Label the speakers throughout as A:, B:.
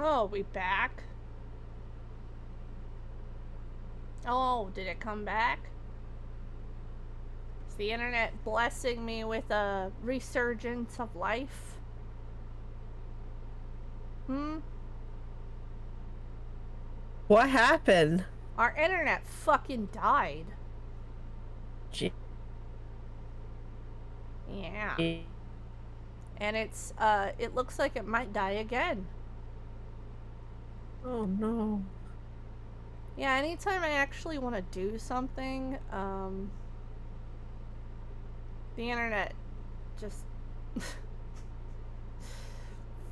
A: Oh, we back? Oh, did it come back? Is the internet blessing me with a resurgence of life?
B: What happened?
A: Our internet fucking died.
B: Gee.
A: Yeah. And it looks like it might die again.
B: Oh no.
A: Yeah, anytime I actually want to do something, the internet just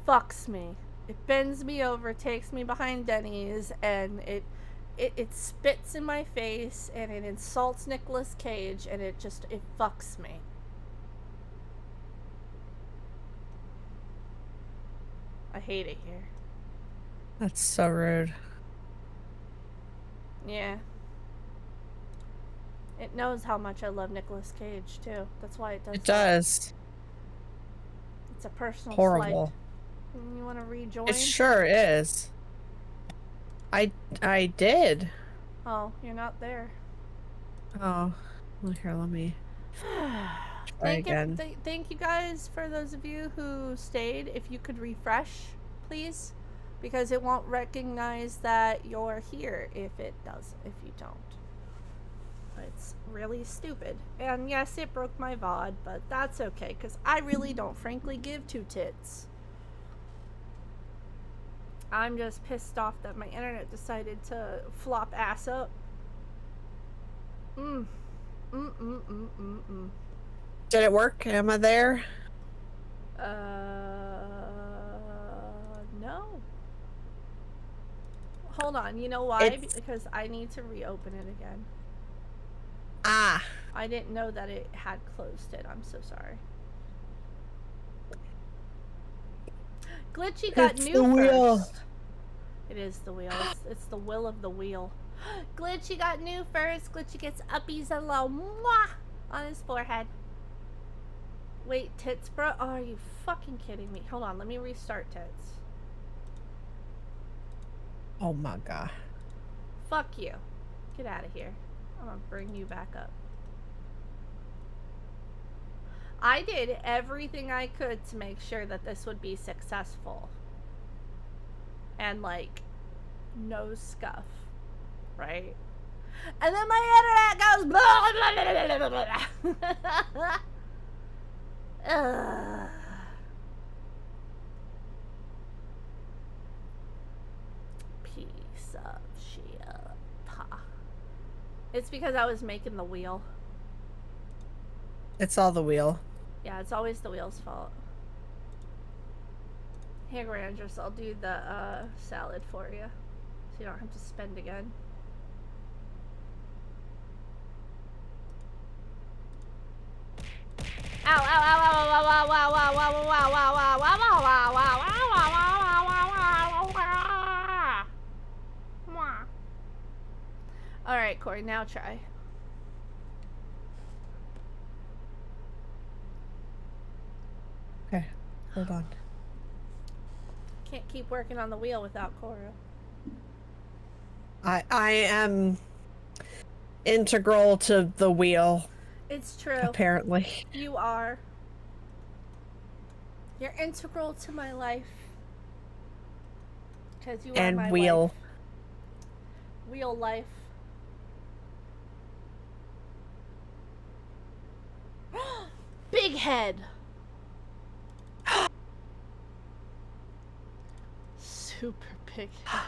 A: fucks me. It bends me over, takes me behind Denny's, and it spits in my face, and it insults Nicolas Cage, and it fucks me. I hate it here.
B: That's so rude.
A: Yeah. It knows how much I love Nicolas Cage, too. That's why it does
B: It
A: that.
B: does.
A: It's a personal
B: Horrible.
A: slight. You want to rejoin?
B: It sure is. I did.
A: Oh, you're not there.
B: Oh, well, here, let me try again.
A: Thank you guys for those of you who stayed. If you could refresh, please, because it won't recognize that you're here if you don't. It's really stupid. And yes, it broke my VOD, but that's okay, because I really don't frankly give two tits. I'm just pissed off that my internet decided to flop ass up.
B: Did it work? Am I there?
A: No. Hold on, you know why? Because I need to reopen it again.
B: Ah.
A: I didn't know that it had closed it. I'm so sorry. Glitchy got
B: It's
A: new
B: the wheel.
A: first. It is the wheel. It's the will of the wheel. Glitchy got new first. Glitchy gets uppies and low mwah on his forehead. Wait, tits, bro? Oh, are you fucking kidding me? Hold on, let me restart tits.
B: Oh my god.
A: Fuck you. Get out of here. I'm gonna bring you back up. I did everything I could to make sure that this would be successful. And, like, no scuff. Right? And then my internet goes blah, blah, blah, blah, blah. Ugh. Piece of shit. It's because I was making the wheel.
B: It's all the wheel.
A: Yeah, it's always the wheel's fault. Here, Grandress, I'll do the salad for you, so you don't have to spend again. Ow, ow, ow, ow, ow, ow, ow, ow, ow, ow, ow, ow, ow, ow, ow. Alright, Corey, now try.
B: Okay, hold on.
A: Can't keep working on the wheel without Cora.
B: I am integral to the wheel.
A: It's true.
B: Apparently.
A: You are. You're integral to my life. Because you are my
B: wheel.
A: life. Wheel life. Big head. Super big head.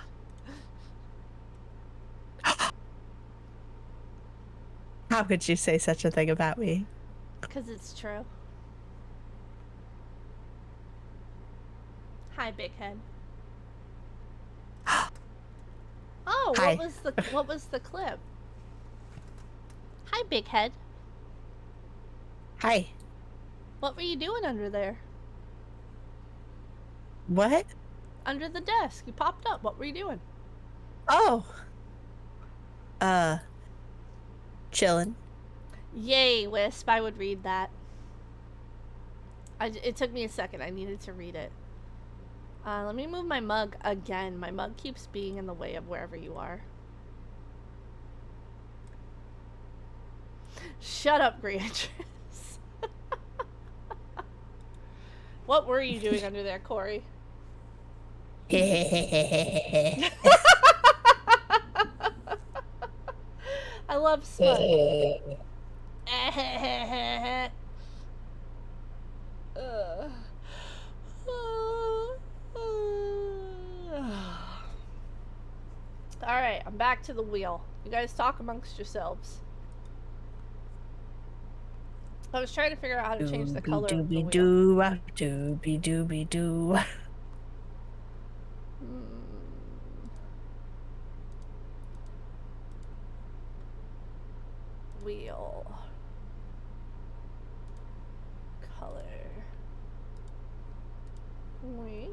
B: How could you say such a thing about me?
A: Because it's true. Hi, big head. Oh,
B: Hi.
A: what was the clip? Hi, big head.
B: Hi.
A: What were you doing under there?
B: What?
A: Under the desk. You popped up. What were you doing?
B: Oh. Chilling.
A: Yay, Wisp. I would read that. It took me a second. I needed to read it. Let me move my mug again. My mug keeps being in the way of wherever you are. Shut up, Griantress. What were you doing under there, Corey? I love smut. Alright, I'm back to the wheel. You guys talk amongst yourselves. I was trying to figure out how to change the color of the wheel.
B: Doobie-doo.
A: Wheel. Color. Wheel.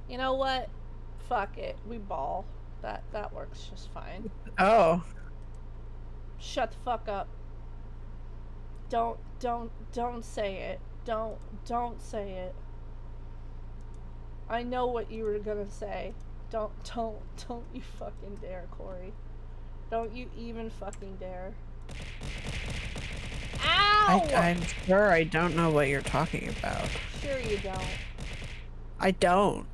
A: You know what? Fuck it. We ball. That works just fine.
B: Oh.
A: Shut the fuck up. Don't say it. Don't say it. I know what you were gonna say. Don't you fucking dare, Corey. Don't you even fucking dare. Ow!
B: I'm sure I don't know what you're talking about.
A: Sure you don't.
B: I don't.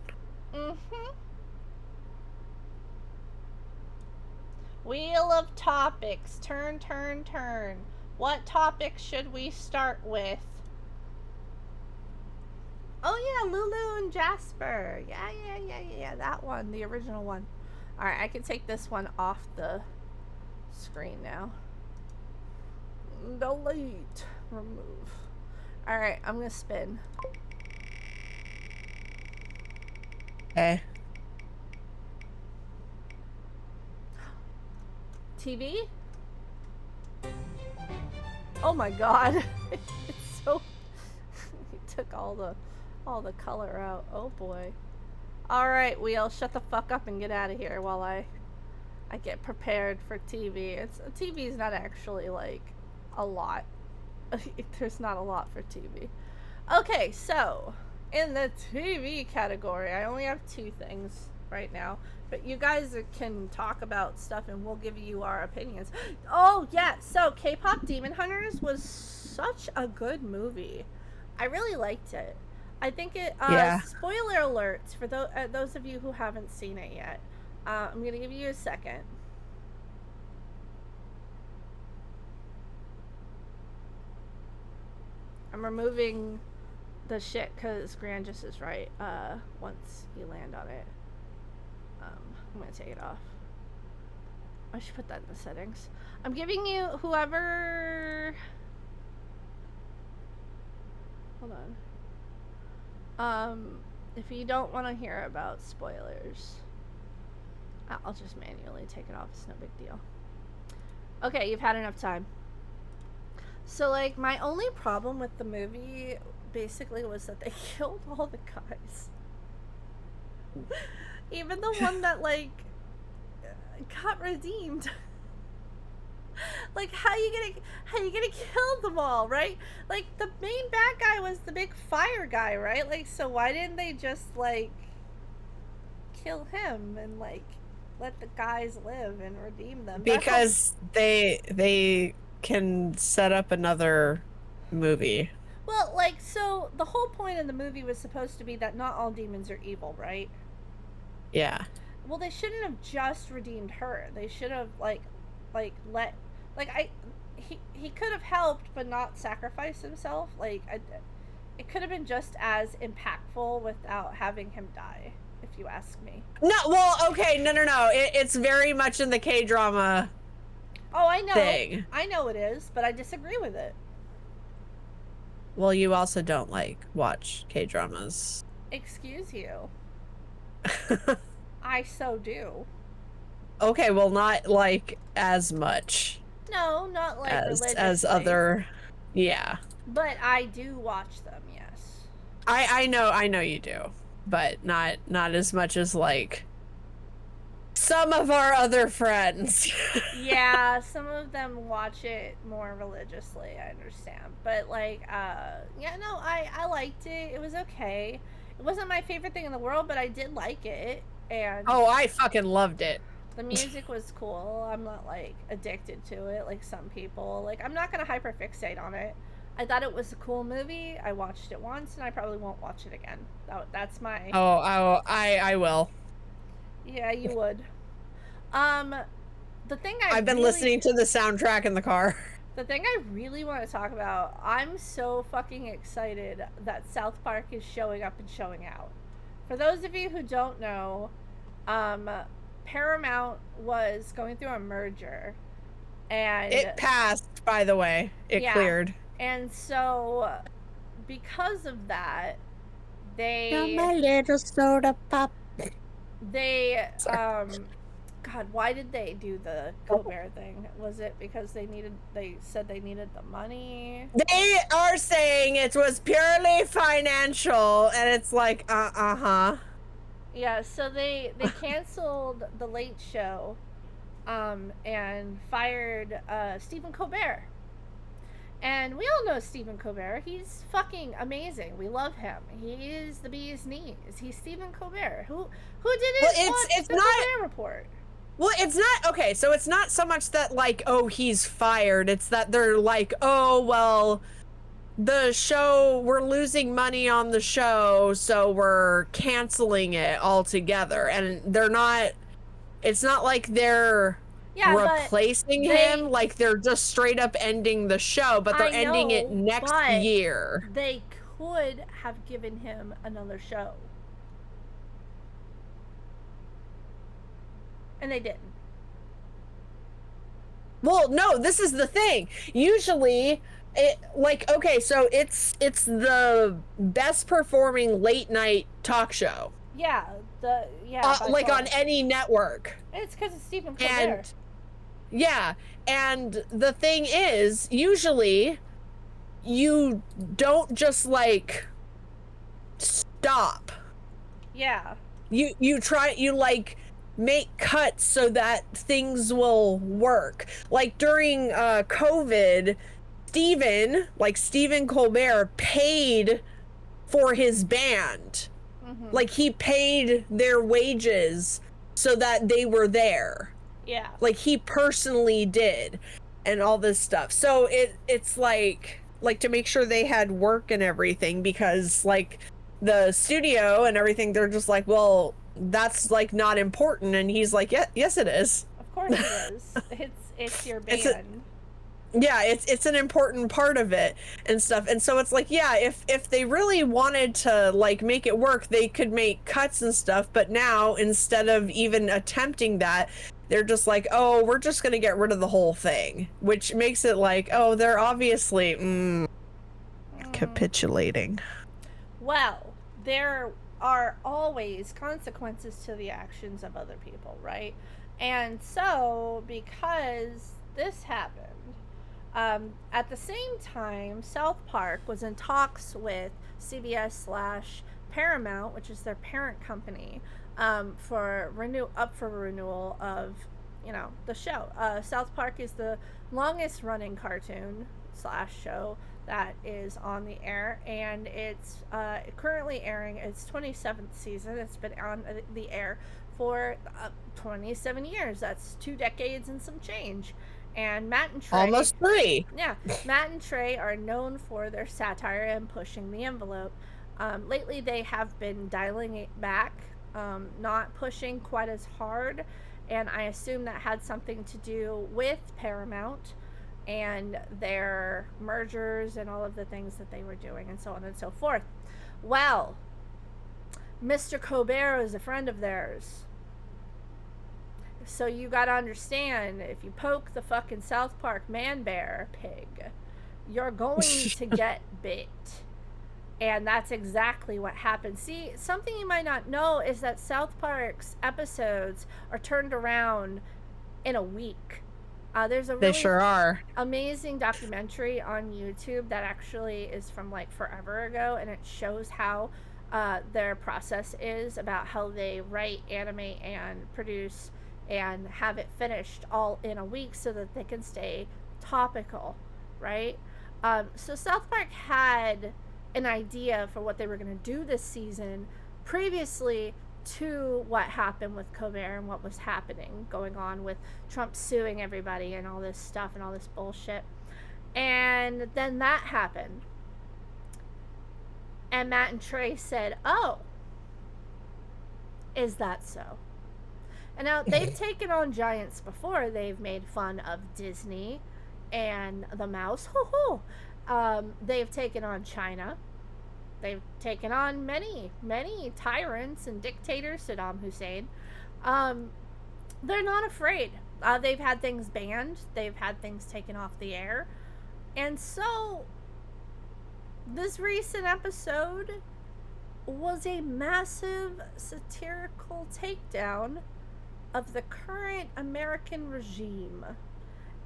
A: Wheel of topics. Turn. What topic should we start with? Oh yeah, Lulu and Jasper. Yeah, that one, the original one. Alright, I can take this one off the screen now. Delete. Remove. Alright, I'm gonna spin.
B: Okay.
A: TV? Oh my god. It's so it took all the color out. Oh boy. Alright, wheel, shut the fuck up and get out of here while I get prepared for TV. TV is not actually like a lot. There's not a lot for TV. Okay, so in the TV category, I only have 2 things right now, but you guys can talk about stuff and we'll give you our opinions. Oh yeah, so K-pop Demon Hunters was such a good movie. I really liked it. I think it
B: Yeah.
A: Spoiler alerts for those of you who haven't seen it yet. I'm gonna give you a second. I'm removing the shit because Grandis is right. Once you land on it, I'm gonna take it off. I should put that in the settings. I'm giving you whoever. Hold on. If you don't want to hear about spoilers, I'll just manually take it off. It's no big deal. Okay, you've had enough time. So, like, my only problem with the movie basically was that they killed all the guys. Even the one that, like, got redeemed. Like, how you gonna kill them all, right? Like, the main bad guy was the big fire guy, right? Like, so why didn't they just, like, kill him and, like, let the guys live and redeem them?
B: Because they can set up another movie.
A: Well, like, so the whole point of the movie was supposed to be that not all demons are evil, right?
B: Yeah.
A: Well, they shouldn't have just redeemed her. They should have he could have helped but not sacrificed himself. It could have been just as impactful without having him die, if you ask me.
B: No, well, okay, no. It's very much in the K-drama.
A: Oh, I know.
B: Thing.
A: I know it is, but I disagree with it.
B: Well, you also don't watch K-dramas.
A: Excuse you. I so do.
B: Okay, well, not as much.
A: No, not like
B: as other. Yeah.
A: But I do watch them. Yes.
B: I know you do, but not as much as some of our other friends.
A: Yeah, some of them watch it more religiously, I understand. But like, yeah, no, I liked it. It was okay. It wasn't my favorite thing in the world, but I did like it. And
B: Oh, I fucking loved it.
A: the music was cool. I'm not like addicted to it like some people. Like, I'm not gonna hyperfixate on it. I thought it was a cool movie. I watched it once, and I probably won't watch it again. That's my.
B: I will.
A: Yeah, you would. Um, the thing
B: I've been listening to the soundtrack in the car.
A: The thing I really want to talk about, I'm so fucking excited that South Park is showing up and showing out. For those of you who don't know, Paramount was going through a merger, and
B: it passed, by the way. It cleared.
A: And so, because of that, they.
B: My little soda pop.
A: They God, why did they do the Colbert thing? Was it because they said they needed the money?
B: They are saying it was purely financial, and it's like, uh-huh.
A: Yeah, so they canceled the Late Show, and fired Stephen Colbert. And we all know Stephen Colbert. He's fucking amazing. We love him. He is the bee's knees. He's Stephen Colbert. Who did it?
B: Well, it's
A: the
B: not
A: Colbert Report.
B: Well, it's not okay. So it's not so much that like, oh, he's fired. It's that they're like, oh, well, the show, we're losing money on the show, so we're canceling it altogether. And they're not. It's not like they're replacing him. Like they're just straight up ending the show, but they're ending it next year.
A: They could have given him another show. And they didn't.
B: Well, no, this is the thing. Usually, so it's the best performing late night talk show.
A: Yeah,
B: like far. On any network.
A: It's because it's Stephen Colbert.
B: And the thing is, usually, you don't just like stop.
A: Yeah.
B: You make cuts so that things will work. Like during COVID, Stephen Colbert paid for his band. Mm-hmm. Like he paid their wages so that they were there.
A: Yeah.
B: Like he personally did and all this stuff. So it's like to make sure they had work and everything, because like the studio and everything, they're just like, well, that's like not important. And he's like, yes it is.
A: Of course it is. It's your band.
B: It's an important part of it and stuff. And so it's like, yeah, if they really wanted to like make it work, they could make cuts and stuff. But now, instead of even attempting that, they're just like, oh, we're just gonna get rid of the whole thing, which makes it like, oh, they're obviously capitulating.
A: Well, there are always consequences to the actions of other people, right? And so, because this happened, at the same time, South Park was in talks with CBS/Paramount, which is their parent company, for renewal of, the show. South Park is the longest running cartoon / show that is on the air, and it's currently airing its 27th season. It's been on the air for 27 years. That's 2 decades and some change. And Matt and Trey,
B: almost 3.
A: Yeah, Matt and Trey are known for their satire and pushing the envelope. Lately, they have been dialing it back, not pushing quite as hard, and I assume that had something to do with Paramount and their mergers and all of the things that they were doing and so on and so forth. Well, Mr. Colbert is a friend of theirs. So you gotta understand, if you poke the fucking South Park man-bear pig, you're going to get bit. And that's exactly what happened. See, something you might not know is that South Park's episodes are turned around in a week. There's a really
B: they sure are
A: amazing documentary on YouTube that actually is from like forever ago, and it shows how their process is, about how they write, animate, and produce and have it finished all in a week so that they can stay topical, right? So South Park had an idea for what they were going to do this season previously to what happened with Colbert and what was happening going on with Trump suing everybody and all this stuff and all this bullshit. And then that happened. And Matt and Trey said, "Oh, is that so?" And now they've taken on giants before. They've made fun of Disney and the mouse. They've taken on China. They've taken on many, many tyrants and dictators, Saddam Hussein. They're not afraid. They've had things banned. They've had things taken off the air. And so, this recent episode was a massive satirical takedown of the current American regime.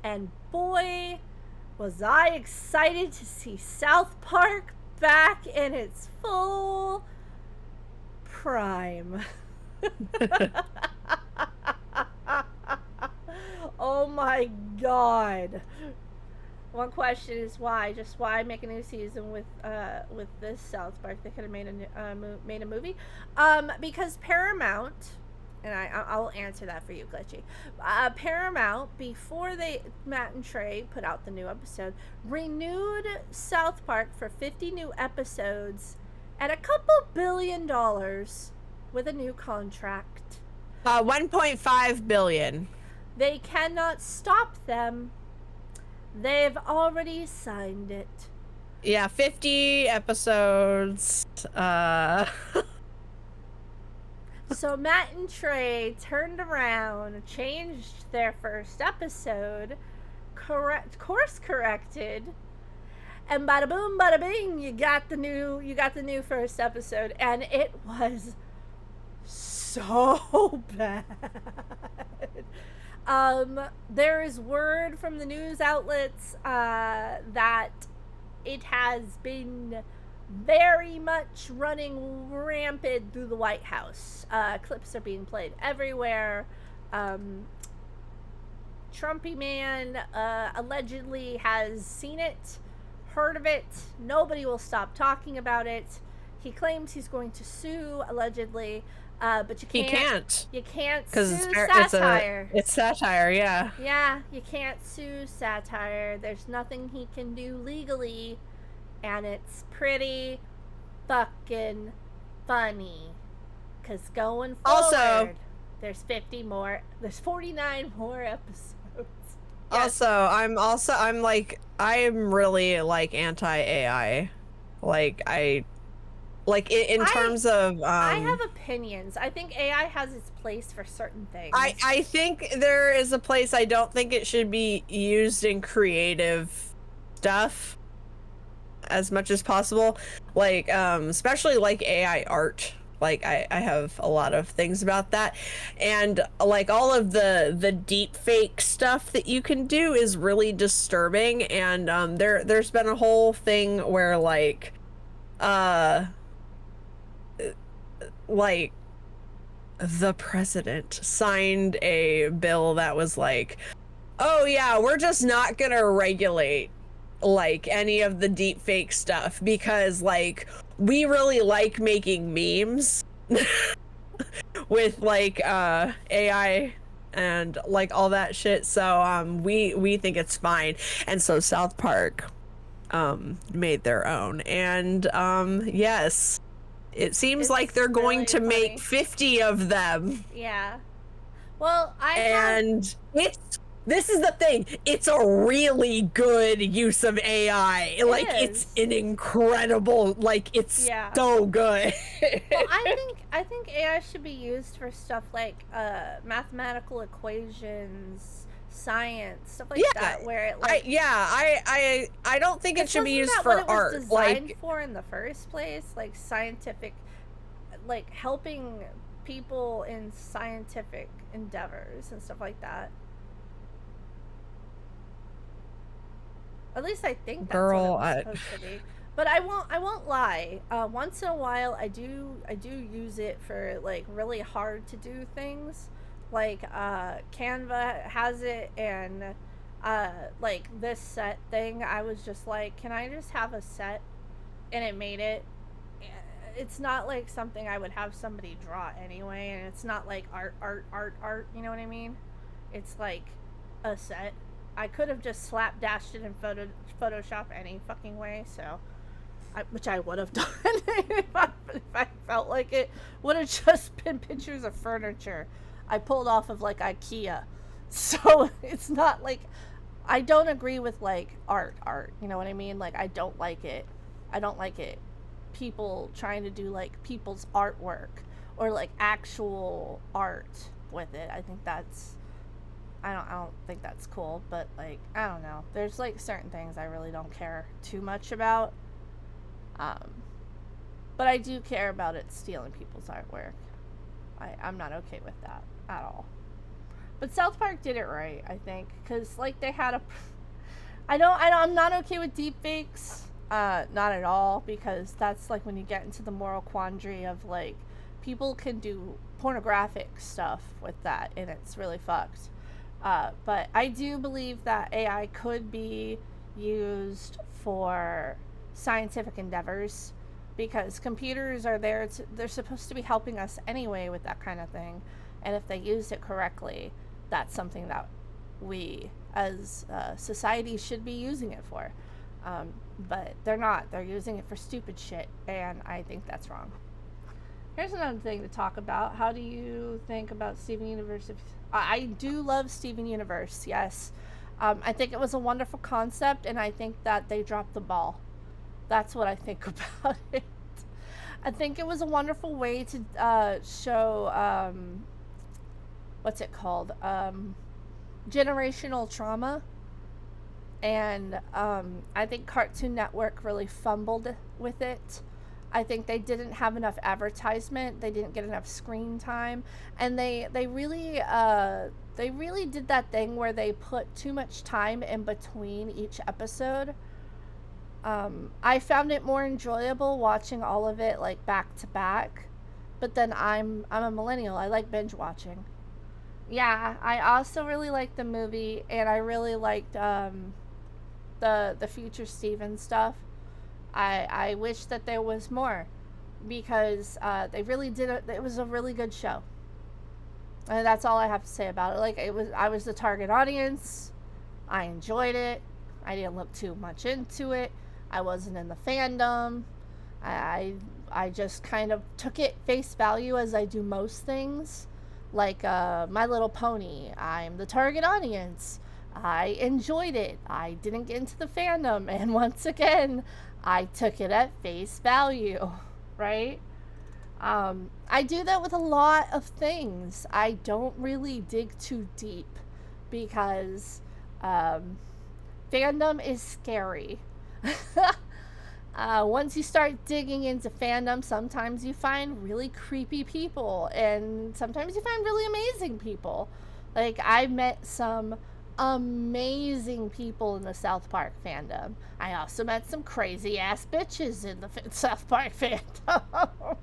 A: And boy, was I excited to see South Park back in its full prime. Oh my god. One question is why? Just why make a new season with this South Park? They could have made a movie. Because Paramount, and I'll answer that for you, Glitchy. Paramount, before Matt and Trey put out the new episode, renewed South Park for 50 new episodes at a couple $2 billion with a new contract.
B: 1.5 billion.
A: They cannot stop them. They've already signed it.
B: Yeah, 50 episodes.
A: So Matt and Trey turned around, changed their first episode, course corrected, and bada boom, bada bing, you got the new first episode, and it was so bad. There is word from the news outlets that it has been very much running rampant through the White House. Clips are being played everywhere. Trumpy man allegedly has seen it, heard of it. Nobody will stop talking about it. He claims he's going to sue, allegedly. But you can't. You can't sue satire.
B: It's satire, yeah.
A: Yeah, you can't sue satire. There's nothing he can do legally, and it's pretty fucking funny. 'Cause going forward,
B: also,
A: there's 49 more episodes.
B: Yes. I'm really like anti-AI. In terms of
A: I have opinions. I think AI has its place for certain things.
B: I think there is a place. I don't think it should be used in creative stuff as much as possible, especially like AI art. I have a lot of things about that, and all of the deep fake stuff that you can do is really disturbing. And there's been a whole thing where the president signed a bill that was oh yeah, we're just not gonna regulate any of the deep fake stuff because we really like making memes with AI and all that shit, so we think it's fine. And so South Park made their own, and yes, it seems like they're going to make 50 of them.
A: Yeah. Well,
B: this is the thing. It's a really good use of AI. It's an incredible, it's so good.
A: Well, I think AI should be used for stuff like mathematical equations, science, stuff like that, where it
B: I don't think it should be used for art.
A: What it was designed for in the first place, scientific, helping people in scientific endeavors and stuff like that. At least I think that's what it was supposed to be. But I won't lie. Once in a while, I do use it for really hard to do things, like Canva has it, and like this set thing, I was just like, can I just have a set? And it made it. It's not like something I would have somebody draw anyway, and it's not like art, you know what I mean? It's like a set. I could have just slapdashed it in Photoshop any fucking way, so which I would have done if I felt like it. Would have just been pictures of furniture I pulled off of like IKEA. So it's not like, I don't agree with like art, you know what I mean? Like I don't like it. I don't like it. People trying to do like people's artwork or like actual art with it. I think that's, I don't think that's cool, but like I don't know. There's like certain things I really don't care too much about. But I do care about it stealing people's artwork. I'm not okay with that at all. But South Park did it right, I think, because like they had a. I'm not okay with deepfakes. Not at all, because that's like when you get into the moral quandary of like people can do pornographic stuff with that, and it's really fucked. But I do believe that AI could be used for scientific endeavors, because computers are there they're supposed to be helping us anyway with that kind of thing, and if they use it correctly, that's something that we as society should be using it for. But they're not. They're using it for stupid shit, and I think that's wrong. Here's another thing to talk about. How do you think about Steven Universe? I do love Steven Universe, yes. I think it was a wonderful concept, and I think that they dropped the ball. That's what I think about it. I think it was a wonderful way to show, what's it called? Generational trauma. And I think Cartoon Network really fumbled with it. I think they didn't have enough advertisement. They didn't get enough screen time, and they really did that thing where they put too much time in between each episode. I found it more enjoyable watching all of it like back to back, but then I'm a millennial. I like binge watching. Yeah, I also really liked the movie, and I really liked the future Steven stuff. I wish that there was more, because they really did it was a really good show. And that's all I have to say about it. Like I was the target audience. I enjoyed it. I didn't look too much into it. I wasn't in the fandom. I just kind of took it face value, as I do most things. Like My Little Pony. I'm the target audience. I enjoyed it. I didn't get into the fandom, and once again, I took it at face value, right? I do that with a lot of things. I don't really dig too deep, because fandom is scary. Once you start digging into fandom, sometimes you find really creepy people, and sometimes you find really amazing people. Like, I've met some amazing people in the South Park fandom. I also met some crazy ass bitches in the South Park fandom.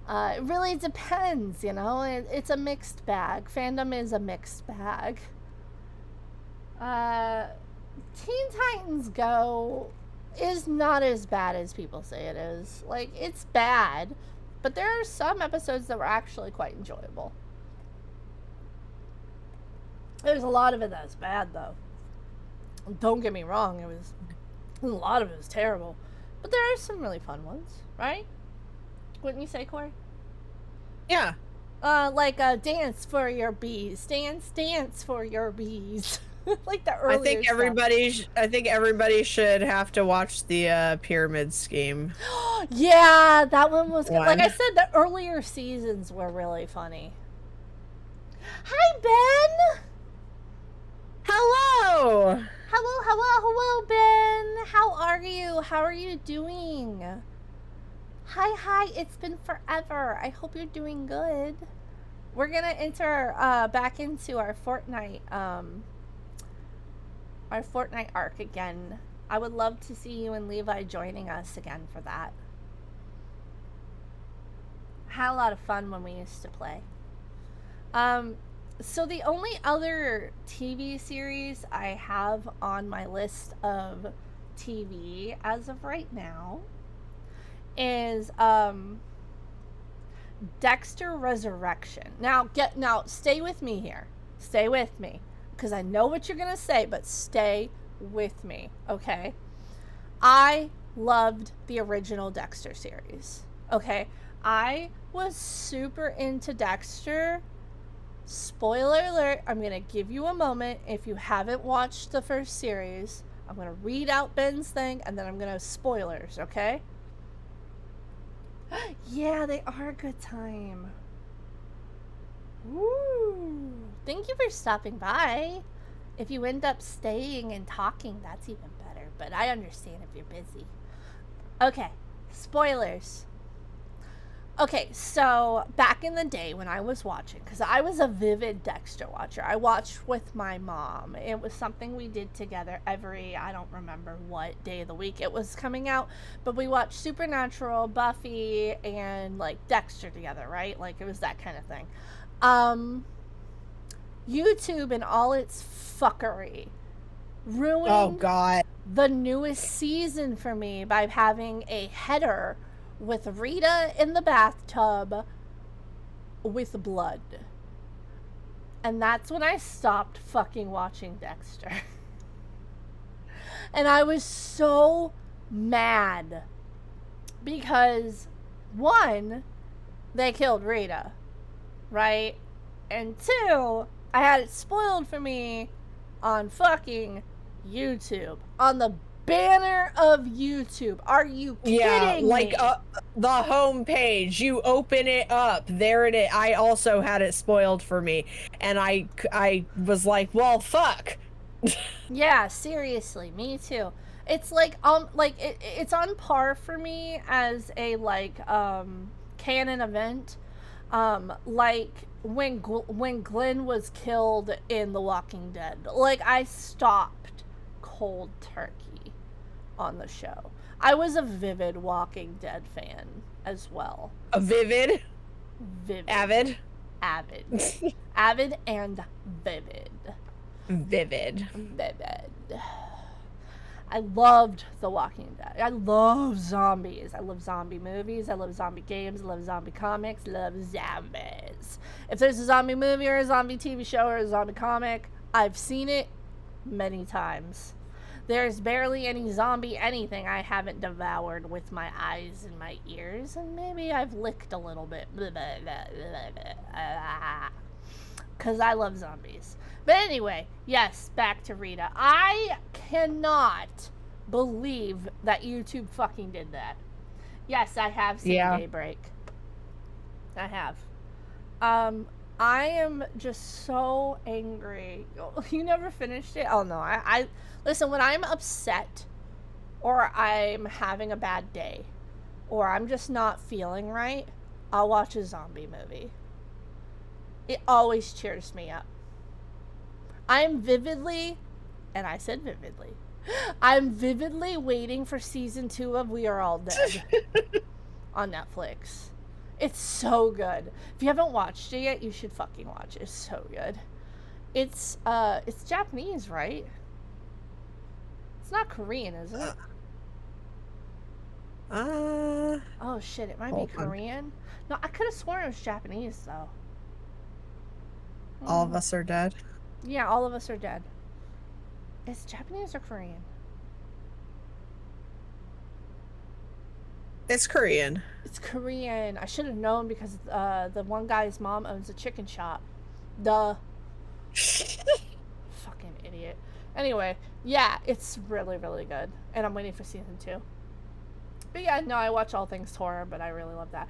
A: It really depends, you know? It's a mixed bag. Fandom is a mixed bag. Teen Titans Go is not as bad as people say it is. Like, it's bad, but there are some episodes that were actually quite enjoyable. There's a lot of it that's bad, though. Don't get me wrong, a lot of it was terrible. But there are some really fun ones, right? Wouldn't you say, Corey?
B: Yeah.
A: Like Dance for Your Bees. Dance for Your Bees. Like the earlier
B: I think everybody should have to watch the Pyramid Scheme.
A: Yeah, that one was good. Like I said, the earlier seasons were really funny. Hi, Ben!
B: Hello!
A: Hello, Ben! How are you? How are you doing? Hi, it's been forever. I hope you're doing good. We're gonna enter back into our Fortnite arc again. I would love to see you and Levi joining us again for that. Had a lot of fun when we used to play. So the only other TV series I have on my list of TV as of right now is Dexter Resurrection. Now stay with me here. Stay with me because I know what you're going to say, but stay with me, okay? I loved the original Dexter series. Okay? I was super into Dexter. Spoiler alert, I'm going to give you a moment. If you haven't watched the first series, I'm going to read out Ben's thing and then I'm going to spoilers, okay? Yeah, they are a good time. Woo! Thank you for stopping by. If you end up staying and talking, that's even better. But I understand if you're busy. Okay, spoilers. Okay, so back in the day when I was watching, because I was a vivid Dexter watcher, I watched with my mom. It was something we did together every, I don't remember what day of the week it was coming out, but we watched Supernatural, Buffy, and like Dexter together, right? Like it was that kind of thing. YouTube and all its fuckery ruined
B: Oh God.
A: the newest season for me by having a header with Rita in the bathtub with blood. And that's when I stopped fucking watching Dexter. And I was so mad because, one, they killed Rita, right? And two, I had it spoiled for me on fucking YouTube. On the banner of YouTube. Are you kidding
B: like
A: me?
B: The home page, you open it up, there it is. I also had it spoiled for me, and I was like, well, fuck.
A: Yeah, seriously, me too. It's like it's on par for me as a canon event, like when Glenn was killed in The Walking Dead. Like I stopped cold turkey on the show. I was a vivid Walking Dead fan as well.
B: A vivid?
A: Vivid.
B: Avid?
A: Avid. Avid and vivid.
B: Vivid.
A: Vivid. I loved The Walking Dead. I love zombies. I love zombie movies. I love zombie games. I love zombie comics. I love zombies. If there's a zombie movie or a zombie TV show or a zombie comic, I've seen it many times. There's barely any zombie anything I haven't devoured with my eyes and my ears, and maybe I've licked a little bit. Because I love zombies. But anyway, yes, back to Rita. I cannot believe that YouTube fucking did that. Yes, I have seen Daybreak. I have. I am just so angry. You never finished it? Oh no, I listen, when I'm upset or I'm having a bad day or I'm just not feeling right, I'll watch a zombie movie. It always cheers me up. I'm vividly, and I said vividly, I'm vividly waiting for season 2 of We Are All Dead on Netflix. It's so good. If you haven't watched it yet, you should fucking watch it. It's so good. It's Japanese, right? It's not Korean, is it? Oh shit, it might be Korean. No, I could have sworn it was Japanese though.
B: All of Us Are Dead.
A: Yeah, All of Us Are Dead. Is it Japanese or Korean?
B: It's Korean.
A: It's Korean. I should have known because the one guy's mom owns a chicken shop. Duh. Fucking idiot. Anyway, yeah, it's really, really good. And I'm waiting for season 2. But yeah, no, I watch all things horror, but I really love that.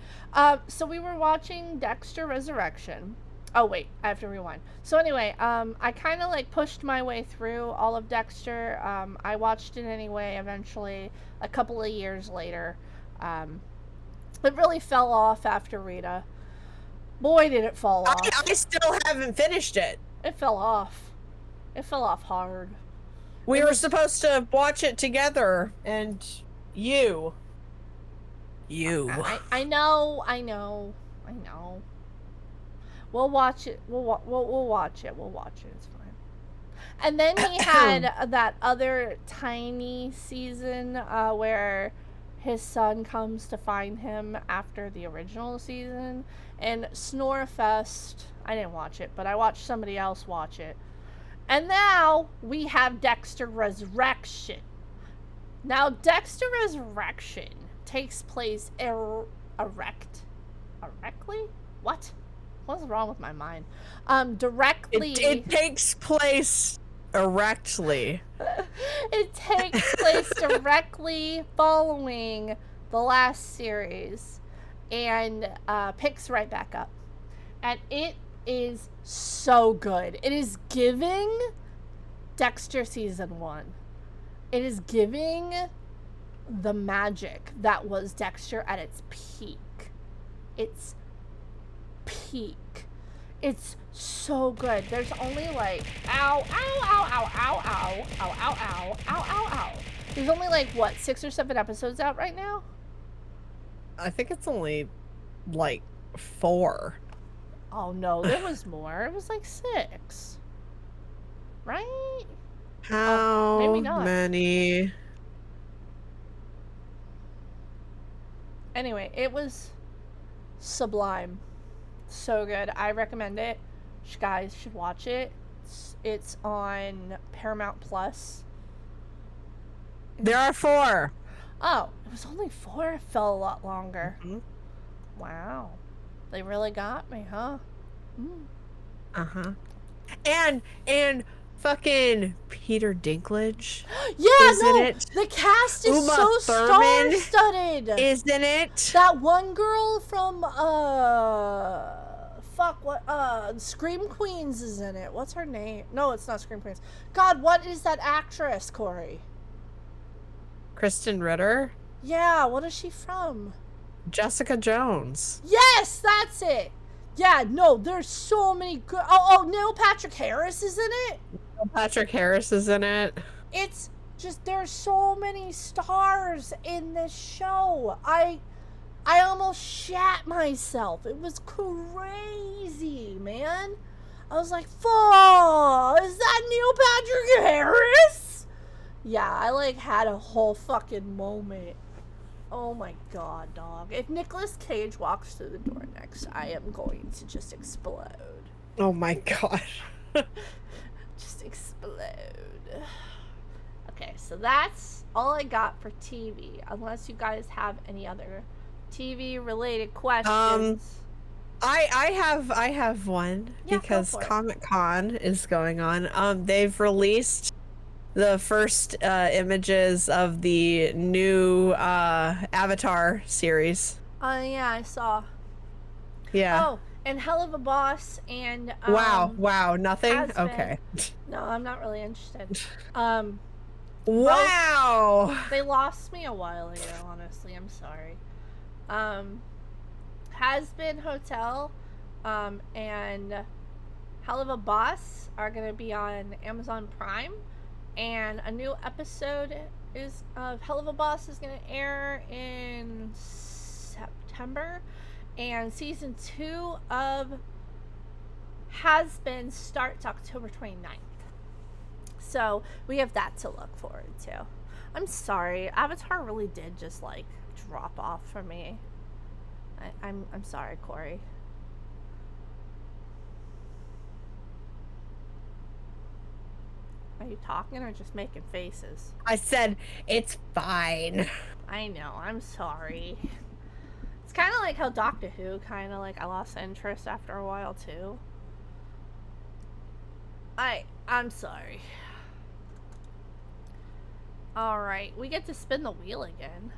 A: So we were watching Dexter Resurrection. Oh, wait, I have to rewind. So anyway, I kind of like pushed my way through all of Dexter. I watched it anyway, eventually, a couple of years later. It really fell off after Rita. Boy, did it fall off.
B: I still haven't finished it.
A: It fell off. It fell off hard.
B: We were supposed to watch it together, and you. I know.
A: We'll watch it. We'll watch it. We'll watch it. It's fine. And then he had that other tiny season where his son comes to find him after the original season. And Snorefest, I didn't watch it, but I watched somebody else watch it. And now we have Dexter Resurrection. Now, Dexter Resurrection takes place directly? What? What's wrong with my mind? Directly.
B: It takes place erectly.
A: It takes place directly following the last series and picks right back up. And it is so good. It is giving Dexter season 1. It is giving the magic that was Dexter at its peak. It's peak. It's so good. There's only like ow, ow, ow, ow, ow, ow, ow, ow, ow, ow, ow, ow. There's only like what, 6 or 7 episodes out right now?
B: I think it's only like 4.
A: Oh no, there was more. It was like 6. Right?
B: How
A: maybe not.
B: many?
A: Anyway, it was sublime. So good. I recommend it. You guys should watch it. It's on Paramount Plus.
B: There are 4.
A: Oh, it was only 4. It felt a lot longer.
B: Mm-hmm.
A: Wow. They really got me, huh? Mm.
B: Uh-huh. And fucking Peter Dinklage.
A: Yeah,
B: isn't
A: no,
B: it?
A: the cast is
B: Uma
A: so
B: Thurman,
A: star-studded.
B: Isn't it?
A: That one girl from Scream Queens is in it. What's her name? No, it's not Scream Queens. God, what is that actress, Corey?
B: Kristen Ritter?
A: Yeah, what is she from?
B: Jessica Jones.
A: Yes, that's it. Yeah, no, there's so many good. Oh, Neil Patrick Harris is in it.
B: Neil Patrick Harris is in it.
A: It's just there's so many stars in this show. I almost shat myself. It was crazy, man. I was like, "Fuck, is that Neil Patrick Harris?" Yeah, I like had a whole fucking moment. Oh my god, dog. If Nicolas Cage walks through the door next, I am going to just explode.
B: Oh my gosh.
A: Just explode. Okay, so that's all I got for TV. Unless you guys have any other TV related questions.
B: I have one,
A: Yeah,
B: because
A: go for it.
B: Comic-Con is going on. They've released the first images of the new Avatar series.
A: Oh, yeah, I saw.
B: Yeah.
A: Oh, and Hell of a Boss and
B: Wow, nothing?
A: has been-
B: Okay.
A: No, I'm not really interested.
B: Wow.
A: They lost me a while ago, honestly. I'm sorry. Has Been Hotel and Hell of a Boss are going to be on Amazon Prime, and a new episode of Hell of a Boss is going to air in September, and season 2 of Has Been starts October 29th. So we have that to look forward to. I'm sorry, Avatar really did just like drop off for me. I'm sorry, Corey. Are you talking or just making faces?
B: I said it's fine.
A: I know, I'm sorry. It's kind of like how Doctor Who kind of like I lost interest after a while too. I'm sorry. Alright, we get to spin the wheel again.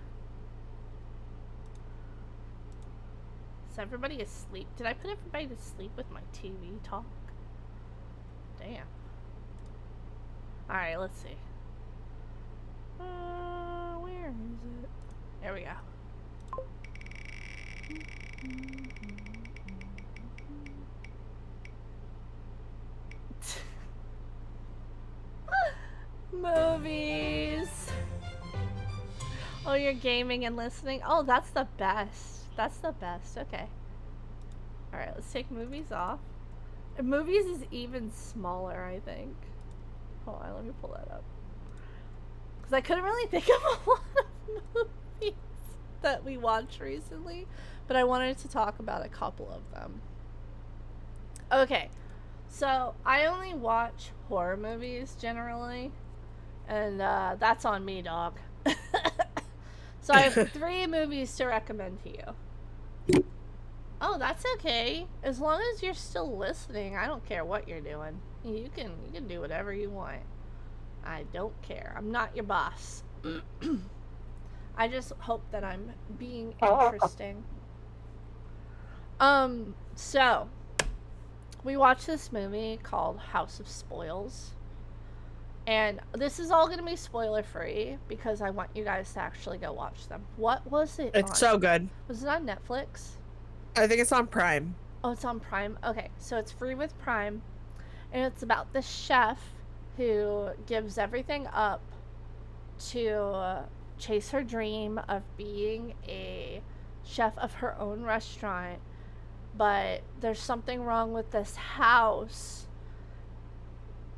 A: Is everybody asleep? Did I put everybody to sleep with my TV talk? Damn. Alright, let's see. Where is it? There we go. Movies. Oh, you're gaming and listening? Oh, that's the best. That's the best. Okay. Alright, let's take movies off. And movies is even smaller, I think. Hold on, let me pull that up. Because I couldn't really think of a lot of movies that we watched recently, but I wanted to talk about a couple of them. Okay, so I only watch horror movies generally, and that's on me, dog. So I have 3 movies to recommend to you. Oh, that's okay. As long as you're still listening, I don't care what you're doing. You can do whatever you want. I don't care. I'm not your boss. I just hope that I'm being interesting. So we watched this movie called House of Spoils. And this is all going to be spoiler free because I want you guys to actually go watch them. What was it
B: It's
A: on?
B: so good.
A: Was it on Netflix?
B: I think it's on Prime.
A: Oh, it's on Prime? Okay, so it's free with Prime. And it's about the chef who gives everything up to chase her dream of being a chef of her own restaurant. But there's something wrong with this house.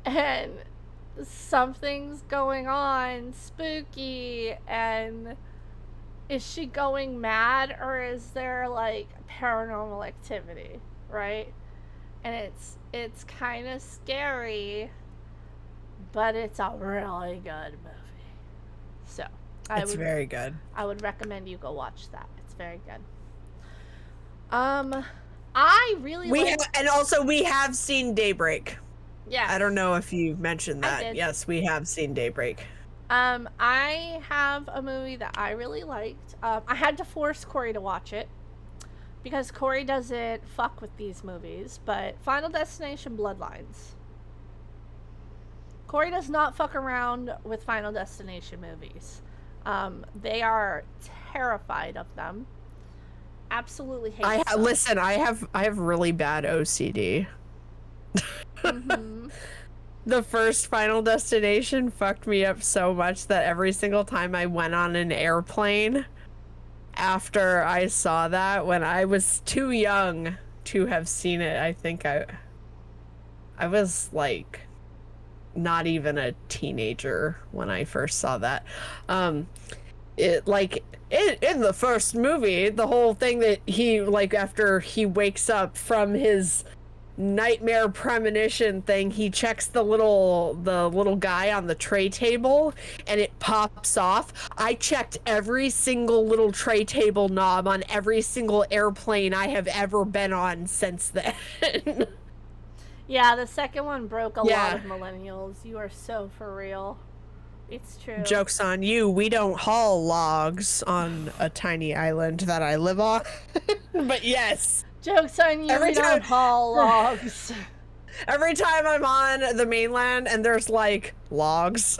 A: And something's going on spooky, and is she going mad, or is there like paranormal activity, right? And it's kind of scary, but it's a really good movie. So
B: It's very good.
A: I would recommend you go watch that. It's very good. I really
B: and also we have seen Daybreak.
A: Yeah.
B: I don't know if you mentioned that.
A: I did.
B: Yes, we have seen Daybreak.
A: I have a movie that I really liked. I had to force Corey to watch it because Corey doesn't fuck with these movies, but Final Destination Bloodlines. Corey does not fuck around with Final Destination movies. They are terrified of them. Absolutely hate them.
B: Listen, I have really bad OCD.
A: Mm-hmm.
B: The first Final Destination fucked me up so much that every single time I went on an airplane after I saw that, when I was too young to have seen it, I think I was like not even a teenager when I first saw that. In the first movie, the whole thing that he, like, after he wakes up from his nightmare premonition thing, he checks the little guy on the tray table and it pops off. I checked every single little tray table knob on every single airplane I have ever been on since then.
A: Yeah, the second one broke a lot of millennials. You are so for real. It's true.
B: Joke's on you. We don't haul logs on a tiny island that I live on. But yes.
A: Joke's on you. We don't haul logs.
B: Every time I'm on the mainland and there's like logs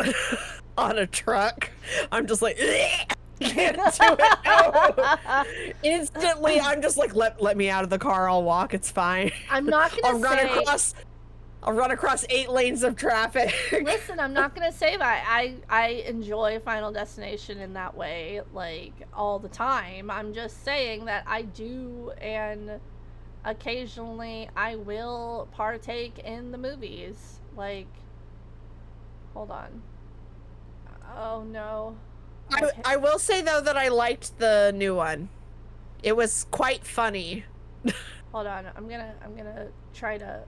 B: on a truck, I'm just like, can't do it. No. Instantly, I'm just like, let me out of the car. I'll walk. It's fine.
A: I'm not gonna
B: I'll run across 8 lanes of traffic.
A: Listen, I'm not gonna say that I enjoy Final Destination in that way, like, all the time. I'm just saying that I do, and occasionally I will partake in the movies. Like, hold on. Oh no.
B: I will say though that I liked the new one. It was quite funny.
A: Hold on, I'm gonna try to.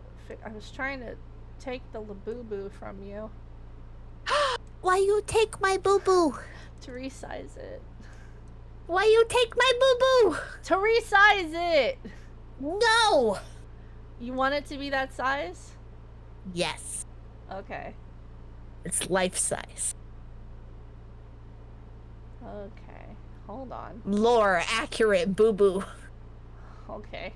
A: I was trying to take the boo from you.
C: Why you take my boo-boo?
A: To resize it.
C: Why you take my boo-boo?
A: To resize it!
C: No!
A: You want it to be that size?
C: Yes.
A: Okay.
B: It's life size.
A: Okay. Hold on.
B: Lore accurate boo-boo.
A: Okay.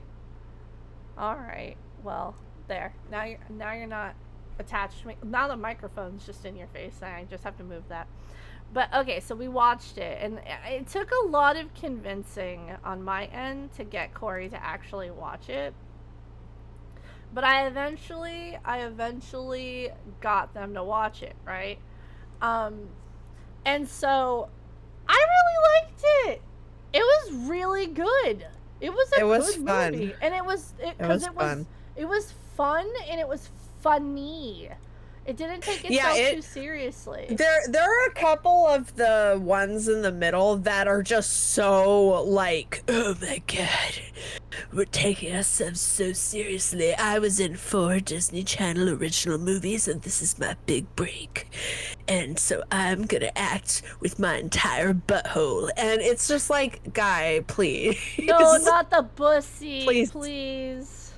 A: Alright. Well, there. Now you're not attached to me. Now the microphone's just in your face. I just have to move that. But okay, so we watched it, and it took a lot of convincing on my end to get Corey to actually watch it. But I eventually got them to watch it, right? And so I really liked it. It was really good. It was a
B: It was
A: good
B: fun.
A: movie, and it was
B: fun.
A: it was fun and it was funny. It didn't take
B: Yeah,
A: itself too seriously.
B: There are a couple of the ones in the middle that are just so like, oh my god, we're taking ourselves so seriously. I was in 4 Disney Channel original movies and this is my big break. And so I'm gonna act with my entire butthole. And it's just like, guy, please.
A: No, not the bussy,
B: Please.
A: please.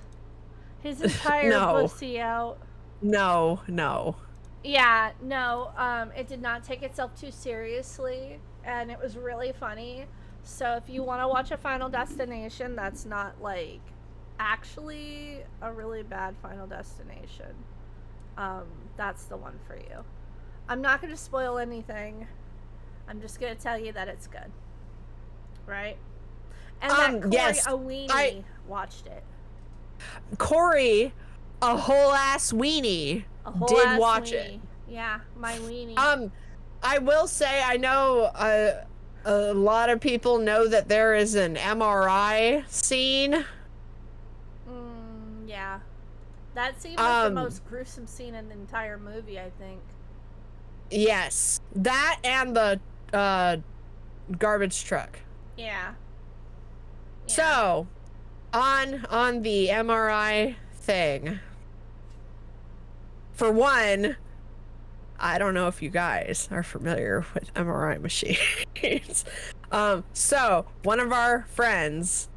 A: His entire
B: No.
A: bussy out.
B: No.
A: Yeah, no, it did not take itself too seriously, and it was really funny. So if you want to watch a Final Destination that's not, like, actually a really bad Final Destination, that's the one for you. I'm not going to spoil anything. I'm just going to tell you that it's good. Right? And that Corey
B: yes,
A: Awini watched it.
B: Corey, a whole ass weenie, did watch it.
A: Yeah, my weenie.
B: I will say, I know a lot of people know that there is an MRI scene.
A: Yeah. That scene was the most gruesome scene in the entire movie, I think.
B: Yes. That and the garbage truck.
A: Yeah.
B: So, on the MRI thing, for one, I don't know if you guys are familiar with MRI machines. So one of our friends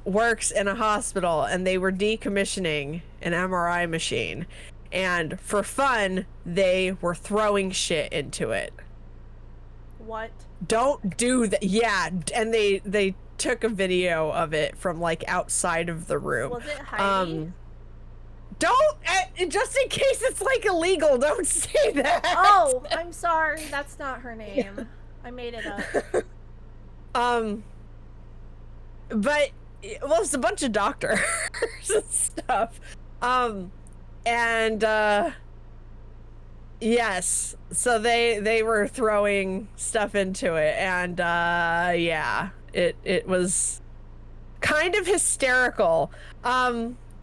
B: works in a hospital and they were decommissioning an MRI machine, and for fun, they were throwing shit into it.
A: What?
B: Don't do that. Yeah, and they took a video of it from like outside of the room.
A: Was it Heidi?
B: Don't, just in case it's like illegal, don't say that.
A: Oh, I'm sorry. That's not her name. Yeah. I made it up.
B: But, well, it's a bunch of doctors and stuff. Yes. So they were throwing stuff into it, and, yeah, it was kind of hysterical.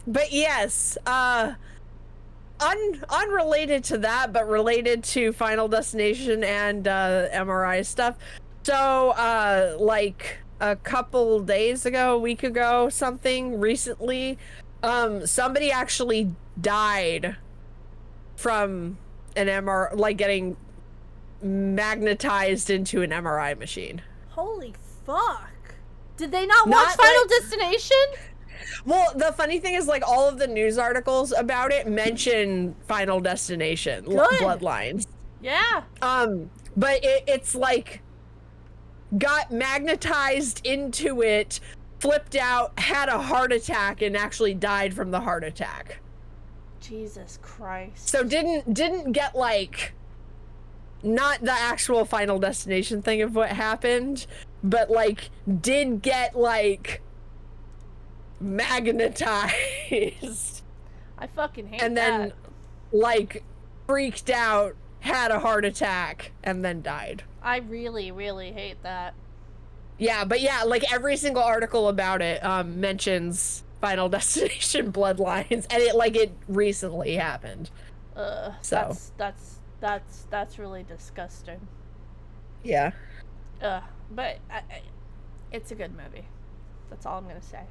B: But yes, unrelated to that, but related to Final Destination and MRI stuff. So, like a couple days ago, a week ago, something recently, somebody actually died from an MRI, like getting magnetized into an MRI machine.
A: Holy fuck! Did they not watch Final Destination?
B: Well, the funny thing is, like, all of the news articles about it mention Final Destination, Bloodlines.
A: Yeah.
B: But it's like got magnetized into it, flipped out, had a heart attack, and actually died from the heart attack.
A: Jesus Christ.
B: So didn't get like, not the actual Final Destination thing of what happened, but like did get like magnetized.
A: I fucking hate
B: and
A: that.
B: then like freaked out, had a heart attack, and then died.
A: I really, really hate that.
B: Yeah, but yeah, like every single article about it mentions Final Destination Bloodlines, and it recently happened. So
A: that's really disgusting.
B: Yeah.
A: But it's a good movie. That's all I'm gonna say.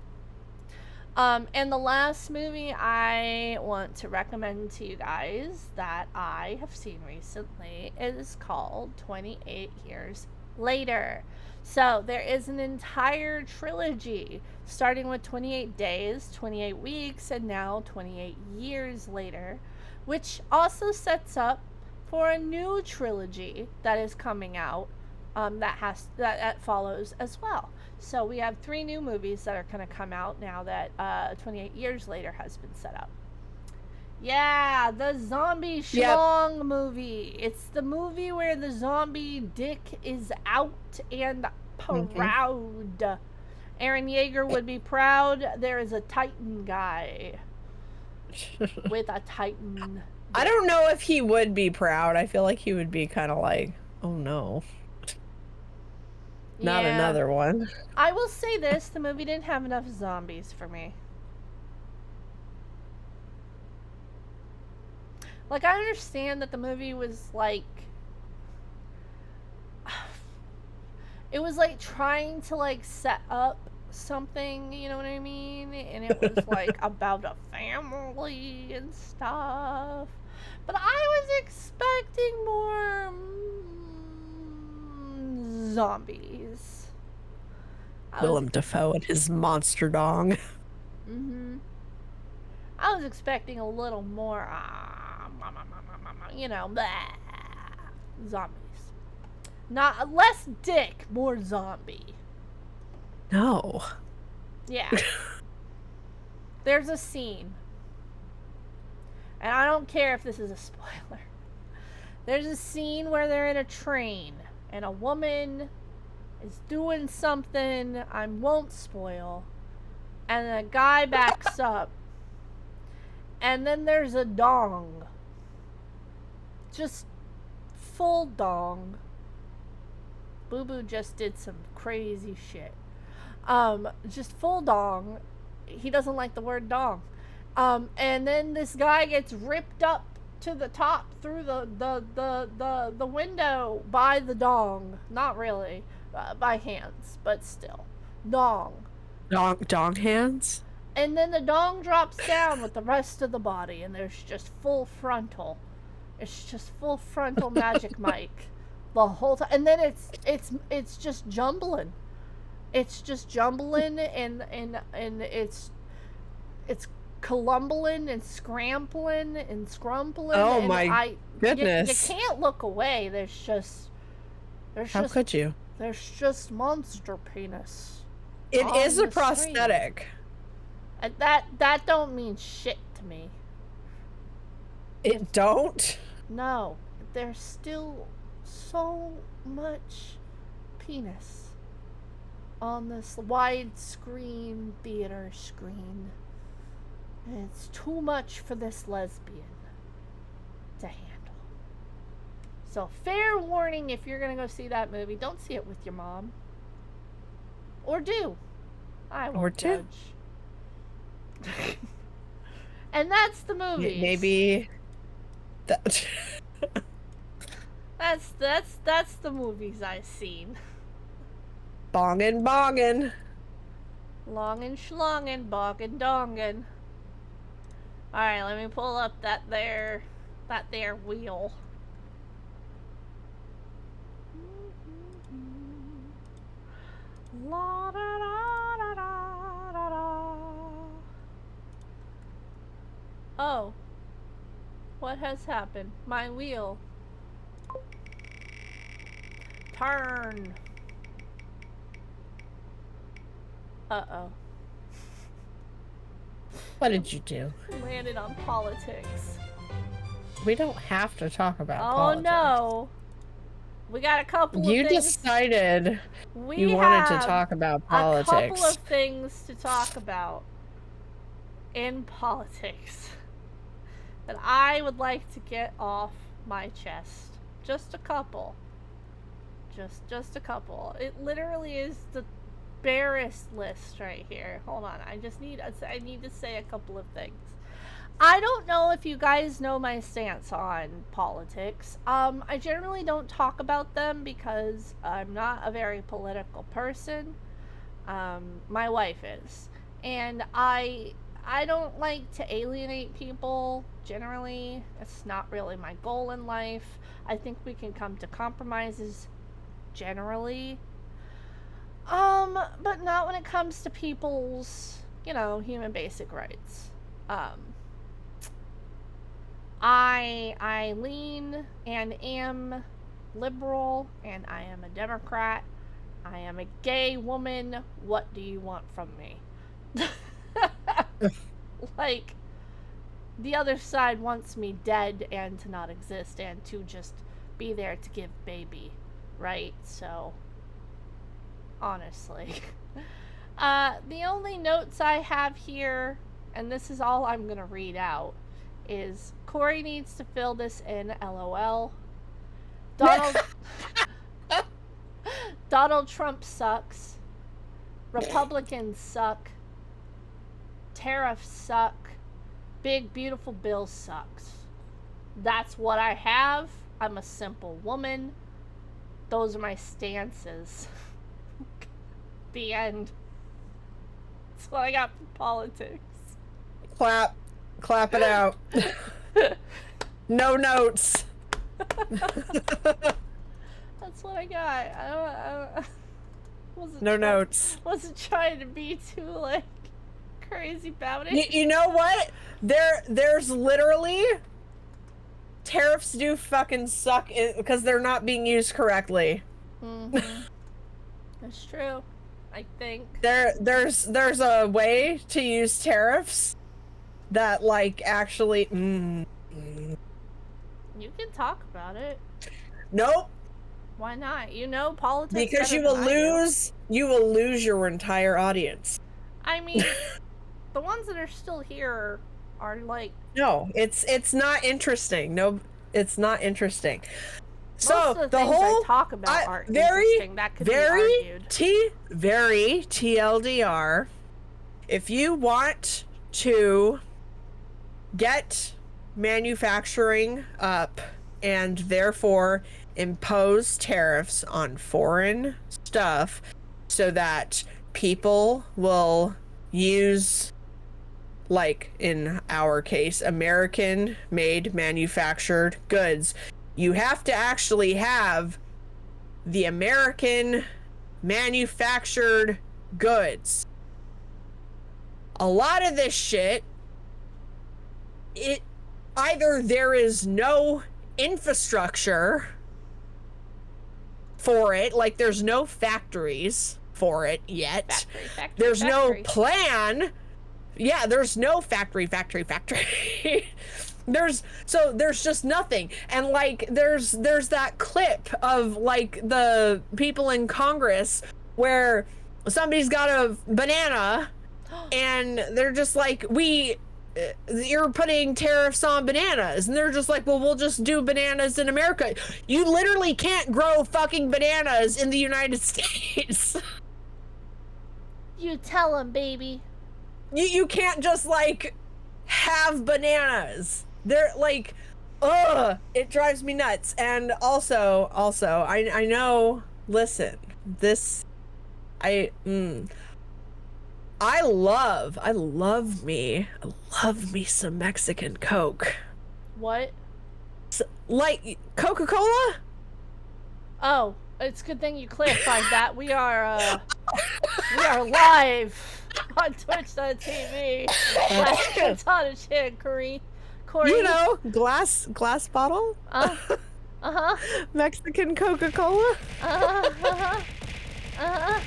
A: And the last movie I want to recommend to you guys that I have seen recently is called 28 Years Later. So there is an entire trilogy starting with 28 Days, 28 Weeks, and now 28 Years Later, which also sets up for a new trilogy that is coming out that follows as well. So we have 3 new movies that are going to come out now that 28 Years Later has been set up. Yeah, the zombie schlong movie. It's the movie where the zombie dick is out and proud. Mm-hmm. Aaron Yeager would be proud. There is a Titan guy with a Titan dick.
B: I don't know if he would be proud. I feel like he would be kind of like, oh no. Not
A: Yeah.
B: another one.
A: I will say this, the movie didn't have enough zombies for me. Like, I understand that the movie was like... It was like trying to like set up something, you know what I mean? And it was like about a family and stuff. But I was expecting more zombies.
B: Willem Dafoe and his monster dong.
A: I was expecting a little more, you know, blah, zombies. Not less dick, more zombie.
B: No.
A: Yeah. There's a scene, and I don't care if this is a spoiler. There's a scene where they're in a train, and a woman is doing something I won't spoil, and a guy backs up, and then there's a dong. Just full dong. Boo Boo just did some crazy shit. Just full dong. He doesn't like the word dong. And then this guy gets ripped up to the top through the window by the dong. Not really, by hands, but still, dong.
B: Dong hands?
A: And then the dong drops down with the rest of the body, and there's just full frontal. It's just full frontal Magic Mike the whole time, and then it's just jumbling. It's just jumbling and it's columbling and scrambling and scrumpling.
B: Oh
A: and
B: my goodness!
A: You can't look away.
B: How could you?
A: There's just monster penis.
B: It is a
A: the
B: prosthetic.
A: And that don't mean shit to me.
B: It don't?
A: No, there's still so much penis on this widescreen theater screen. And it's too much for this lesbian to handle. So fair warning, if you're gonna go see that movie, don't see it with your mom. Or do. I won't judge. And that's the movie.
B: Maybe that
A: that's the movies I've seen.
B: Bongin' bongin'.
A: Longin' schlongin', boggin' dongin'. Alright, let me pull up that there wheel. La da da da da da da. Oh. What has happened? My wheel. Turn. Uh-oh.
B: What did you do?
A: Landed on politics.
B: We don't have to talk about
A: Oh
B: politics.
A: no. We got a couple of
B: You
A: things.
B: decided
A: We
B: you wanted to
A: have
B: talk about
A: a
B: politics.
A: couple of things to talk about in politics that I would like to get off my chest. Just a couple. Just a couple. It literally is the barest list right here. Hold on. I need to say a couple of things. I don't know if you guys know my stance on politics. I generally don't talk about them because I'm not a very political person. My wife is. And I don't like to alienate people, generally. It's not really my goal in life. I think we can come to compromises, generally. But not when it comes to people's, human basic rights. I lean and am liberal, and I am a Democrat. I am a gay woman. What do you want from me? Like, the other side wants me dead and to not exist and to just be there to give baby, right? So, honestly. The only notes I have here, and this is all I'm gonna read out, is Corey needs to fill this in, LOL. Donald Trump sucks. Republicans suck. Tariffs suck. Big beautiful bill sucks. That's what I have. I'm a simple woman. Those are my stances. The end. That's what I got for politics.
B: Clap it out. No notes.
A: That's what I got. I wasn't
B: No notes.
A: Wasn't trying to be too like crazy about it.
B: You know what? There's literally tariffs do fucking suck because they're not being used correctly.
A: Mm-hmm. That's true. I think
B: There's a way to use tariffs that like actually.
A: you can talk about it.
B: Nope.
A: Why not? You know politics.
B: Because
A: better
B: you will
A: than I do.
B: lose your entire audience.
A: I mean, the ones that are still here are like.
B: No, it's not interesting. No, it's not interesting. So
A: Most of the things
B: whole
A: I talk about aren't
B: very
A: interesting. That could be argued.
B: very TLDR. If you want to get manufacturing up and therefore impose tariffs on foreign stuff so that people will use, like in our case, American made manufactured goods, you have to actually have the American manufactured goods. A lot of this shit, either there is no infrastructure for it, like there's no factories for it yet. There's no plan. Yeah, there's no factory. There's just nothing. And like there's that clip of like the people in Congress where somebody's got a banana and they're just like, you're putting tariffs on bananas, and they're just like, well, we'll just do bananas in America. You literally can't grow fucking bananas in the United States.
A: You tell them, baby.
B: You can't just like have bananas. They're like, it drives me nuts. And also I know, listen, this I love me some Mexican Coke.
A: What?
B: So, like Coca-Cola?
A: Oh, it's a good thing you clarified that. We are live on Twitch.tv. Last on a chin, Corey.
B: You know, glass bottle? Mexican Coca-Cola?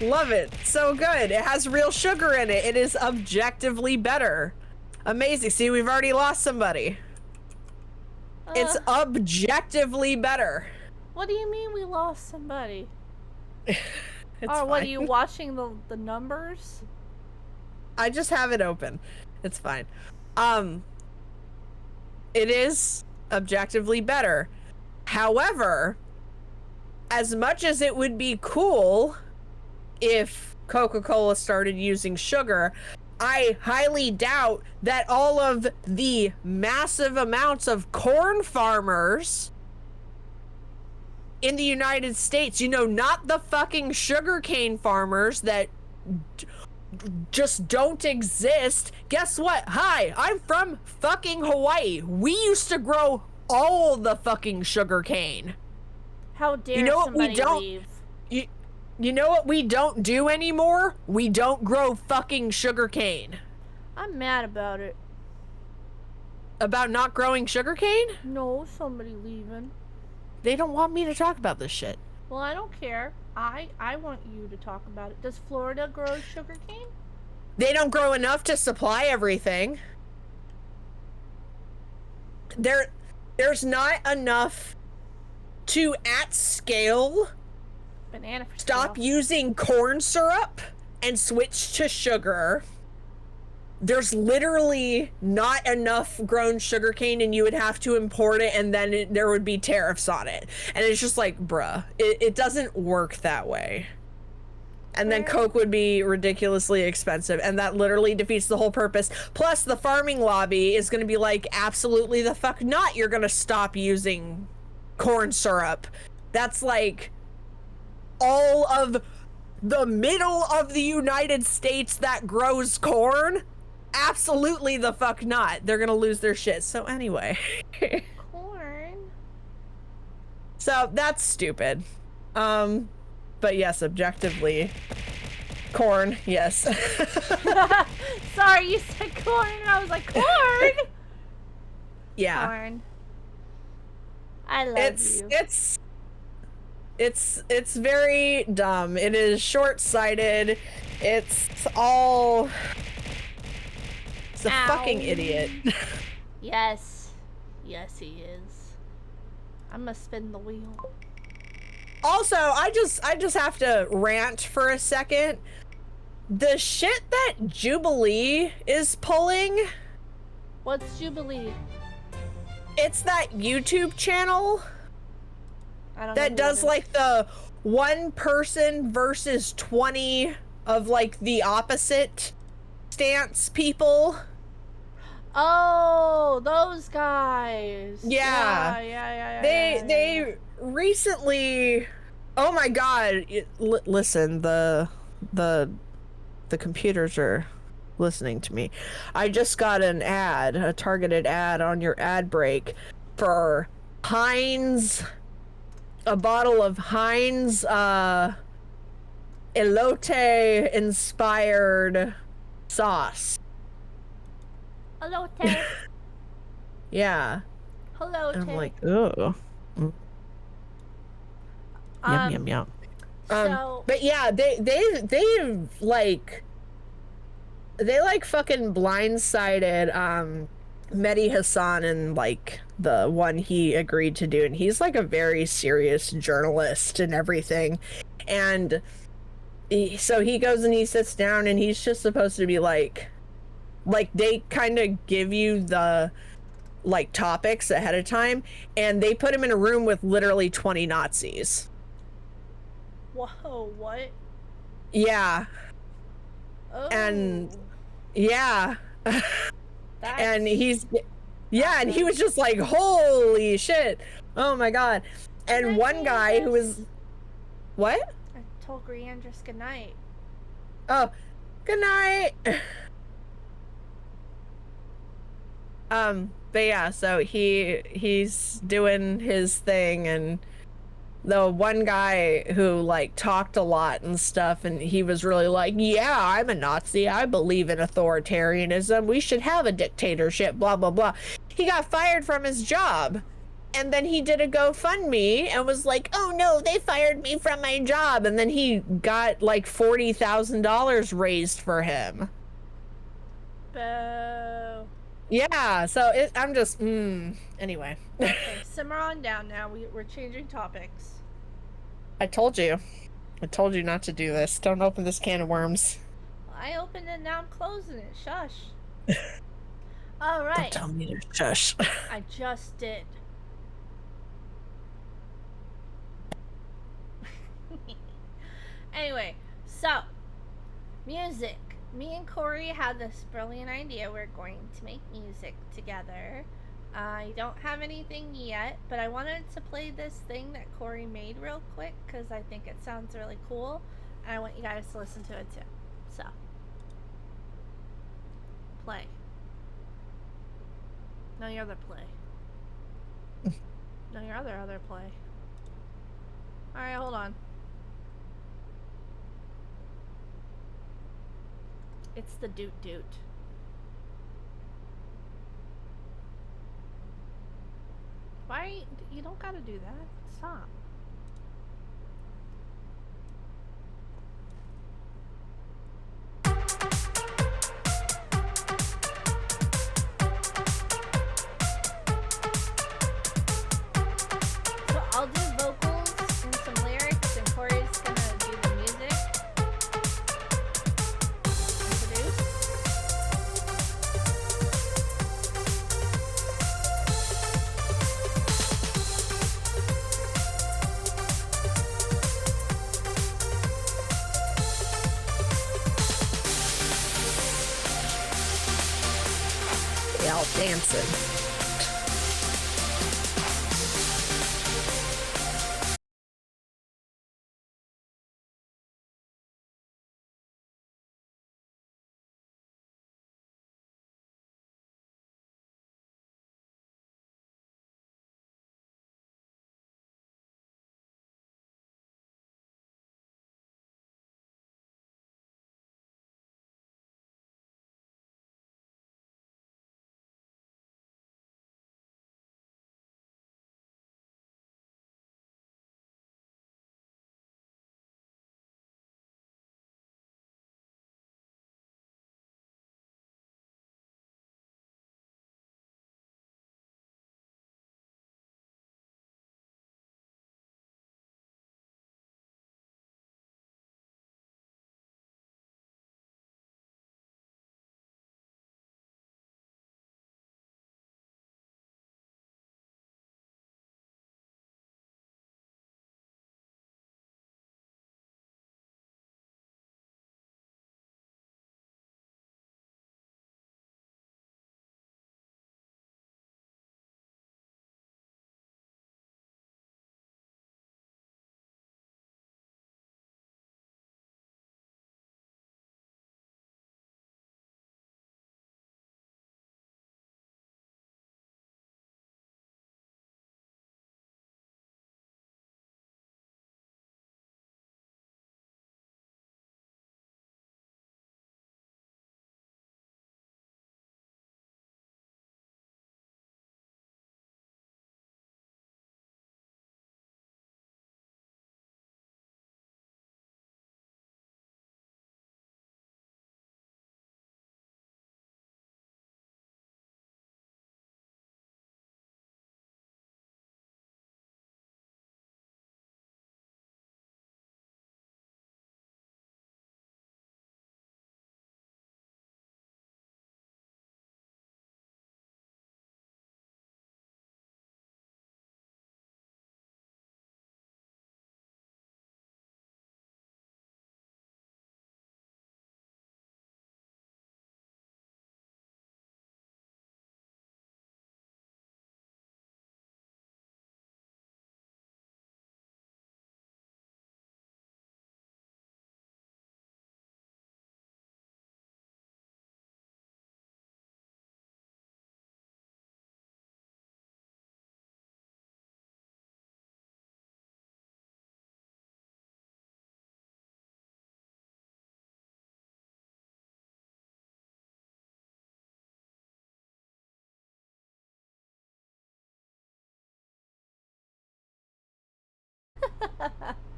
B: Love it. So good. It has real sugar in it. It is objectively better. Amazing. See, we've already lost somebody. It's objectively better.
A: What do you mean we lost somebody?
B: It's
A: What are
B: fine.
A: you watching the numbers?
B: I just have it open. It's fine. It is objectively better. However, as much as it would be cool if Coca-Cola started using sugar, I highly doubt that all of the massive amounts of corn farmers in the United States, you know, not the fucking sugarcane farmers that just don't exist. Guess what? Hi, I'm from fucking Hawaii. We used to grow all the fucking sugarcane.
A: How dare
B: You know what
A: somebody
B: we don't
A: leave?
B: You know what we don't do anymore? We don't grow fucking sugarcane.
A: I'm mad about it.
B: About not growing sugarcane?
A: No, somebody leaving.
B: They don't want me to talk about this shit.
A: Well, I don't care. I want you to talk about it. Does Florida grow sugarcane?
B: They don't grow enough to supply everything. There's not enough to, at scale,
A: Banana for
B: stop
A: sale.
B: using corn syrup and switch to sugar there's literally not enough grown sugarcane and you would have to import it, and then there would be tariffs on it. And it's just like, bruh, it doesn't work that way. And then Coke would be ridiculously expensive, and that literally defeats the whole purpose. Plus, the farming lobby is going to be like, absolutely the fuck not, you're going to stop using corn syrup. That's like all of the middle of the United States that grows corn. Absolutely the fuck not. They're going to lose their shit. So anyway.
A: Corn.
B: So that's stupid. But yes, objectively, corn, yes.
A: Sorry, you said corn, and I was like, corn?
B: Yeah.
A: Corn. I love you.
B: It's very dumb. It is short-sighted. It's a fucking idiot.
A: Yes. Yes, he is. I'm gonna spin the wheel.
B: Also, I just have to rant for a second. The shit that Jubilee is pulling.
A: What's Jubilee?
B: It's that YouTube channel
A: I don't
B: that
A: know
B: does like the one person versus 20 of like the opposite stance people.
A: Oh, those guys.
B: Yeah.
A: Yeah.
B: They recently, oh my god, listen, the computers are listening to me. I just got an ad, a targeted ad on your ad break for Heinz, a bottle of Heinz elote inspired sauce.
A: Hello, Tay.
B: Yeah.
A: Hello,
B: And I'm
A: Tay.
B: like, oh. Yum yum.
A: So,
B: but yeah, they like fucking blindsided Mehdi Hassan and like the one he agreed to do, and he's like a very serious journalist and everything, and so he goes and he sits down and he's just supposed to be like they kind of give you the like topics ahead of time, and they put him in a room with literally 20 Nazis.
A: whoa, what?
B: Yeah.
A: Oh.
B: And yeah. And he's and he was just like, holy shit, oh my god. And one guy who was what?
A: I told Griandris good night.
B: Oh, good night. But yeah, so he's doing his thing, and the one guy who like talked a lot and stuff, and he was really like, yeah, I'm a Nazi, I believe in authoritarianism, we should have a dictatorship, blah blah blah. He got fired from his job, and then he did a GoFundMe and was like, oh no, they fired me from my job, and then he got like $40,000 raised for him.
A: Boo.
B: Yeah, so I'm just anyway.
A: Okay, simmer on down now. We're changing topics.
B: I told you not to do this. Don't open this can of worms.
A: I opened it, now I'm closing it. Shush. All right.
B: Don't tell me to shush.
A: I just did. Anyway, so music. Me and Corey had this brilliant idea. We're going to make music together. I don't have anything yet, but I wanted to play this thing that Corey made real quick because I think it sounds really cool, and I want you guys to listen to it too. So, play. No, your other play. No, your other play. Alright, hold on. It's the doot doot. Why? You don't gotta do that. Stop. So I'll do vocals and some lyrics, and Corey's gonna do the music. Introduce.
B: Dancing.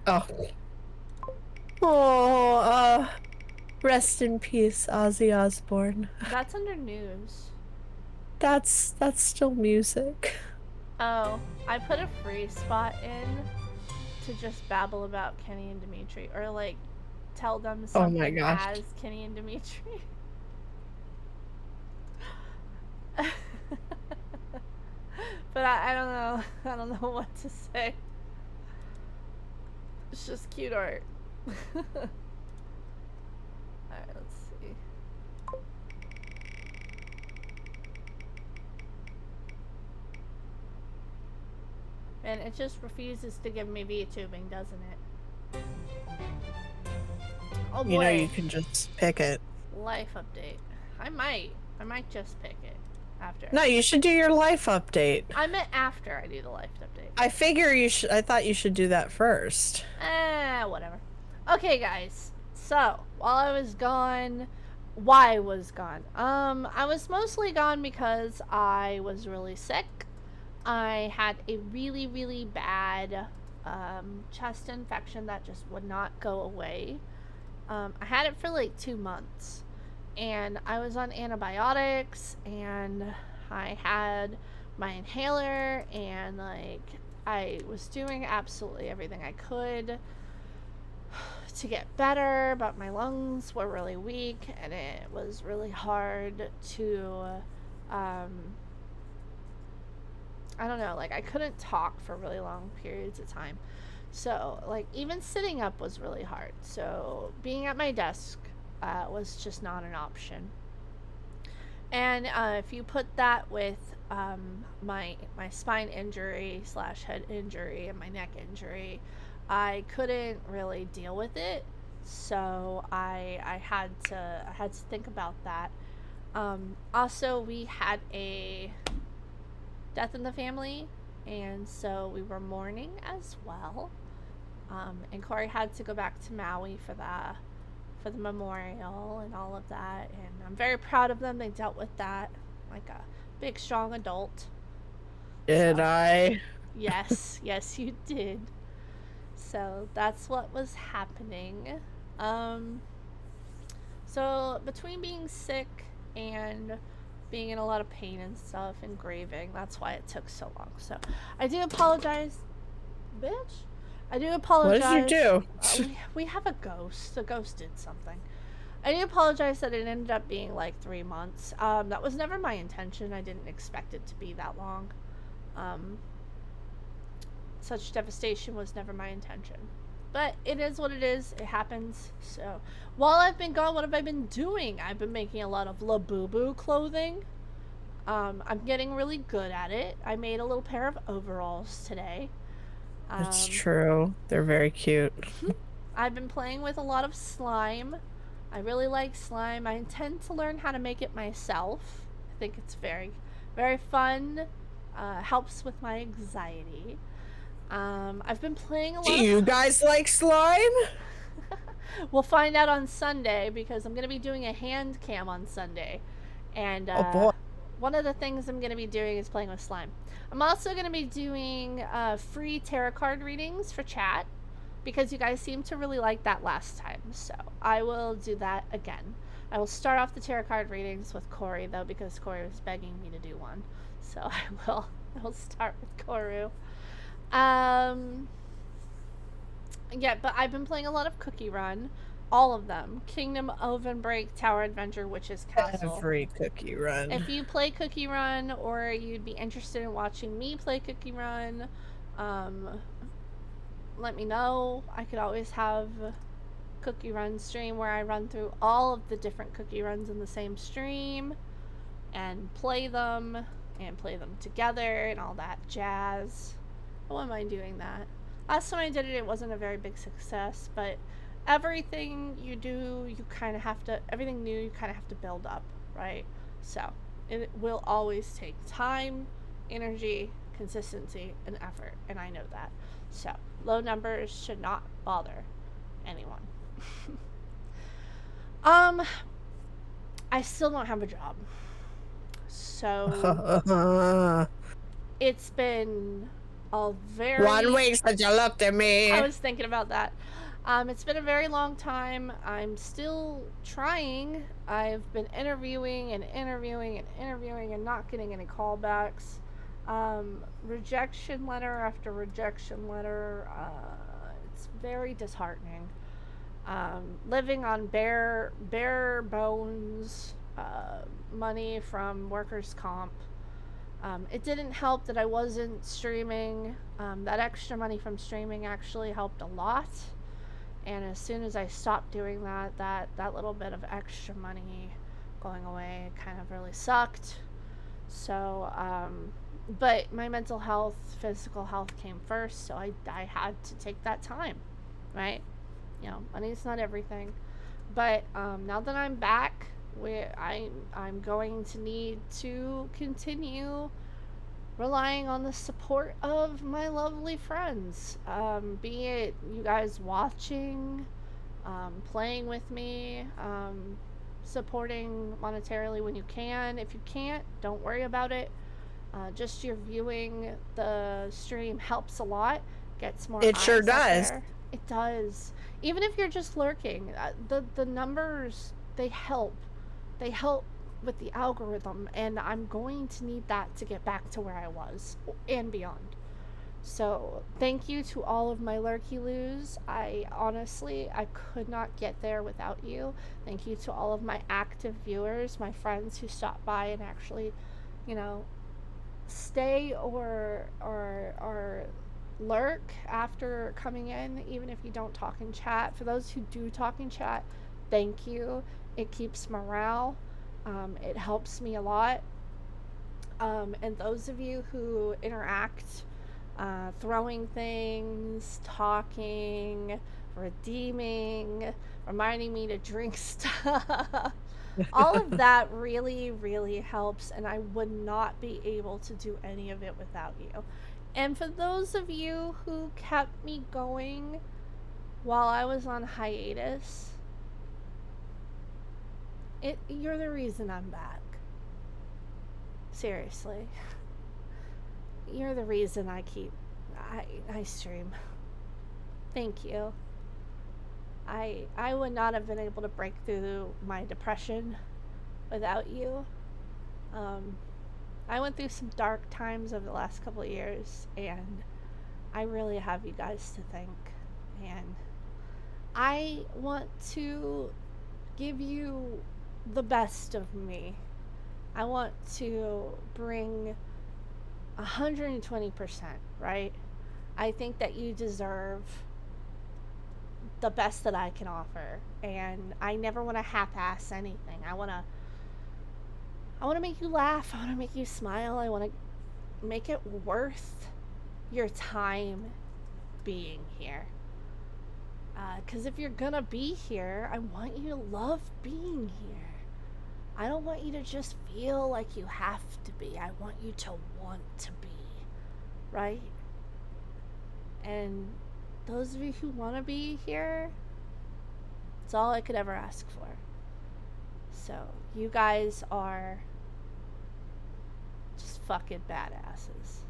B: Oh. Oh, rest in peace, Ozzy Osbourne.
A: That's under news.
B: That's still music.
A: Oh, I put a free spot in to just babble about Kenny and Dimitri, or like tell them
B: Oh my
A: something
B: gosh.
A: as Kenny and Dimitri. But I don't know. I don't know what to say. It's just cute art. Alright, let's see. And it just refuses to give me VTubing, doesn't it? Oh boy.
B: You know you can just pick it.
A: Life update. I might just pick it after.
B: No, you should do your life update.
A: I meant after I do the life update.
B: I figure you should. I thought you should do that first.
A: Whatever. Okay, guys. So, while I was gone, why I was gone? I was mostly gone because I was really sick. I had a really, really bad chest infection that just would not go away. I had it for like 2 months, and I was on antibiotics, and I had my inhaler, and like I was doing absolutely everything I could to get better, but my lungs were really weak, and it was really hard to I don't know, like I couldn't talk for really long periods of time. So, like, even sitting up was really hard. So, being at my desk was just not an option. And if you put that with my spine injury / head injury and my neck injury, I couldn't really deal with it. So I had to think about that. Also, we had a death in the family, and so we were mourning as well. And Corey had to go back to Maui for the memorial and all of that, and I'm very proud of them. They dealt with that like a big, strong adult.
B: Did I?
A: Yes, yes, you did. So that's what was happening. So between being sick and being in a lot of pain and stuff and grieving, that's why it took so long. So I do apologize, bitch. I do apologize.
B: What did you do?
A: We have a ghost. The ghost did something. I do apologize that it ended up being like 3 months. That was never my intention. I didn't expect it to be that long. Such devastation was never my intention. But it is what it is. It happens. So while I've been gone, what have I been doing? I've been making a lot of Labubu clothing. I'm getting really good at it. I made a little pair of overalls today.
B: It's true. They're very cute.
A: I've been playing with a lot of slime. I really like slime. I intend to learn how to make it myself. I think it's very, very fun. Helps with my anxiety. I've been playing a lot.
B: Do you guys like slime?
A: We'll find out on Sunday, because I'm going to be doing a hand cam on Sunday. And
B: Oh boy.
A: one of the things I'm going to be doing is playing with slime. I'm also going to be doing free tarot card readings for chat, because you guys seemed to really like that last time. So I will do that again. I will start off the tarot card readings with Corey, though, because Corey was begging me to do one. So I will start with Koru. Yeah, but I've been playing a lot of Cookie Run. All of them. Kingdom, Oven Break, Tower Adventure, Witch's Castle.
B: Every Cookie Run.
A: If you play Cookie Run, or you'd be interested in watching me play Cookie Run, let me know. I could always have Cookie Run stream where I run through all of the different Cookie Runs in the same stream and play them together and all that jazz. I wouldn't mind doing that. Last time I did it, it wasn't a very big success, but everything you do, you kind of have to, everything new, you kind of have to build up, right? So it will always take time, energy, consistency, and effort, and I know that. So low numbers should not bother anyone. I still don't have a job. So it's been a very
B: 1 week since you looked at me.
A: I was thinking about that. It's been a very long time. I'm still trying. I've been interviewing and not getting any callbacks. Rejection letter after rejection letter. It's very disheartening. Living on bare bones money from workers' comp. It didn't help that I wasn't streaming. That extra money from streaming actually helped a lot. And as soon as I stopped doing that little bit of extra money going away kind of really sucked. So, but my mental health, physical health came first, so I had to take that time, right? You know, money's not everything. But now that I'm back, I'm going to need to continue relying on the support of my lovely friends, be it you guys watching, playing with me, supporting monetarily when you can. If you can't, don't worry about it. Just your viewing the stream helps a lot, gets more
B: It sure
A: eyes out
B: does.
A: there. It does. Even if you're just lurking, the numbers, they help with the algorithm, and I'm going to need that to get back to where I was and beyond. So thank you to all of my lurky-loos. I could not get there without you. Thank you to all of my active viewers, my friends who stop by and actually, you know, stay or lurk after coming in, even if you don't talk in chat. For those who do talk in chat, thank you. It keeps morale It helps me a lot. And those of you who interact, throwing things, talking, redeeming, reminding me to drink stuff, all of that really, really helps, and I would not be able to do any of it without you. And for those of you who kept me going while I was on hiatus, you're the reason I'm back. Seriously. You're the reason I stream. Thank you. I would not have been able to break through my depression without you. I went through some dark times over the last couple of years, and I really have you guys to thank. And I want to give you the best of me. I want to bring 120%, right? I think that you deserve the best that I can offer, and I never want to half-ass anything. I want to make you laugh. I want to make you smile. I want to make it worth your time being here. Because if you're gonna be here, I want you to love being here. I don't want you to just feel like you have to be. I want you to want to be, right? And those of you who want to be here, it's all I could ever ask for. So, you guys are just fucking badasses.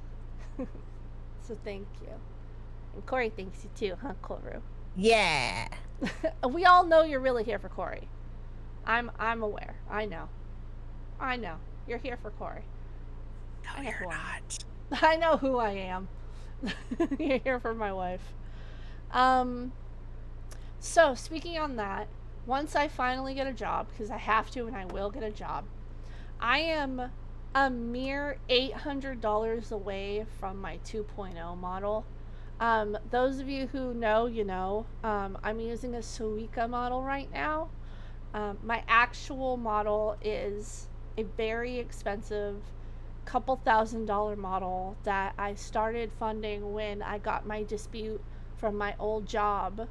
A: So thank you. And Corey thanks you too, huh, Koru?
B: Yeah.
A: We all know you're really here for Corey. I'm aware. I know. You're here for Corey.
B: No, you're not.
A: I know who I am. You're here for my wife. So speaking on that, once I finally get a job, because I have to and I will get a job, I am a mere $800 away from my 2.0 model. Those of you who know, you know, I'm using a Suica model right now. My actual model is a very expensive couple $1,000 model that I started funding when I got my dispute from my old job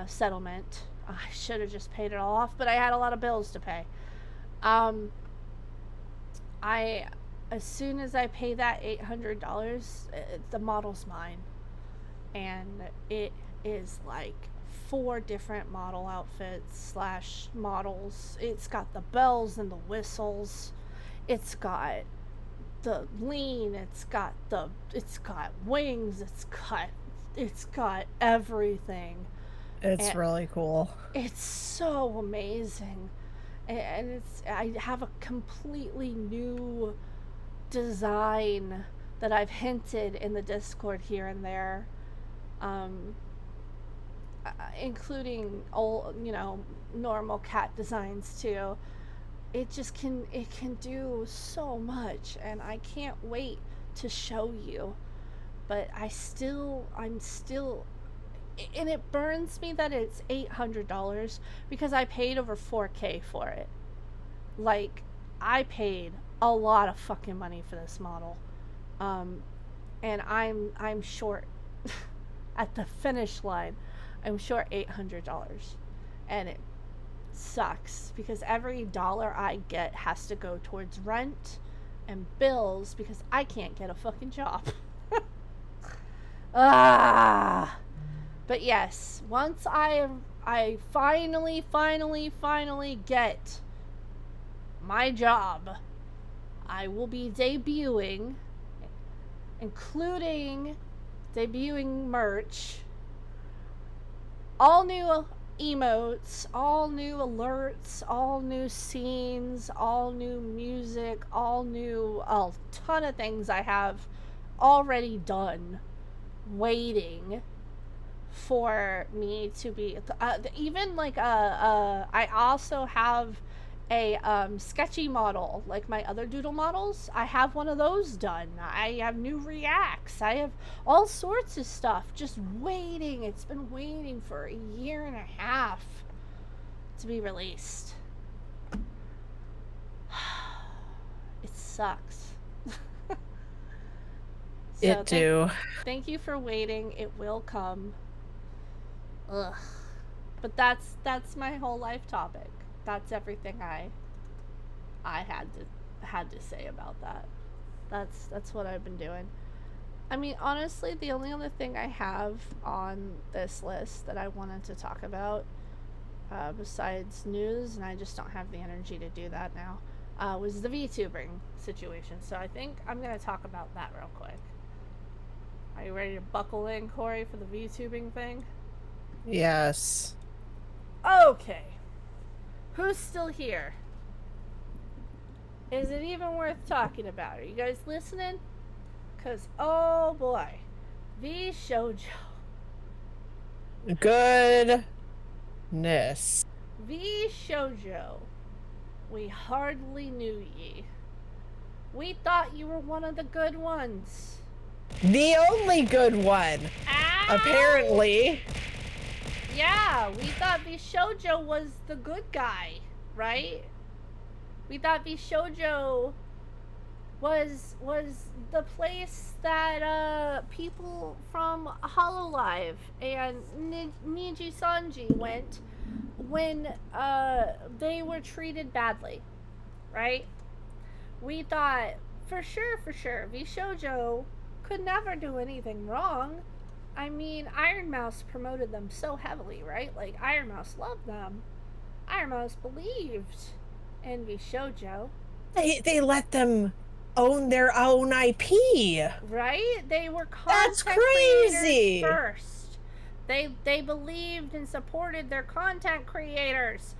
A: settlement. I should have just paid it all off, but I had a lot of bills to pay. As soon as I pay that $800, the model's mine. And it is like 4 different model outfits / models. It's got the bells and the whistles. It's got the lean. It's got wings. It's got everything.
B: It's really cool.
A: It's so amazing. And I have a completely new design that I've hinted in the Discord here and there. Including all, normal cat designs too. It can do so much, and I can't wait to show you. But I'm still, and it burns me that it's $800 because I paid over $4K for it. Like, I paid a lot of fucking money for this model. And I'm short at the finish line. I'm short $800, and it sucks because every dollar I get has to go towards rent and bills because I can't get a fucking job. But yes, once I finally get my job, I will be debuting, including debuting merch, all new emotes, all new alerts, all new scenes, all new music, all new, a ton of things I have already done, waiting for me to be, even like I also have a sketchy model, like my other doodle models. I have one of those done. I have new reacts. I have all sorts of stuff just waiting. It's been waiting for 1.5 years to be released. sucks.
B: It do.
A: Thank you for waiting. It will come. Ugh. But that's my whole life topic. That's everything I had to say about that. That's what I've been doing. I mean, honestly, the only other thing I have on this list that I wanted to talk about, besides news, and I just don't have the energy to do that now, was the VTubing situation. So I think I'm going to talk about that real quick. Are you ready to buckle in, Corey, for the VTubing thing?
B: Yes.
A: Okay. Who's still here? Is it even worth talking about? Are you guys listening? Because, oh boy. V Shoujo.
B: Goodness.
A: V Shoujo. We hardly knew ye. We thought you were one of the good ones.
B: The only good one.
A: Ow!
B: Apparently.
A: Yeah, we thought V Shoujo was the good guy, right? We thought V Shoujo was the place that people from Hololive and Niji Sanji went when they were treated badly, right? We thought for sure V Shoujo could never do anything wrong. I mean, Iron Mouse promoted them so heavily, right? Like, Iron Mouse loved them. Iron Mouse believed in V Shoujo.
B: They let them own their own IP.
A: Right? They were
B: That's
A: content
B: crazy.
A: creators first. They believed and supported their content creators.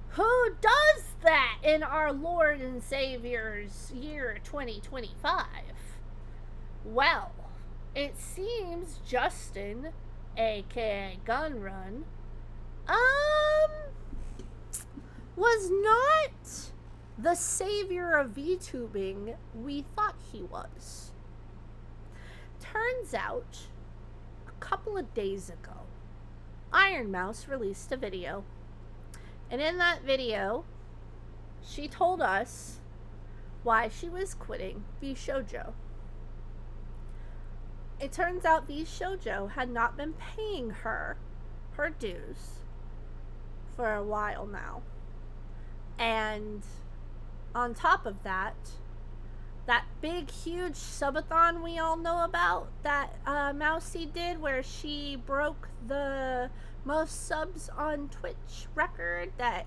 A: Who does that in our Lord and Savior's year 2025? Well, it seems Justin, aka Gunrun, was not the savior of VTubing we thought he was. Turns out, a couple of days ago, Iron Mouse released a video. And in that video, she told us why she was quitting V Shoujo. It turns out V Shoujo had not been paying her dues for a while now. And on top of that, that big, huge subathon we all know about that Mousy did, where she broke the most subs on Twitch record that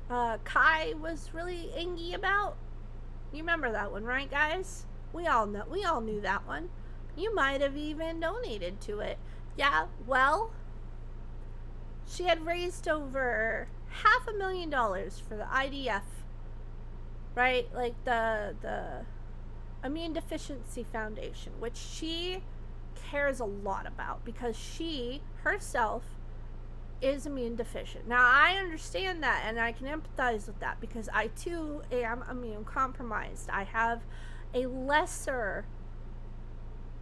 A: Kai was really angry about. You remember that one, right, guys? We all knew that one. You might have even donated to it. Yeah, well, she had raised over $500,000 for the IDF, right? Like the Immune Deficiency Foundation, which she cares a lot about because she herself is immune deficient. Now, I understand that and I can empathize with that because I too am immune compromised. I have a lesser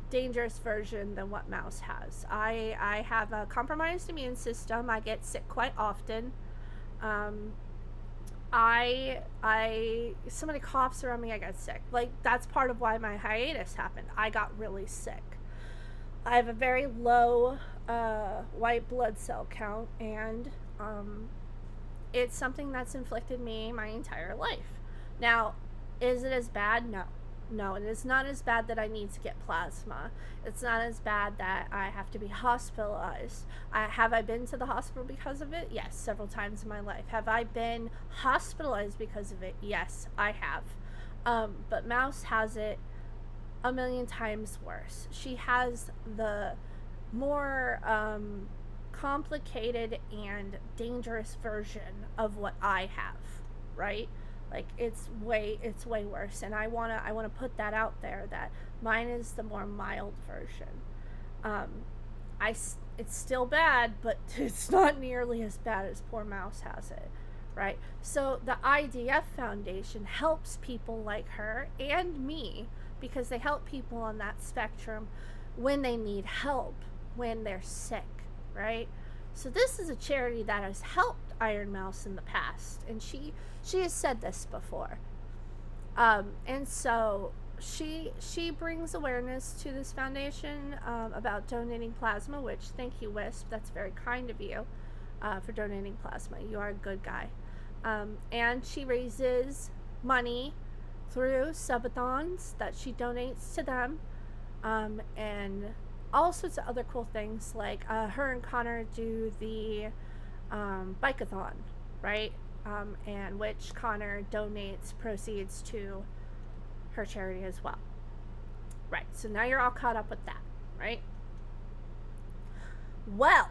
A: dangerous version than what Mouse has. I have a compromised immune system. I get sick quite often. Somebody coughs around me, I get sick. Like, that's part of why my hiatus happened. I got really sick. I have a very low white blood cell count, and it's something that's inflicted me my entire life. Now, is it as bad? No, it is not as bad that I need to get plasma. It's not as bad that I have to be hospitalized. Have I been to the hospital because of it? Yes, several times in my life. Have I been hospitalized because of it? Yes, I have. But Mouse has it a million times worse. She has the more complicated and dangerous version of what I have, right? Like, it's way worse, and I wanna put that out there that mine is the more mild version. It's still bad, but it's not nearly as bad as poor Mouse has it, right? So the IDF Foundation helps people like her and me because they help people on that spectrum when they need help, when they're sick, right? So this is a charity that has helped Iron Mouse in the past, and she has said this before. And so she brings awareness to this foundation about donating plasma, which, thank you, Wisp. That's very kind of you for donating plasma. You are a good guy. And she raises money through subathons that she donates to them, and all sorts of other cool things, like her and Connor do the bike-a-thon, right? And which Connor donates proceeds to her charity as well. Right, so now you're all caught up with that, right? Well,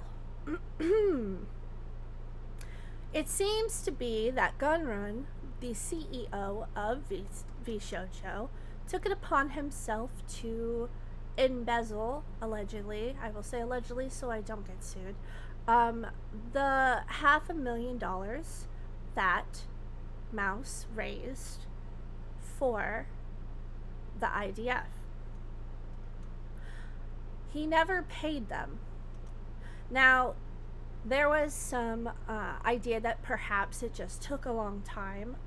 A: it seems to be that Gunrun, the CEO of V Shoujo, took it upon himself to embezzle, allegedly, I will say allegedly so I don't get sued, the $500,000 that Mouse raised for the IDF. He never paid them. Now, there was some idea that perhaps it just took a long time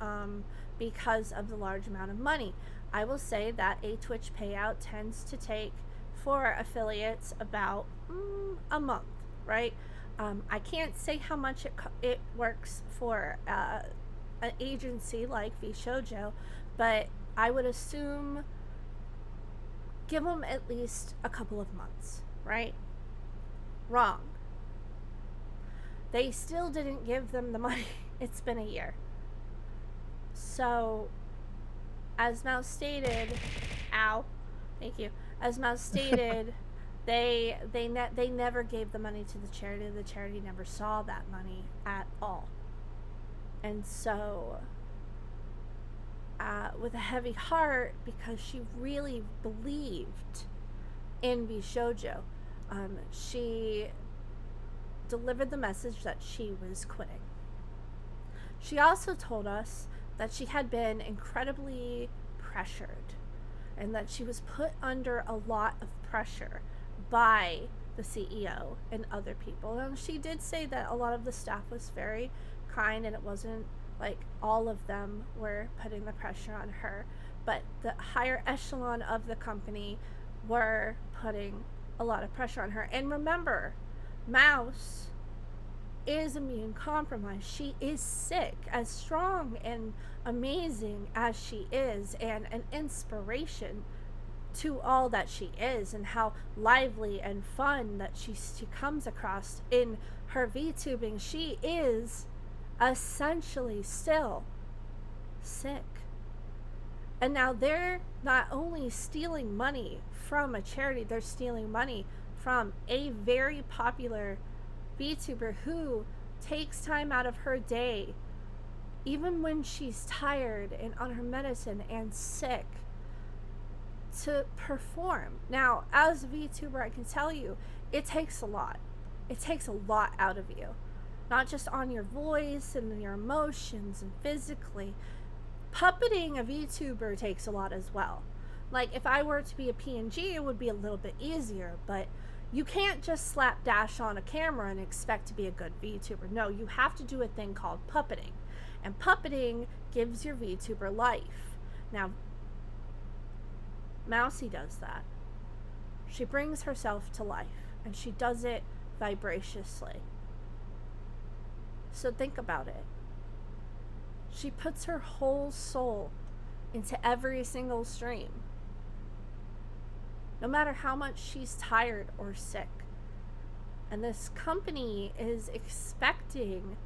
A: because of the large amount of money. I will say that a Twitch payout tends to take, for affiliates, about a month, right? I can't say how much it works for an agency like V Shoujo, but I would assume give them at least a couple of months, right? Wrong. They still didn't give them the money. It's been a year. So, as Mouse stated, ow, thank you. As Mouse stated, they never gave the money to the charity. The charity never saw that money at all. And so, with a heavy heart, because she really believed in V Shoujo, she delivered the message that she was quitting. She also told us that she had been incredibly pressured and that she was put under a lot of pressure by the CEO and other people. And she did say that a lot of the staff was very kind, and it wasn't like all of them were putting the pressure on her, but the higher echelon of the company were putting a lot of pressure on her. And remember, Mouse is immune compromised. She is sick. As strong and amazing as she is, and an inspiration to all that she is, and how lively and fun that she comes across in her VTubing, she is essentially still sick. And now they're not only stealing money from a charity, they're stealing money from a very popular VTuber who takes time out of her day, even when she's tired and on her medicine and sick, to perform. Now, as a VTuber, I can tell you, it takes a lot. It takes a lot out of you. Not just on your voice and your emotions and physically. Puppeting a VTuber takes a lot as well. Like, if I were to be a PNG, it would be a little bit easier, but you can't just slap Dash on a camera and expect to be a good VTuber. No, you have to do a thing called puppeting. And puppeting gives your VTuber life. Now, Mousy does that. She brings herself to life, and she does it vibraciously. So think about it. She puts her whole soul into every single stream, no matter how much she's tired or sick. And this company is expecting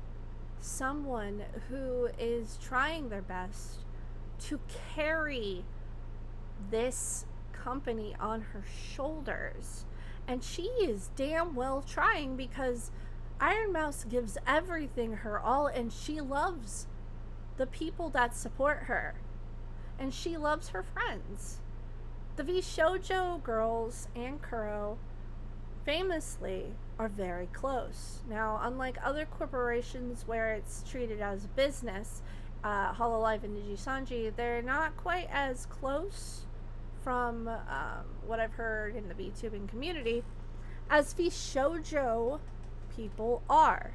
A: someone who is trying their best to carry this company on her shoulders. And she is damn well trying, because Iron Mouse gives everything her all, and she loves the people that support her. And she loves her friends. The V Shoujo girls and Kuro famously are very close. Now, unlike other corporations where it's treated as a business, Hololive and Nijisanji, they're not quite as close, from what I've heard in the VTubing community, as V Shoujo people are.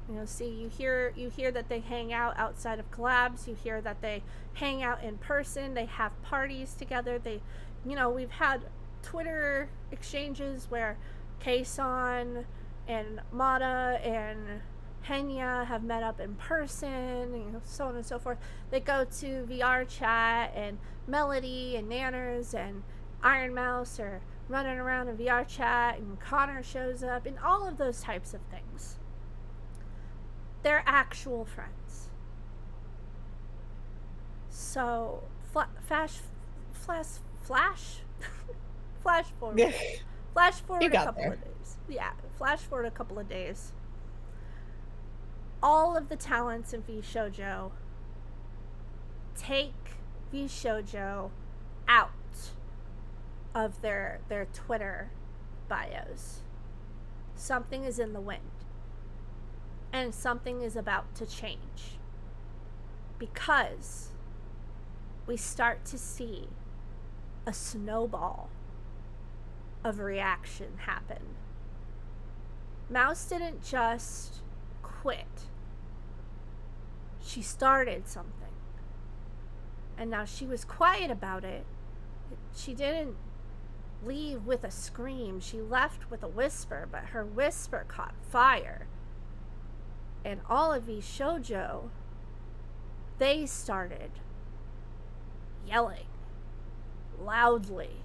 A: You know, see, you hear that they hang out outside of collabs. You hear that they hang out in person. They have parties together. They, you know, we've had Twitter exchanges where Kason and Mata and Henya have met up in person, you know, so on and so forth. They go to VR chat, and Melody and Nanners and Iron Mouse are running around in VR chat, and Connor shows up, and all of those types of things. They're actual friends. So, flash forward. Flash forward a couple of days. Yeah, flash forward a couple of days. All of the talents in V Shoujo take V Shoujo out of their Twitter bios. Something is in the wind. And something is about to change. Because we start to see a snowball of reaction happen. Mouse didn't just quit. She started something. And now she was quiet about it. She didn't leave with a scream. She left with a whisper, but her whisper caught fire. And all of these shoujo, they started yelling loudly.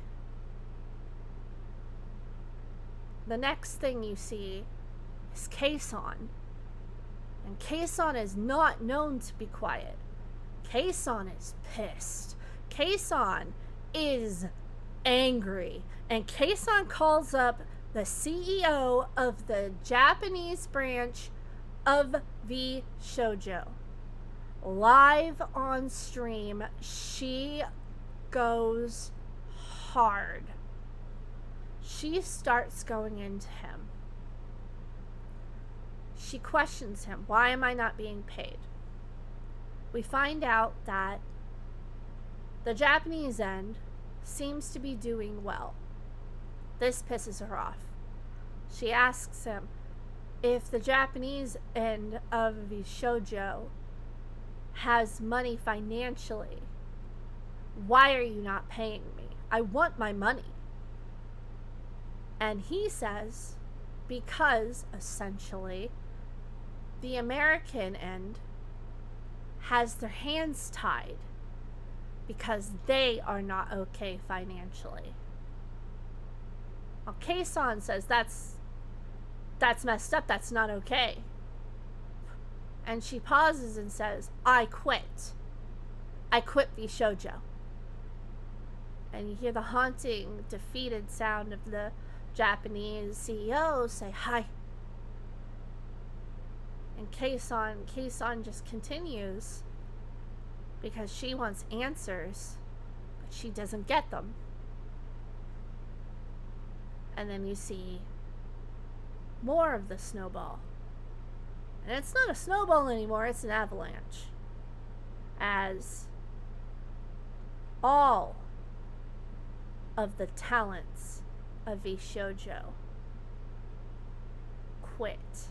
A: The next thing you see is Kason. And Kason is not known to be quiet. Kason is pissed. Kason is angry. And Kason calls up the CEO of the Japanese branch of V Shoujo. Live on stream, she goes hard. She starts going into him. She questions him. Why am I not being paid? We find out that the Japanese end seems to be doing well. This pisses her off. She asks him if the Japanese end of the shoujo has money financially. Why are you not paying me? I want my money. And he says, because essentially the American end has their hands tied because they are not okay financially. Well, Kason says that's messed up, that's not okay. And she pauses and says, I quit the shoujo. And you hear the haunting, defeated sound of the Japanese CEO say, hi. And Kason just continues because she wants answers, but she doesn't get them. And then you see more of the snowball. And it's not a snowball anymore, it's an avalanche. As all of the talents of V Shoujo quit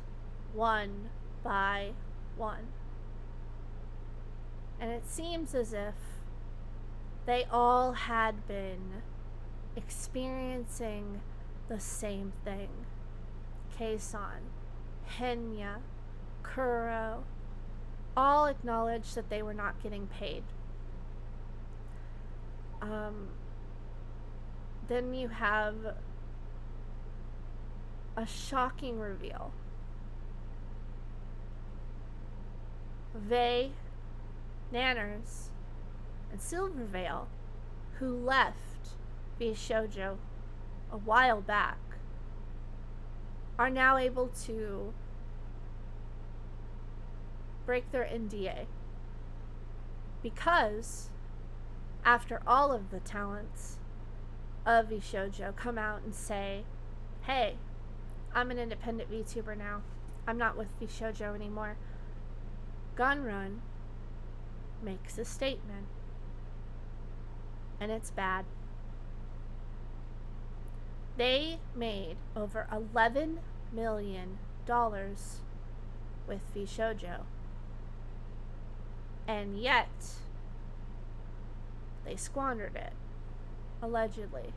A: one by one. And it seems as if they all had been experiencing the same thing. Kason, Henya, Kuro, all acknowledged that they were not getting paid. Then you have a shocking reveal. Vey, Nanners, and Silverveil, who left V Shoujo a while back, are now able to break their NDA. Because after all of the talents of V Shoujo come out and say, hey, I'm an independent VTuber now. I'm not with V Shoujo anymore. Gunrun makes a statement. And it's bad. They made over $11 million with V Shoujo. And yet, they squandered it, allegedly.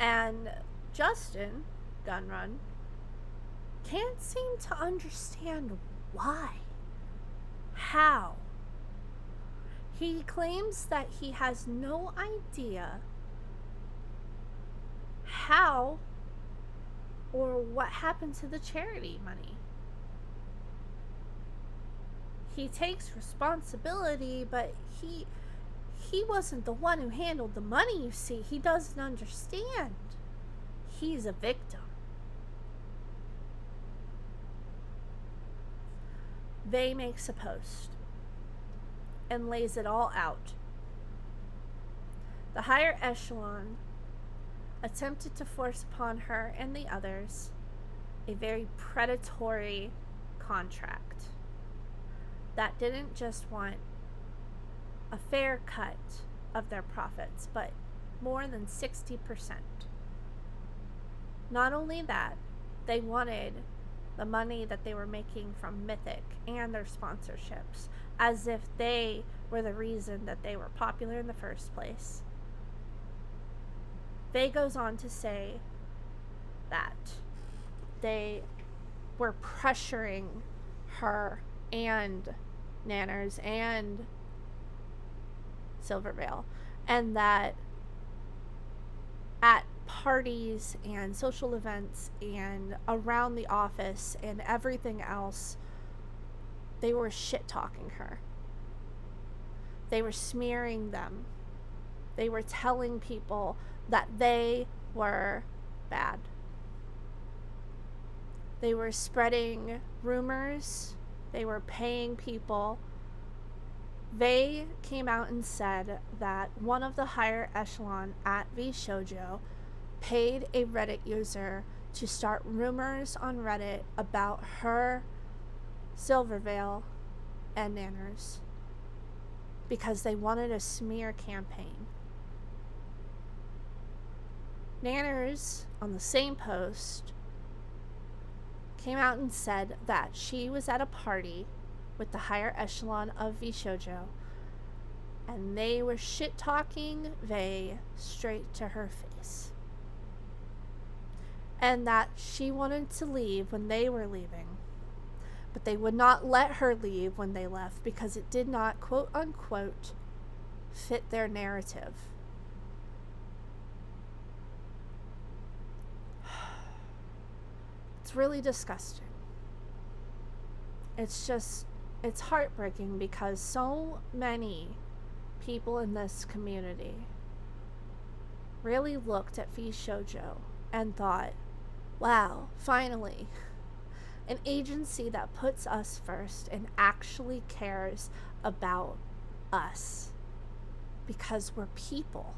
A: And Justin Gunrun can't seem to understand why. How? He claims that he has no idea how or what happened to the charity money. He takes responsibility, but he wasn't the one who handled the money, you see. He doesn't understand. He's a victim. Vay makes a post and lays it all out. The higher echelon attempted to force upon her and the others a very predatory contract that didn't just want a fair cut of their profits, but more than 60%. Not only that, they wanted the money that they were making from Mythic and their sponsorships, as if they were the reason that they were popular in the first place. Vay goes on to say that they were pressuring her and Nanners and Silvervale, and that at parties and social events and around the office and everything else, they were shit-talking her. They were smearing them. They were telling people that they were bad. They were spreading rumors. They were paying people. Vay came out and said that one of the higher echelon at V Shoujo paid a Reddit user to start rumors on Reddit about her, Silvervale, and Nanners because they wanted a smear campaign. Nanners, on the same post, came out and said that she was at a party with the higher echelon of V Shoujo, and they were shit-talking Vay straight to her face. And that she wanted to leave when they were leaving, but they would not let her leave when they left because it did not, quote-unquote, fit their narrative. It's really disgusting. It's heartbreaking because so many people in this community really looked at V Shoujo and thought, wow, finally, an agency that puts us first and actually cares about us because we're people.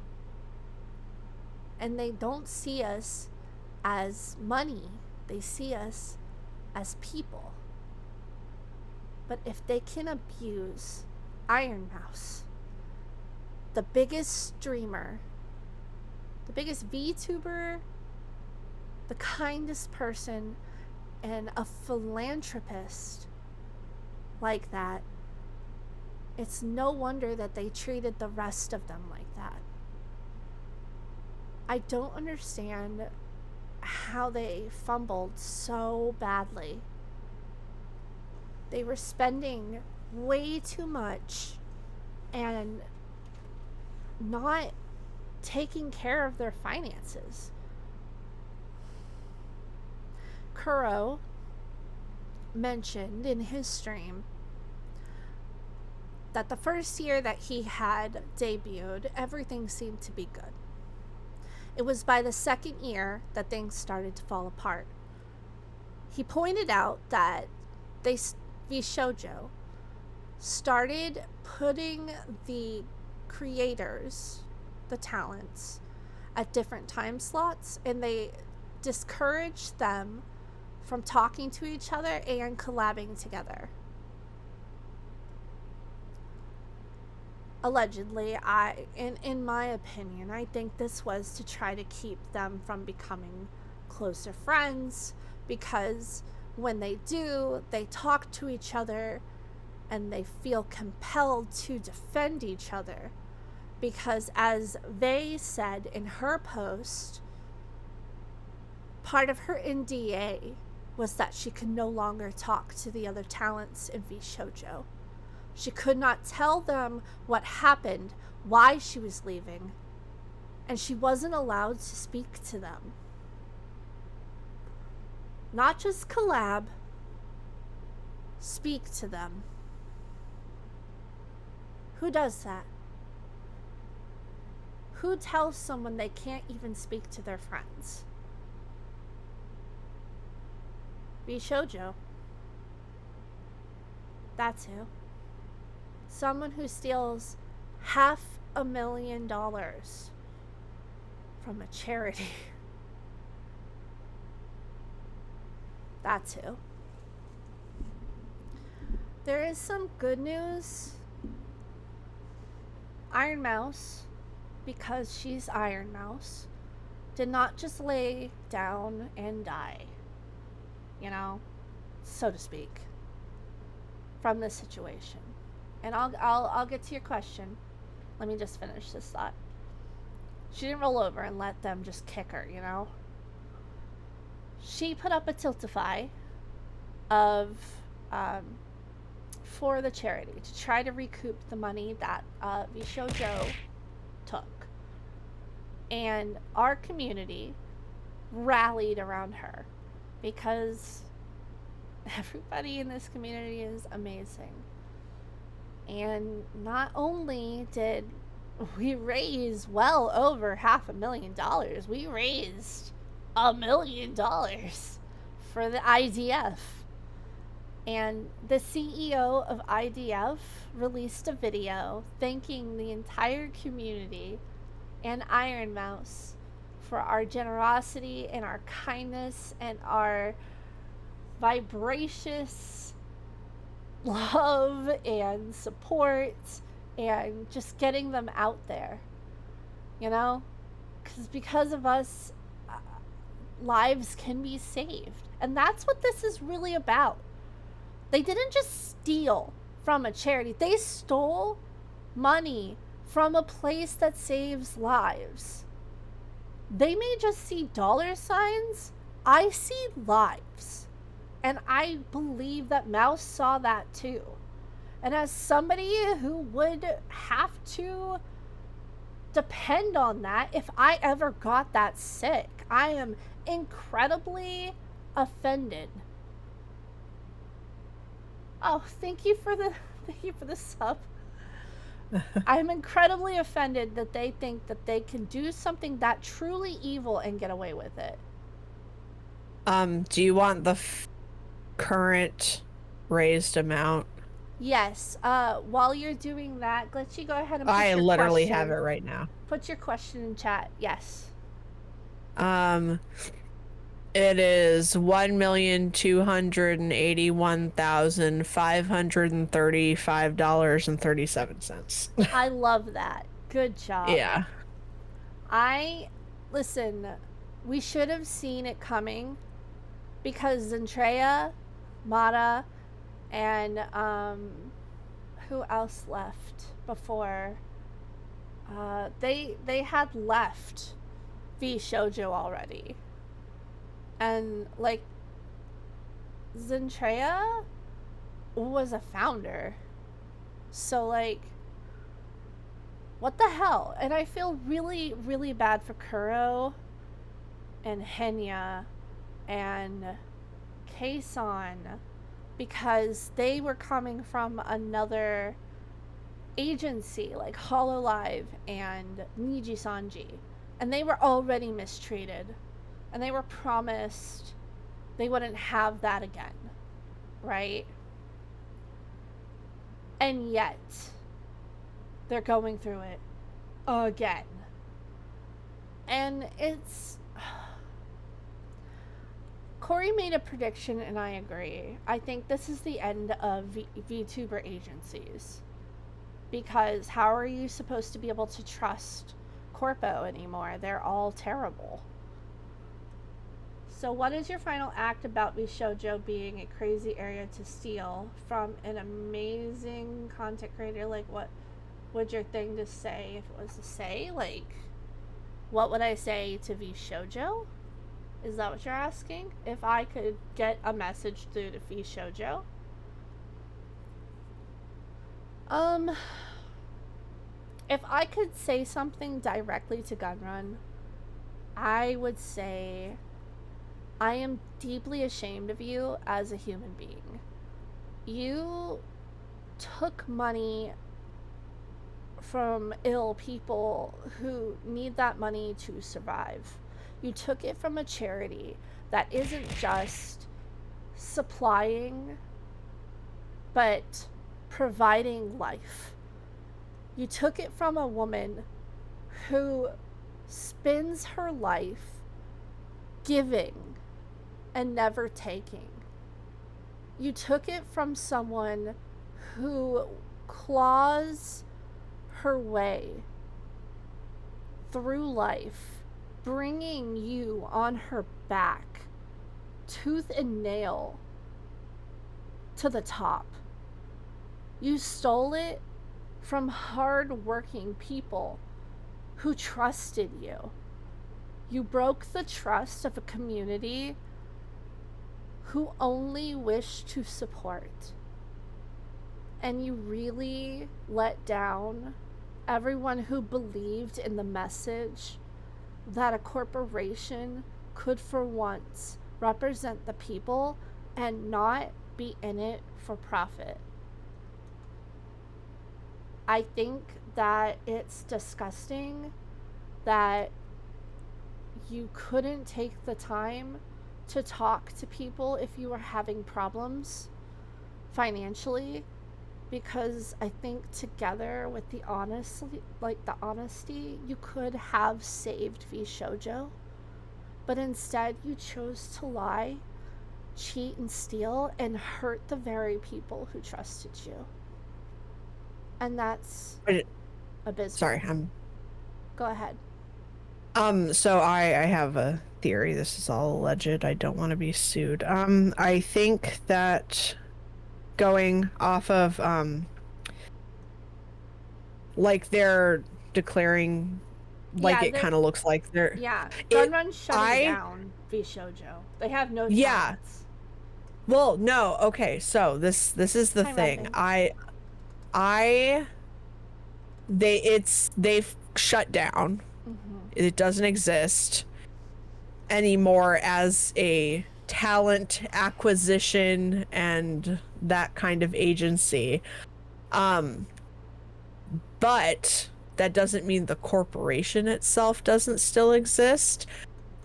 A: And they don't see us as money. They see us as people. But if they can abuse Iron Mouse, the biggest streamer, the biggest VTuber, the kindest person, and a philanthropist like that, it's no wonder that they treated the rest of them like that. I don't understand how they fumbled so badly. They were spending way too much and not taking care of their finances. Kuro mentioned in his stream that the first year that he had debuted, everything seemed to be good. It was by the second year that things started to fall apart. He pointed out that V Shoujo started putting the creators, the talents, at different time slots, and they discouraged them from talking to each other and collabing together. Allegedly, in my opinion, I think this was to try to keep them from becoming closer friends, because when they do, they talk to each other and they feel compelled to defend each other. Because as Vey said in her post, part of her NDA was that she could no longer talk to the other talents in V Shoujo. She could not tell them what happened, why she was leaving, and she wasn't allowed to speak to them. Not just collab, speak to them. Who does that? Who tells someone they can't even speak to their friends? V Shoujo. That's who. Someone who steals $500,000 from a charity. That's who. There is some good news. Iron Mouse, because she's Iron Mouse, did not just lay down and die, you know, so to speak, from this situation. And I'll get to your question. Let me just finish this thought. She didn't roll over and let them just kick her, you know. She put up a tiltify of for the charity to try to recoup the money that V Shoujo took. And our community rallied around her because everybody in this community is amazing. And not only did we raise well over $500,000, we raised $1 million for the IDF. And the CEO of IDF released a video thanking the entire community and Iron Mouse for our generosity and our kindness and our vivacious love and support and just getting them out there, you know, because of us, lives can be saved. And that's what this is really about. They didn't just steal from a charity, they stole money from a place that saves lives. They may just see dollar signs, I see lives. And I believe that Mouse saw that too. And as somebody who would have to depend on that if I ever got that sick, I am incredibly offended. Oh, thank you for the sub. I'm incredibly offended that they think that they can do something that truly evil and get away with it.
B: Do you want the current raised amount?
A: Yes. While you're doing that, Glitchy, go ahead and put
B: I
A: your
B: literally
A: question.
B: have it right now.
A: Put your question in chat. Yes.
B: It is $1,281,535.37.
A: I love that. Good job.
B: Yeah.
A: Listen, we should have seen it coming because Zentreya, Mata, and who else left before? They had left V Shoujo already. And like Zentreya was a founder. So like what the hell? And I feel really, really bad for Kuro and Henya and Kason because they were coming from another agency like Hololive and Niji Sanji, and they were already mistreated, and they were promised they wouldn't have that again, right? And yet they're going through it again. And it's Corey made a prediction, and I agree. I think this is the end of VTuber agencies. Because how are you supposed to be able to trust Corpo anymore? They're all terrible. So, what is your final act about Bishojo being a crazy area to steal from an amazing content creator? Like, what would your thing to say if it was to say? Like, what would I say to Bishojo? Is that what you're asking? If I could get a message through to Bishojo? If I could say something directly to Gunrun, I would say, I am deeply ashamed of you as a human being. You took money from ill people who need that money to survive. You took it from a charity that isn't just supplying, but providing life. You took it from a woman who spends her life giving and never taking. You took it from someone who claws her way through life, bringing you on her back, tooth and nail, to the top. You stole it from hard-working people who trusted you. You broke the trust of a community who only wished to support. And you really let down everyone who believed in the message that a corporation could for once represent the people and not be in it for profit. I think that it's disgusting that you couldn't take the time to talk to people if you were having problems financially, because I think together with the honesty, you could have saved Bishojo, but instead you chose to lie, cheat, and steal and hurt the very people who trusted you. And that's abysmal.
B: Sorry,
A: Go ahead.
B: So I have a theory. This is all alleged. I don't want to be sued. I think that going off of, like they're declaring, like it kind of looks like they're...
A: Yeah, Gunrun's shutting down Bishojo. They have no
B: Yeah.
A: talents.
B: Well, no, okay, so this is the thing. They've shut down.
A: Mm-hmm.
B: It doesn't exist anymore as a talent acquisition and that kind of agency. But that doesn't mean the corporation itself doesn't still exist,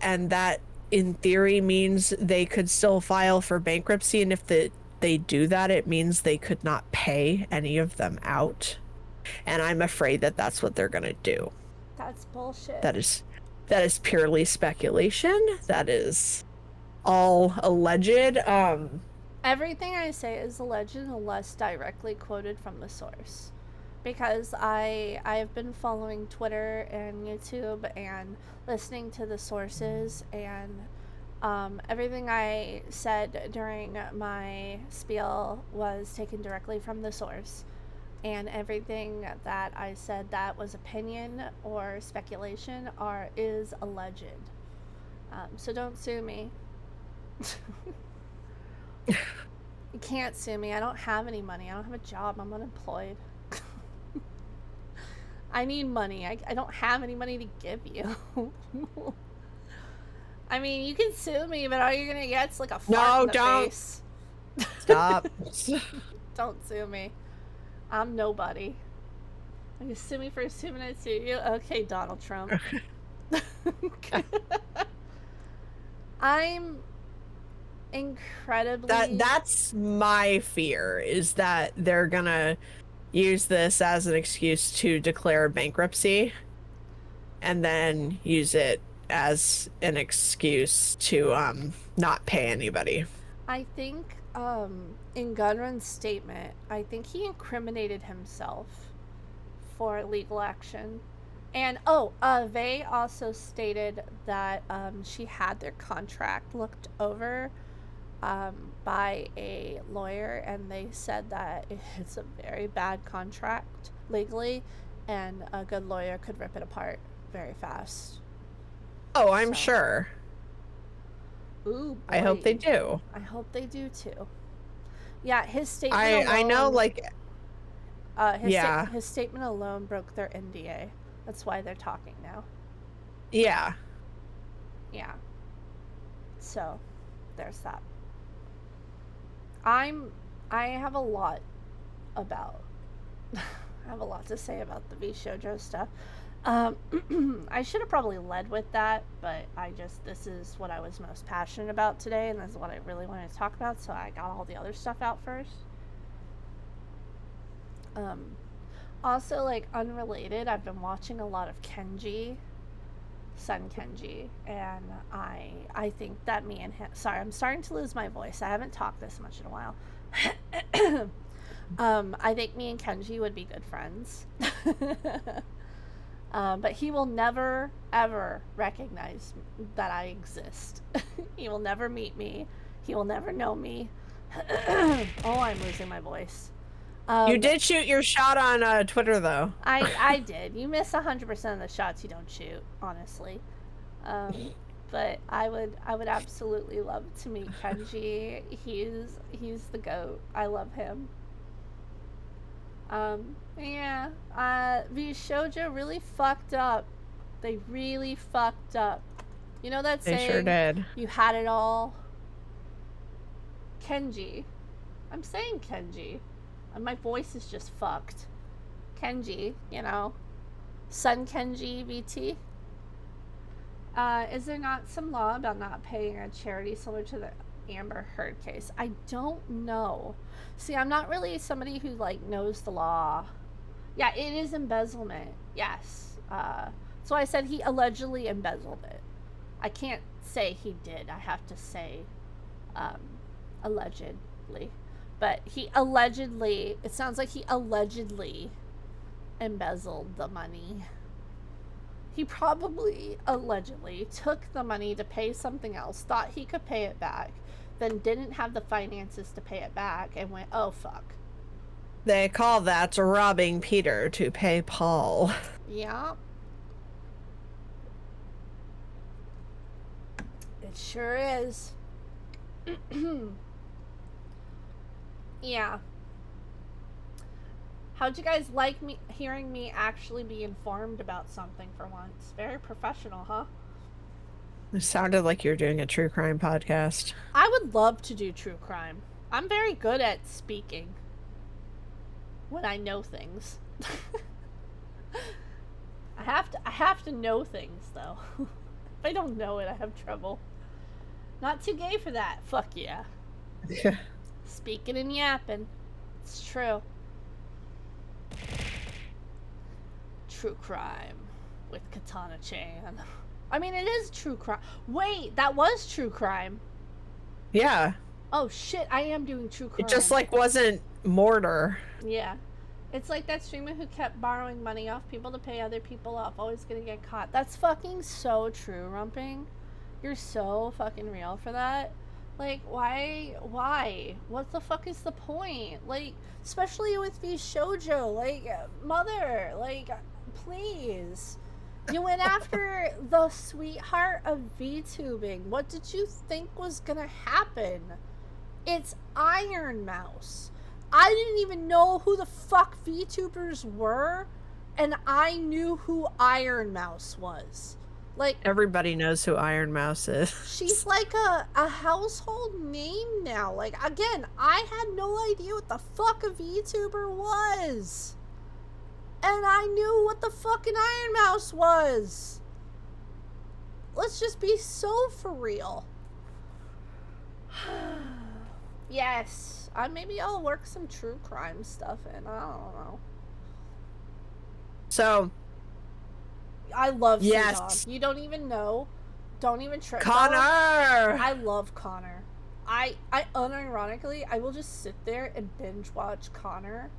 B: and that in theory means they could still file for bankruptcy, and if they do that, it means they could not pay any of them out. And I'm afraid that that's what they're gonna do.
A: That's bullshit.
B: That is purely speculation. That is all alleged.
A: Everything I say is alleged unless directly quoted from the source. Because I have been following Twitter and YouTube and listening to the sources, and everything I said during my spiel was taken directly from the source. And everything that I said that was opinion or speculation is alleged. So don't sue me. You can't sue me. I don't have any money. I don't have a job. I'm unemployed. I need money. I don't have any money to give you. I mean, you can sue me, but all you're gonna get's like a fart in the face.
B: Stop.
A: Don't sue me. I'm nobody. You sue me for assuming I'd sue you? Okay, Donald Trump. I'm incredibly...
B: That's my fear, is that they're gonna use this as an excuse to declare bankruptcy and then use it as an excuse to not pay anybody.
A: I think in Gunrun's statement, I think he incriminated himself for legal action, And they also stated that she had their contract looked over by a lawyer, and they said that it's a very bad contract legally, and a good lawyer could rip it apart very fast.
B: Oh, I'm
A: So.
B: sure.
A: Ooh, boy.
B: I hope they do.
A: I hope they do too. Yeah, his statement alone,
B: I know, like,
A: his statement alone broke their NDA. That's why they're talking now.
B: Yeah.
A: Yeah. So, there's that. I have a lot about I have a lot to say about the V Shoujo stuff. I should have probably led with that, but this is what I was most passionate about today, and this is what I really wanted to talk about, so I got all the other stuff out first. Also, like, unrelated, I've been watching a lot of Kenji, Son Kenji, and I think that me and him, sorry, I'm starting to lose my voice. I haven't talked this much in a while. I think me and Kenji would be good friends. But he will never, ever recognize that I exist. He will never meet me. He will never know me. Oh, I'm losing my voice.
B: You did shoot your shot on Twitter, though.
A: I did. You miss 100% of the shots you don't shoot, honestly. But I would absolutely love to meet Kenji. He's the GOAT. I love him. Yeah. V Shoujo really fucked up. They really fucked up. You know that saying?
B: They sure did.
A: You had it all. Kenji. I'm saying Kenji. And my voice is just fucked. Kenji, you know. Son Kenji VT. Is there not some law about not paying a charity similar to the Amber Heard case? I don't know. See, I'm not really somebody who, like, knows the law. Yeah, it is embezzlement. Yes. So I said he allegedly embezzled it. I can't say he did. I have to say allegedly. But he allegedly, it sounds like he allegedly embezzled the money. He probably allegedly took the money to pay something else, thought he could pay it back, then didn't have the finances to pay it back, and went, oh fuck.
B: They call that robbing Peter to pay Paul.
A: Yeah. It sure is. Yeah. How'd you guys like me hearing me actually be informed about something for once? Very professional, huh?
B: It sounded like you were doing a true crime podcast.
A: I would love to do true crime. I'm very good at speaking when I know things. I have to know things though. If I don't know it, I have trouble. Not too gay for that. Fuck yeah.
B: Yeah.
A: Speaking and yapping. It's true. True crime with Katana Chan. I mean, it is true crime. Wait, that was true crime.
B: Yeah.
A: Oh shit, I am doing true crime.
B: It just, like, wasn't Mortar.
A: Yeah. It's like that streamer who kept borrowing money off people to pay other people off, always gonna get caught. That's fucking so true, Rumping. You're so fucking real for that. Like, why? What the fuck is the point? Like, especially with V Shoujo, like, mother, like, please. You went after the sweetheart of VTubing. What did you think was gonna happen? It's Iron Mouse. I didn't even know who the fuck VTubers were, and I knew who Iron Mouse was. Like,
B: Everybody knows who Iron Mouse is.
A: she's like a household name now. Like, again, I had no idea what the fuck a VTuber was. And I knew what the fucking Iron Mouse was. Let's just be so for real. Yes. Maybe I'll work some true crime stuff in. I don't know.
B: So,
A: I love
B: yes.
A: Sudom. You don't even know. Don't even try.
B: Connor!
A: I love Connor. I unironically, I will just sit there and binge watch Connor.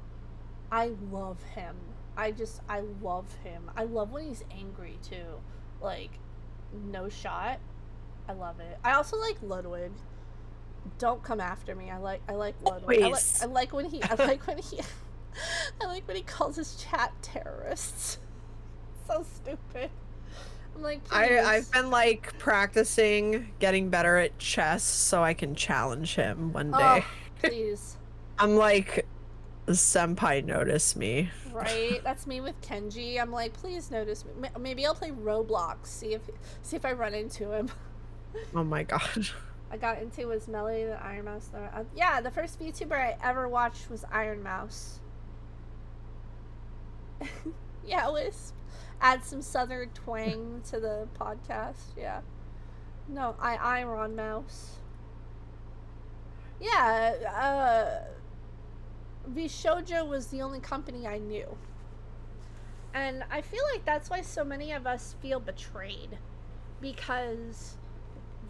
A: I love him. I love him. I love when he's angry too. Like, no shot. I love it. I also like Ludwig. Don't come after me. I like Ludwig.
B: Always.
A: I like when he I like when he calls his chat terrorists. So stupid. I'm like,
B: I've been like practicing getting better at chess so I can challenge him one day.
A: Oh, please.
B: I'm like, senpai, notice me.
A: Right? That's me with Kenji. I'm like, please notice me. Maybe I'll play Roblox. See if I run into him.
B: Oh my god.
A: I got into was Melody the Iron Mouse. Yeah, the first VTuber I ever watched was Iron Mouse. Yeah, Wisp. Add some southern twang to the podcast. Yeah. No, Iron Mouse. Yeah, VShojo was the only company I knew. And I feel like that's why so many of us feel betrayed. Because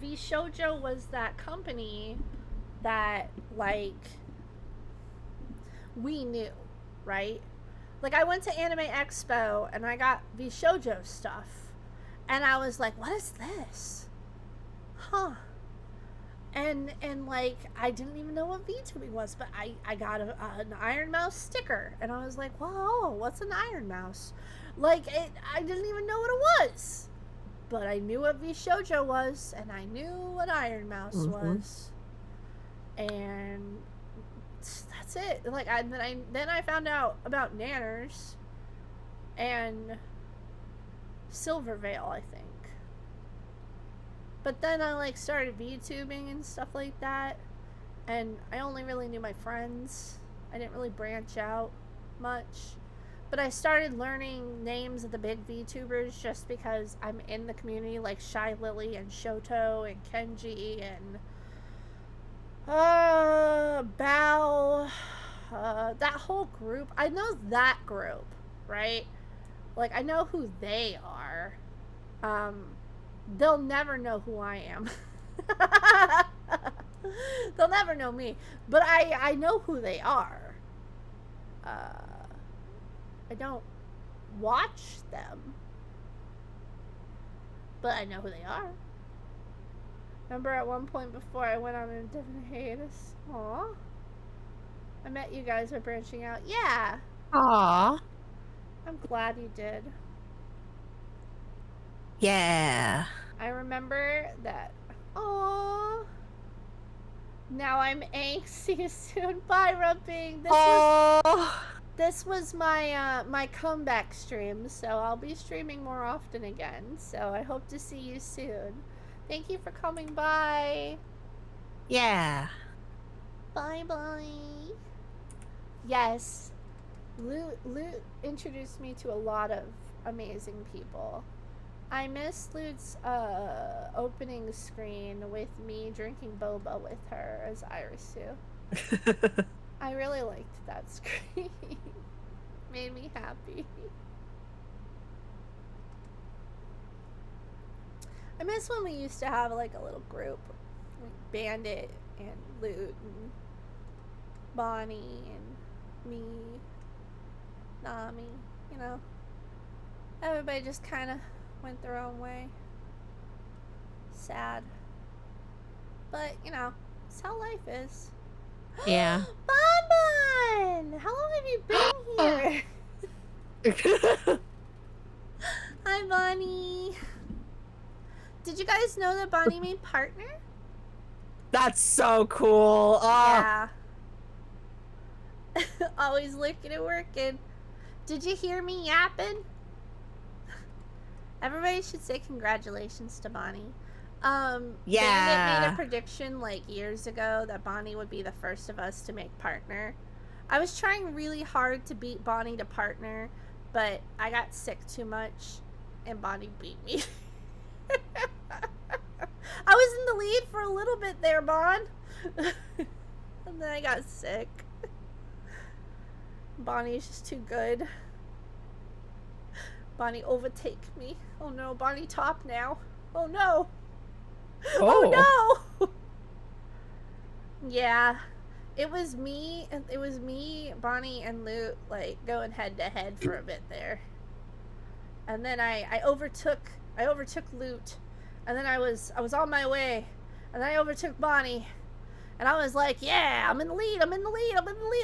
A: VShojo was that company that, like, we knew, right? Like, I went to Anime Expo and I got VShojo stuff. And I was like, what is this? Huh. And like, I didn't even know what VTubing was, but I got an Iron Mouse sticker. And I was like, whoa, what's an Iron Mouse? Like, I didn't even know what it was. But I knew what VShojo was, and I knew what Iron Mouse was. And that's it. Like, then I found out about Nanners and Silvervale, I think. But then I like started VTubing and stuff like that, and I only really knew my friends. I didn't really branch out much. But I started learning names of the big VTubers just because I'm in the community, like Shy Lily and Shoto and Kenji and Bao. That whole group. I know that group, right? Like, I know who they are. They'll never know who I am. They'll never know me. But I know who they are. I don't watch them, but I know who they are. Remember at one point before I went on a different hiatus? Aw. I met you guys by branching out. Yeah.
B: Aww.
A: I'm glad you did.
B: Yeah.
A: I remember that. Aww. Now I'm angst. See you soon. Bye, Rumping. This was my my comeback stream, so I'll be streaming more often again. So I hope to see you soon. Thank you for coming by.
B: Yeah.
A: Bye bye. Yes, Loot introduced me to a lot of amazing people. I miss Loot's opening screen with me drinking boba with her as Irisu. I really liked that screen. Made me happy. I miss when we used to have like a little group, like Bandit and Loot and Bonnie and me, Nami, you know. Everybody just kind of went their own way. Sad. But, you know, it's how life is.
B: Yeah.
A: Bon Bon! How long have you been here? Hi, Bonnie. Did you guys know that Bonnie made Partner?
B: That's so cool.
A: Yeah. Always looking and working. Did you hear me yapping? Everybody should say congratulations to Bonnie.
B: Yeah.
A: Bandit made a prediction like years ago that Bonnie would be the first of us to make Partner. I was trying really hard to beat Bonnie to Partner, but I got sick too much and Bonnie beat me. I was in the lead for a little bit there, Bon. And then I got sick. Bonnie's just too good. Bonnie overtake me. Oh no, Bonnie top now. Oh no. Oh no! Yeah. It was me, Bonnie, and Loot, like, going head to head for a bit there. And then I overtook Loot, and then I was on my way, and then I overtook Bonnie, and I was like, yeah, I'm in the lead,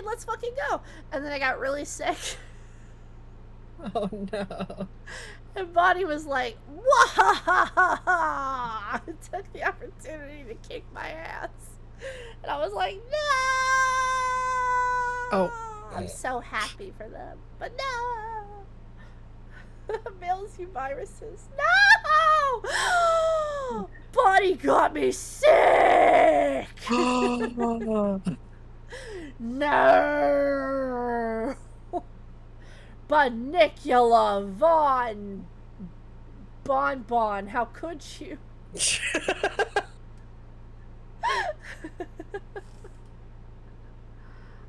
A: let's fucking go. And then I got really sick.
B: Oh no.
A: And Bonnie was like, "Wah!" Took the opportunity to kick my ass. And I was like, no!
B: Oh.
A: I'm so happy for them. But no! Males you viruses. No! Bonnie got me sick! No! Banicula Von Bonbon, how could you?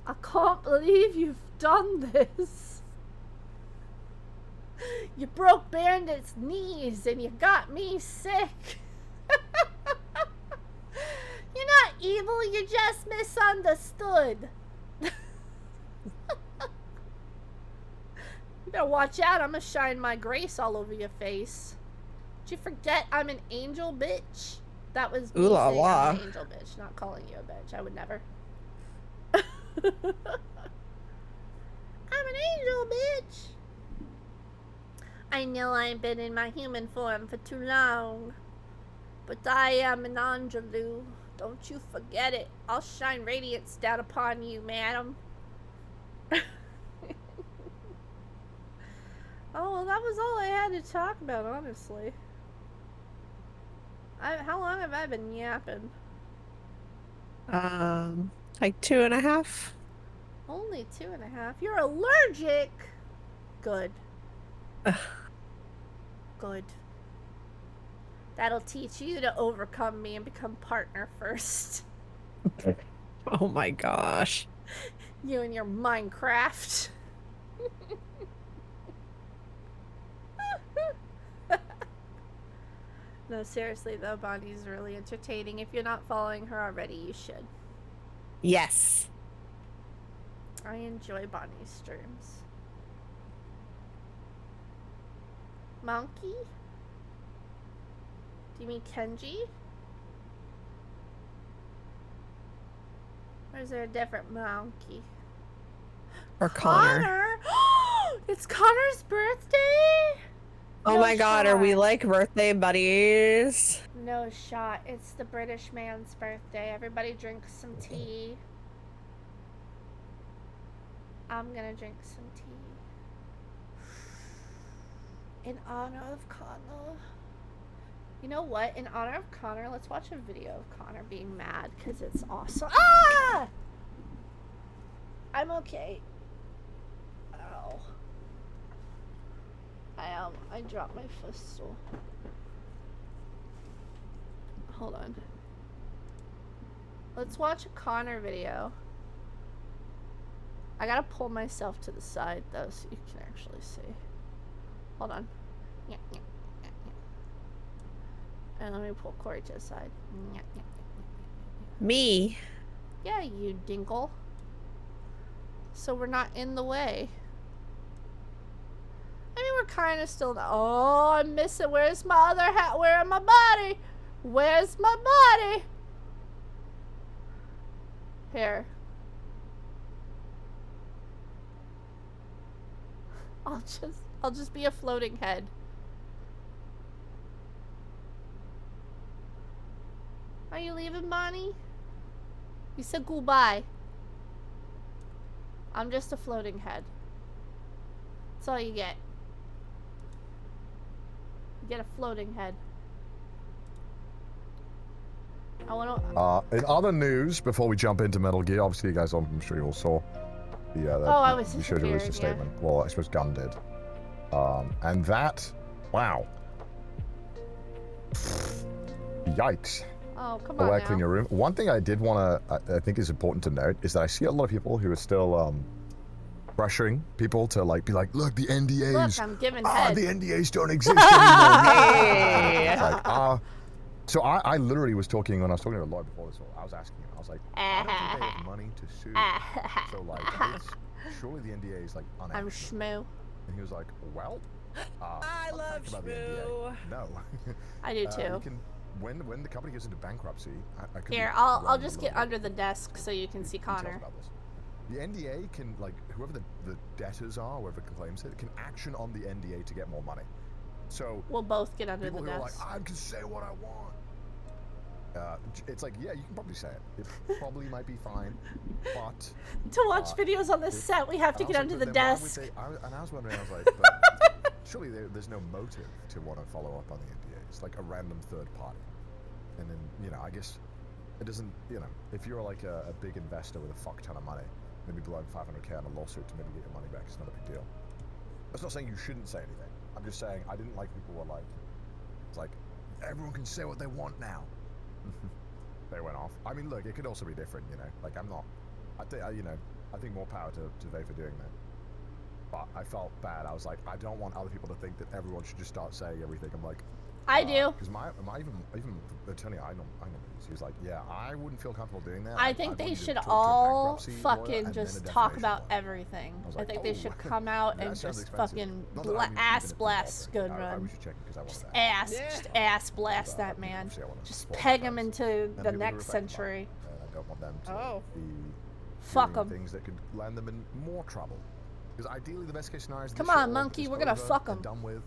A: I can't believe you've done this. You broke Bandit's knees and you got me sick. You're not evil, you're just misunderstood. You better watch out, I'm gonna shine my grace all over your face. Did you forget I'm an angel, bitch? That was me
B: Ooh la
A: saying
B: la.
A: I'm an angel, bitch, not calling you a bitch. I would never. I'm an angel, bitch. I know I've been in my human form for too long, but I am an angelou. Don't you forget it. I'll shine radiance down upon you, madam. Oh, well, that was all I had to talk about, honestly. How long have I been yapping?
B: Like 2.5.
A: Only 2.5. You're allergic. Good. Good. That'll teach you to overcome me and become partner first.
B: Oh my gosh.
A: You and your Minecraft. No, seriously though, Bonnie's really entertaining. If you're not following her already, you should.
B: Yes.
A: I enjoy Bonnie's streams. Monkey? Do you mean Kenji? Or is there a different monkey?
B: Or Connor.
A: It's Connor's birthday?
B: Oh
A: No
B: my god, are we
A: shot.
B: like birthday buddies?
A: No shot. It's the British man's birthday. Everybody drink some tea. I'm gonna drink some tea. In honor of Connor. You know what? In honor of Connor, let's watch a video of Connor being mad because it's awesome. Ah! I'm okay. Ow. I dropped my footstool. Hold on. Let's watch a Connor video. I gotta pull myself to the side though so you can actually see. Hold on. And let me pull Corey to the side.
B: Me?
A: Yeah, you dinkle. So we're not in the way. I mean, we're kind of still. Oh, I'm missing. Where's my other hat? Where am my body? Where's my body? Here. I'll just be a floating head. Are you leaving, Bonnie? You said goodbye. I'm just a floating head. That's all you get. You get a floating head. I wanna...
D: In other news, before we jump into Metal Gear, obviously you guys, I'm sure you all saw the,
A: I was
D: you showed a release
A: disappearing,
D: statement. Well, I suppose Gunn did. And that, wow. Yikes.
A: Oh, come
D: Go
A: on
D: back, clean your
A: now.
D: room. One thing I did want to, I think is important to note, is that I see a lot of people who are still pressuring people to like be like, look, the NDAs.
A: Look, I'm giving head.
D: The NDAs don't exist anymore.
B: Hey.
D: It's like, So I literally was talking when I was talking to a lawyer before this. I was asking him. I was like, I don't think they have money to sue. So like, surely the NDA is like unethical.
A: I'm Shmoo.
D: And he was like, well,
B: I
D: fun
B: love
D: fact about the
B: Shmoo.
D: NDA. No.
A: I do too.
D: You can, when the company goes into bankruptcy, I could be
A: Here, I'll
D: wrong
A: just
D: a
A: get
D: little
A: under
D: bit.
A: the desk so you can see
D: Details
A: Connor.
D: about this. The NDA can, like, whoever the debtors are, whoever claims it, can action on the NDA to get more money. So
A: We'll both get under
D: people
A: the
D: who are like,
A: desk.
D: I can say what I want. It's like, yeah, you can probably say it. It probably might be fine, but
A: To watch videos on this set, we have to
D: and
A: get
D: also,
A: under
D: but
A: the
D: then why would
A: desk.
D: and I was wondering, I was like, but surely there's no motive to want to follow up on the NDA. It's like a random third party, and then I guess it doesn't. If you're like a big investor with a fuck ton of money, maybe blowing 500K on a lawsuit to maybe get your money back, it's not a big deal. That's not saying you shouldn't say anything. I'm just saying I didn't like people were like, it's like everyone can say what they want now. They went off. I mean, look, it could also be different, Like I'm not. I think more power to Vay for doing that. But I felt bad. I was like, I don't want other people to think that everyone should just start saying everything. I'm like,
A: I do.
D: Because my even the attorney I know he was like, yeah, I wouldn't feel comfortable doing that.
A: I think they
D: want you to
A: should
D: talk to a
A: all
D: bankruptcy lawyer
A: fucking
D: and then
A: just
D: a
A: talk
D: defamation
A: about
D: lawyer.
A: everything.
D: I was
A: I
D: like,
A: think they
D: oh,
A: should come out
D: that
A: and
D: sounds
A: just
D: expensive.
A: fucking
D: Not that I'm even
A: ass
D: involved
A: blast
D: in it.
A: Gun
D: I
A: Run.
D: was just checking because I wanted
A: Just
D: that.
A: ass,
B: Yeah.
A: just ass blast that man. Just peg him into
D: And
A: the
D: people who
A: next
D: are affected by it.
A: century.
D: And I don't want them to
B: Oh.
D: be
A: Fuck
D: doing
A: 'em.
D: things that could land them in more trouble. Because ideally, the best case scenario is
A: Come
D: this
A: on,
D: show
A: monkey,
D: is
A: we're gonna
D: over
A: fuck
D: and
A: 'em.
D: done with,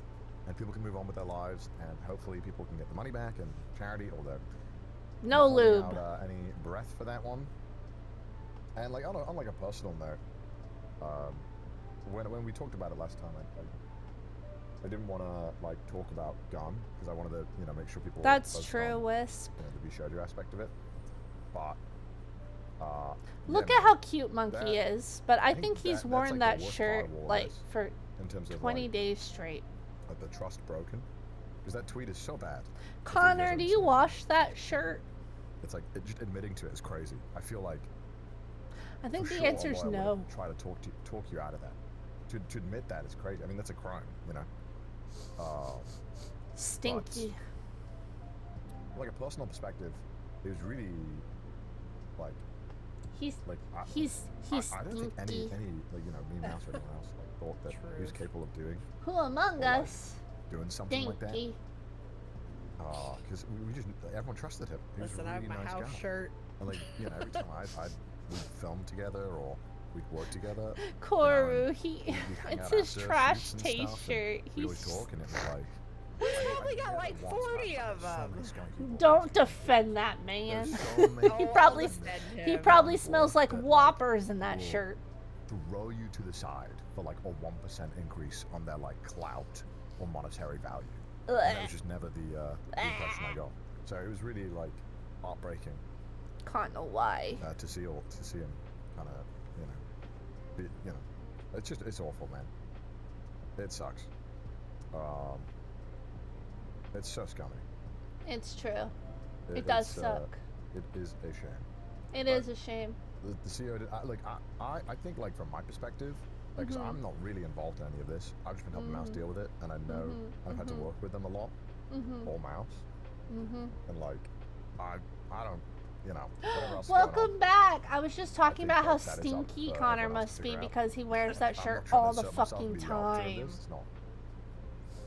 D: and people can move on with their lives, and hopefully people can get the money back and charity, although
A: No
D: not holding
A: lube.
D: out, any breath for that one. And like on like a personal note, when we talked about it last time, I didn't want to like talk about gun because I wanted to make sure people
A: That's
D: focused
A: true,
D: on,
A: Wisp.
D: the Bishoujo aspect of it. But
A: Look
D: yeah,
A: at
D: man,
A: how cute Monkey
D: that-
A: is, but I
D: think
A: think he's
D: that's,
A: worn
D: like,
A: that
D: the worst part
A: shirt
D: of all of
A: like
D: this,
A: for
D: in terms of
A: 20
D: like,
A: days straight.
D: like the trust broken, because that tweet is so bad.
A: Connor, do you wash that shirt?
D: It's like just admitting to it is crazy. I feel like
A: I think
D: for
A: the
D: sure a
A: answer's
D: lawyer
A: no.
D: would try to talk you out of that. To admit that is crazy. I mean, that's a crime,
A: Stinky.
D: Like a personal perspective, it was really like
A: He's
D: I don't think
A: stinky.
D: any like me, Mouse, or anyone else like thought that he was capable of
A: Who among
D: like,
A: us?
D: doing something like that.
A: Stinky.
D: Because we just everyone trusted him. He was
B: Listen,
D: a
B: I
D: really
B: have my
D: nice
B: house
D: guy.
B: shirt.
D: And like every time we'd film together or we'd work together.
A: Koru,
D: and
A: he
D: we'd hang
A: it's
D: out
A: his
D: after
A: trash
D: shoots and
A: taste
D: stuff, and
A: shirt.
D: we'd always
A: He's
D: talk, and it was like.
B: Probably got like 40 of them.
A: don't defend that man.
B: Oh,
A: he
B: I'll
A: probably
B: defend
A: he
B: him.
A: probably smells like
D: that, like,
A: Whoppers in that
D: will
A: shirt.
D: throw you to the side for like a 1% increase on their like clout or monetary value. And that was just never the impression I got. So it was really like heartbreaking
A: Can't know why.
D: to see him kind of it's awful, man. It sucks. It's so scummy.
A: It's true. It does
D: it's,
A: suck.
D: It is a shame.
A: It
D: but-
A: is a shame.
D: The CEO did, I think like from my perspective, like 'cause I'm not really involved in any of this. I've just been helping Mouse deal with it, and I know I've had to work with them a lot, or Mouse, and like I don't, whatever else. is going on.
A: Welcome back. I was just talking
D: think
A: about how
D: that is up
A: stinky
D: for
A: Connor
D: everyone else
A: must
D: to
A: be
D: figure out.
A: because he wears that
D: I'm
A: shirt
D: not trying
A: all
D: to
A: the
D: assert myself to
A: fucking
D: be the arbiter of
A: time.
D: this, it's not.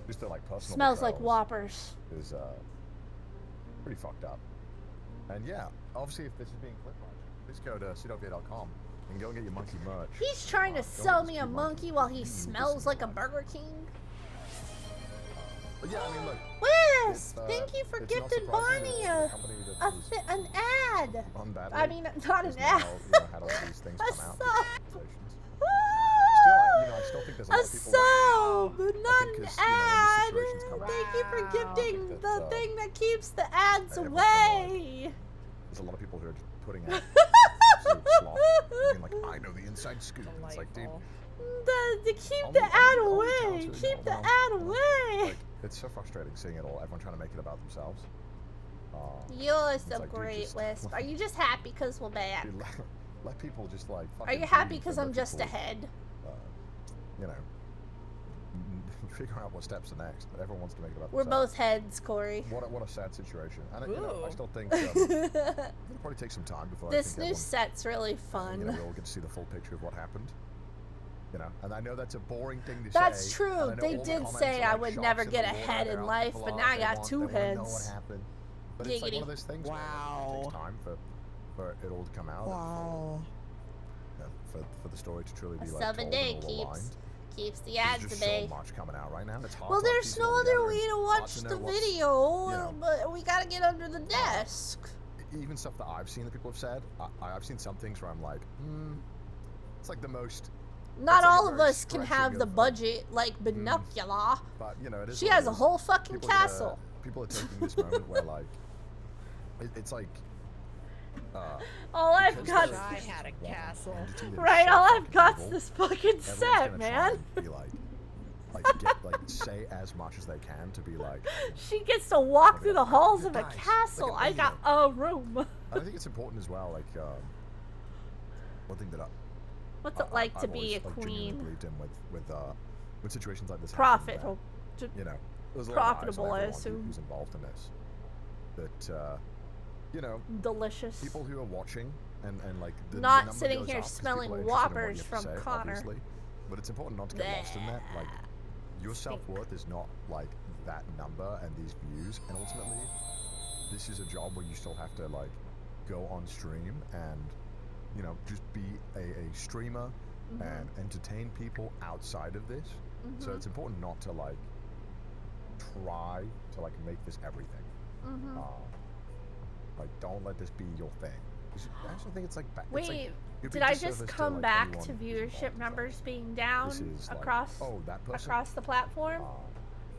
D: Just the like personal.
A: Smells like
D: betrayals
A: Whoppers.
D: is pretty fucked up. And yeah, obviously if this is being clipped right, please go to cdovia.com and go and get your monkey merch.
A: He's trying to
D: Go get
A: sell
D: this
A: me a
D: cute
A: monkey while he
D: You need
A: smells
D: this
A: like a
D: in your
A: Burger King.
D: But yeah, I mean, look.
A: Wisp, thank you for
D: it's not
A: gifting
D: surprising
A: Bonnie
D: that the company that was
A: an ad.
D: run badly
A: I mean, not
D: has
A: an
D: now,
A: ad.
D: had all these things
A: A
D: come out.
A: sub.
D: Accusations. Still, I still think there's a
A: A
D: lot of people.
A: sub,
D: I
A: not
D: think
A: an
D: 'cause,
A: ad.
D: when these situations come
A: Thank you for
B: Wow.
A: gifting
D: I think
A: the
D: that,
A: thing that keeps the ads
D: everyone
A: away.
D: There's a lot of people who are just putting out absolute slop. I mean, like, I know the inside scoop. And it's like, dude,
B: Delightful.
A: To keep
D: I'll
A: the
D: be-
A: ad
D: I'll be
A: away.
D: talented,
A: Keep the
D: well,
A: ad away.
D: like, it's so frustrating seeing it all. Everyone trying to make it about themselves.
A: You're
D: it's
A: so
D: like, dude,
A: great,
D: just-
A: Wisp. Are you just happy because we're back?
D: Dude, let people just like.
A: Are
D: fucking
A: you happy
D: breathe
A: because
D: and
A: I'm
D: let
A: just
D: people,
A: ahead?
D: You know, figuring out what steps are next. Everyone wants to make it about
A: We're
D: themselves.
A: both heads, Corey.
D: What a sad situation. And you know, I
B: Ooh.
D: still think it'll probably take some time before
A: This
D: I
A: new
D: think
A: set's really
D: everyone,
A: fun.
D: you know, we all get to see the full picture of what happened. You know, and I know that's a boring thing to say.
A: That's true.
D: and I know
A: They
D: all the
A: did
D: comments
A: say
D: are,
A: I
D: like,
A: would
D: shots
A: never
D: in
A: get
D: the water
A: ahead
D: out.
A: in life,
D: People
A: but
D: are-
A: now I
D: they
A: got
D: want-
A: two
D: they wanna know what
A: heads.
D: happened. But it's like one
A: Giggity.
D: of those things where, like, it
B: Wow.
D: takes time for it all to come out.
B: Wow.
D: For the story to truly
A: A
D: be like told
A: 7-day
D: and all aligned.
A: keeps the
D: There's
A: ads
D: just
A: a
D: so
A: day.
D: much coming out right now. It's hard
A: Well,
D: to, like,
A: there's
D: piece it
A: no
D: all
A: other
D: together
A: way
D: and
A: to
D: hard
A: watch
D: to
A: the
D: know what's,
A: video,
D: you know,
A: but we gotta get under the desk.
D: even stuff that I've seen that people have said. I've seen some things where I'm like, it's like the most.
A: Not
D: it's like a
A: all of
D: very
A: us can
D: stretching
A: have the
D: of,
A: budget like Binocular.
D: But you know, it is.
A: She
D: what
A: has
D: it
A: a
D: is.
A: whole fucking
D: People
A: castle.
D: People are taking this moment where like, it's like.
A: All I've
D: because
A: got,
D: there's
B: I
D: this
B: had a
D: one
B: castle.
D: entity that is
A: right?
D: so
A: All I've
D: fucking
A: got's
D: evil,
A: this fucking
D: everyone's
A: set,
D: gonna try
A: man.
D: and be say as much as they can to be like.
A: She gets to walk
D: Maybe
A: through the
D: like,
A: halls of a
D: guys,
A: castle.
D: look
A: I
D: at
A: got a room.
D: I think it's important as well. Like, one thing that
A: What's it like to
D: I've
A: be
D: always,
A: a
D: like, genuinely
A: queen?
D: believed in with situations like this.
A: Profit,
D: happening,
A: or
D: that, you know, there's a lot of eyes on
A: profitable, I
D: everyone
A: assume.
D: who's involved in this. That you know,
A: delicious.
D: people who are watching and like the
A: Not
D: number
A: sitting
D: goes
A: here
D: up 'cause people
A: smelling
D: are interested in what
A: Whoppers
D: you have to
A: from
D: say,
A: Connor.
D: obviously. But it's important not to get lost in that. Like, your self-worth is not like that number and these views, and ultimately this is a job where you still have to like go on stream and, you know, just be a streamer and entertain people outside of this. So it's important not to like try to like make this everything. Like, don't let this be your thing. I actually think it's like
A: Wait,
D: it's like, you'd be
A: did I just
D: disservice to,
A: come
D: like,
A: back
D: anyone
A: to
D: who's
A: viewership
D: involved in
A: numbers
D: something.
A: being down
D: This is like,
A: across
D: oh, that person,
A: across the platform?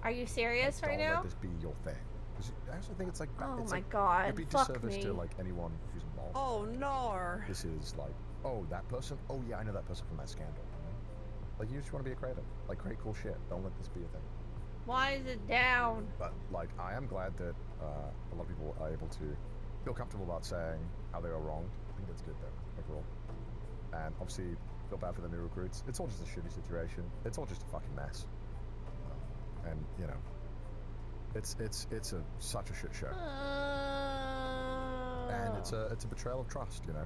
A: Are you serious
D: like,
A: right
D: don't
A: now?
D: let this be your thing. 'Cause I actually think it's like
A: Oh
D: it's
A: my
D: like,
A: god,
D: it'd be
A: fuck
D: disservice
A: me.
D: to like anyone who's involved.
B: Oh no.
D: This is like, oh, that person. Oh yeah, I know that person from that scandal. You know? Like, you just want to be a creative, like, create cool shit. Don't let this be a thing.
A: Why is it down?
D: But like, I am glad that a lot of people are able to feel comfortable about saying how they were wronged. I think that's good though, overall. And obviously, feel bad for the new recruits. It's all just a shitty situation. It's all just a fucking mess. And you know, it's such a shit show. And it's a betrayal of trust, you know.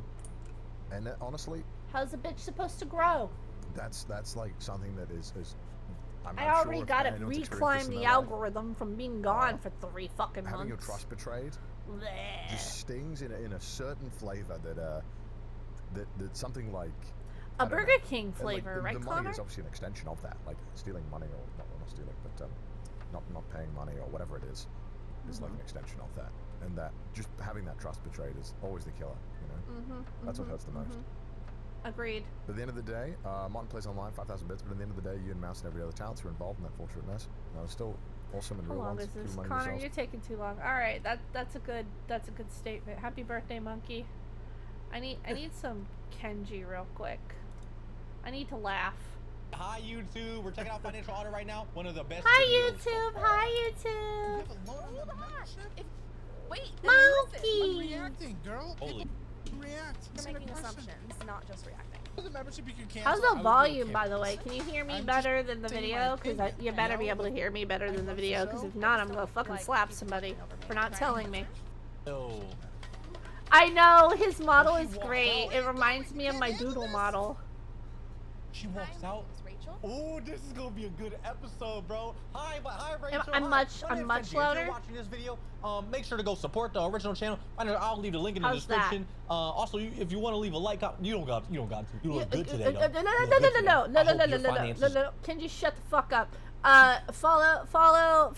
D: And honestly,
A: How's a bitch supposed to grow?
D: that's like something that is I'm
A: I
D: not
A: already
D: sure if
A: gotta
D: anyone's experienced
A: reclimb
D: this in
A: the
D: their life.
A: algorithm from being gone for 3 fucking months.
D: Having your trust betrayed
A: Bleh.
D: just stings in a certain flavor that something like
A: A
D: I don't know.
A: Burger King
D: And, like,
A: flavor, right,
D: the money
A: Connor?
D: is obviously an extension of that, like stealing money or not stealing, but not paying money or whatever it is like an extension of that, and that just having that trust betrayed is always the killer, you know. That's what hurts the most.
A: Agreed.
D: But at the end of the day, Martin plays online 5,000 bits, but at the end of the day, you and Mouse and every other talents who are involved in that fortunate mess. It's still awesome and
A: How
D: real
A: long
D: ones.
A: is
D: Keep
A: this,
D: reminding
A: Connor?
D: yourselves.
A: You're taking too long. All right, that's a good statement. Happy birthday, monkey. I need some Kenji real quick. I need to laugh.
E: Hi YouTube, we're checking out Financial Audit right now. One of the best
A: Hi
E: videos so
A: YouTube.
E: far.
A: Hi YouTube.
F: Wait,
A: Monkey.
G: Reacting, girl.
E: Holy.
G: People react.
F: you're making assumptions, not just reacting.
G: The membership you can cancel.
A: How's
G: I
A: the
G: would
A: volume,
G: go
A: by the
G: cancel.
A: way? Can you hear me
G: I'm
A: better
G: just
A: than the
G: saying
A: video?
G: my
A: Because
G: opinion,
A: you better
G: you
A: be
G: know?
A: able to hear me better than the
G: love the
A: video. Because
G: show.
A: if not, I'm gonna fucking
F: Like,
A: slap
F: keep
A: somebody
F: pushing over me,
A: for not
F: right?
A: telling me.
E: No.
A: I know his model is
E: walked
A: great.
E: out.
A: It reminds me of my doodle model.
E: She walks
F: Hi,
E: out.
F: it's Rachel.
E: Oh, this is gonna be a good episode, bro. Hi, Rachel.
A: I'm
E: Hi.
A: much-
E: My
A: I'm
E: name's
A: much
E: Kenji. If
A: louder.
E: you're watching this video, make sure to go support the original channel. I'll leave the link in the
A: How's that?
E: description. Also, if you want to leave a like, you don't got to. You look good today, though.
A: No,
E: You look good today. I hope your finances-
A: no. Kenji, shut the fuck up. Follow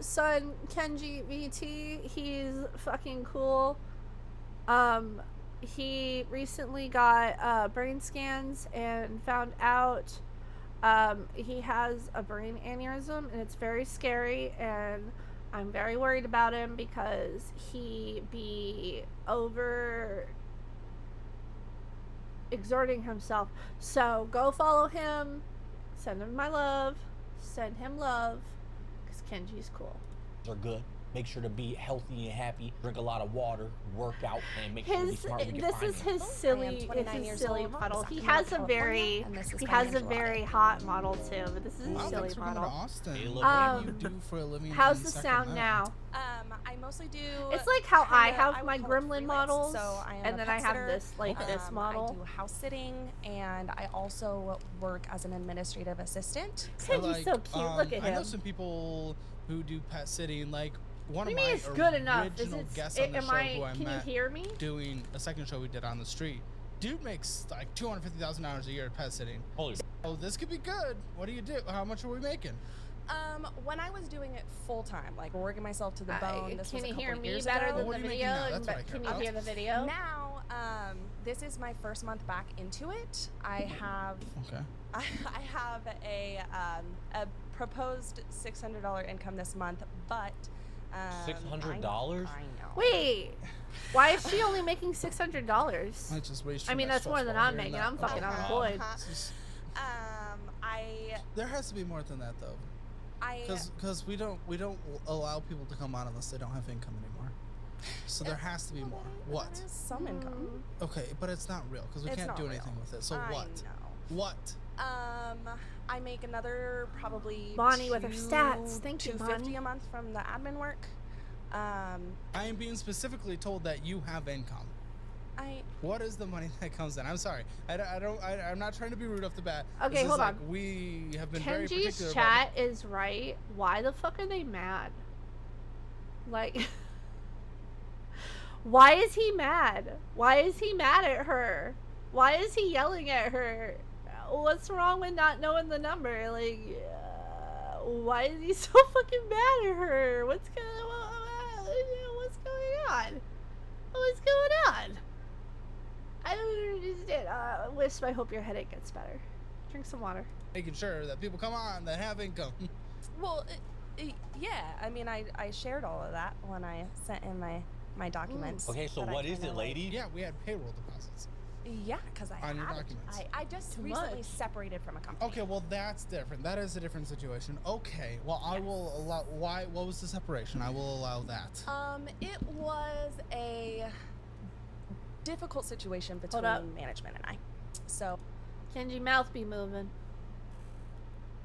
A: son Kenji VT. He's fucking cool. He recently got brain scans and found out he has a brain aneurysm, and it's very scary, and I'm very worried about him because he be over exerting himself. So go follow him, send him my love, send him love, because Kenji's cool.
E: Are good. Make sure to be healthy and happy. Drink a lot of water. Work out and make sure to be
A: His
E: smart with your
A: this is
E: finances.
A: his silly,
F: I am
A: it's
F: 29
A: his
F: years
A: silly
F: old,
A: model. He
F: Sacramento,
A: has a
F: California,
A: very,
F: and this is
A: he
F: my
A: has a
F: Angela.
A: very hot model too. But this is
G: Wow,
A: his silly
G: thanks for coming to
A: model.
G: Austin.
E: Hey, look,
G: What do you
A: Um,
G: do for a living?
A: How's
G: in
A: the sound
G: Sacramento?
A: now?
F: I mostly do.
A: It's like how I
F: kinda-
A: have
F: would
A: my
F: call it
A: gremlin
F: freelance,
A: models,
F: so I am
A: and
F: a
A: then
F: pet
A: I have
F: sitter.
A: this like this model.
F: I do house sitting, and I also work as an administrative assistant.
A: Kenji's so cute. Look at
G: I know
A: him.
G: some people who do pet sitting. Like one
A: What do
G: of
A: you
G: my
A: mean it's good enough? Is
G: original
A: it?
G: guests on the
A: Am
G: show
A: I?
G: who I
A: Can you
G: met
A: hear me?
G: doing a second show we did on the street. Dude makes like $250,000 a year pet sitting.
E: Holy.
G: Oh, this could be good. What do you do? How much are we making?
F: When I was doing it full time, like working myself to the bone, this
A: Can
F: was a
A: you
F: couple
A: hear me
F: years
A: better
F: ago.
A: than
G: What
A: the
G: are you making
A: video?
G: now? That's what I
A: But
G: care
A: can you
G: about.
A: hear the video?
F: Now, this is my first month back into it. I have
G: Okay.
F: I have a proposed $600 income this month, but
E: $600?
F: I know.
A: Wait, why is she only making $600?
G: I just waste.
A: I mean, that's more than I'm making. I'm fucking unemployed.
G: There has to be more than that though, because we don't allow people to come on unless they don't have income anymore. So there has to be more. What?
F: There is some income.
G: Okay, but it's not real because we
F: It's
G: can't
F: not
G: do
F: real.
G: anything with it. So
F: I
G: what?
F: know.
G: What?
F: I make another probably
A: Bonnie with her stats. Thank you,
F: $250
A: Bonnie.
F: a month from the admin work.
G: I am being specifically told that you have income. What is the money that comes in? I'm sorry. I'm not trying to be rude off the bat.
A: Okay,
G: This is
A: hold
G: like,
A: on.
G: We have been very particular
A: Kenji's
G: about
A: chat is right. Why the fuck are they mad? Like, why is he mad? Why is he mad at her? Why is he yelling at her? What's wrong with not knowing the number? Like, why is he so fucking mad at her? What's going on? What's going on? I don't understand. Wisp, I hope your headache gets better. Drink some water.
G: making sure that people come on that have income.
F: Well, yeah. I mean, I shared all of that when I sent in my documents.
E: Okay, so
F: that I
E: what is
F: kinda
E: it, lady?
G: Yeah, we had payroll deposits.
F: Yeah, because I
G: On your
F: had
G: documents.
F: I just
A: Too
F: recently
A: much.
F: separated from a company.
G: Okay, well that's different. That is a different situation. Okay, well I will allow. Why? What was the separation? I will allow that.
F: It was a difficult situation
A: Hold up.
F: between management and I. So
A: Kenji, mouth be moving.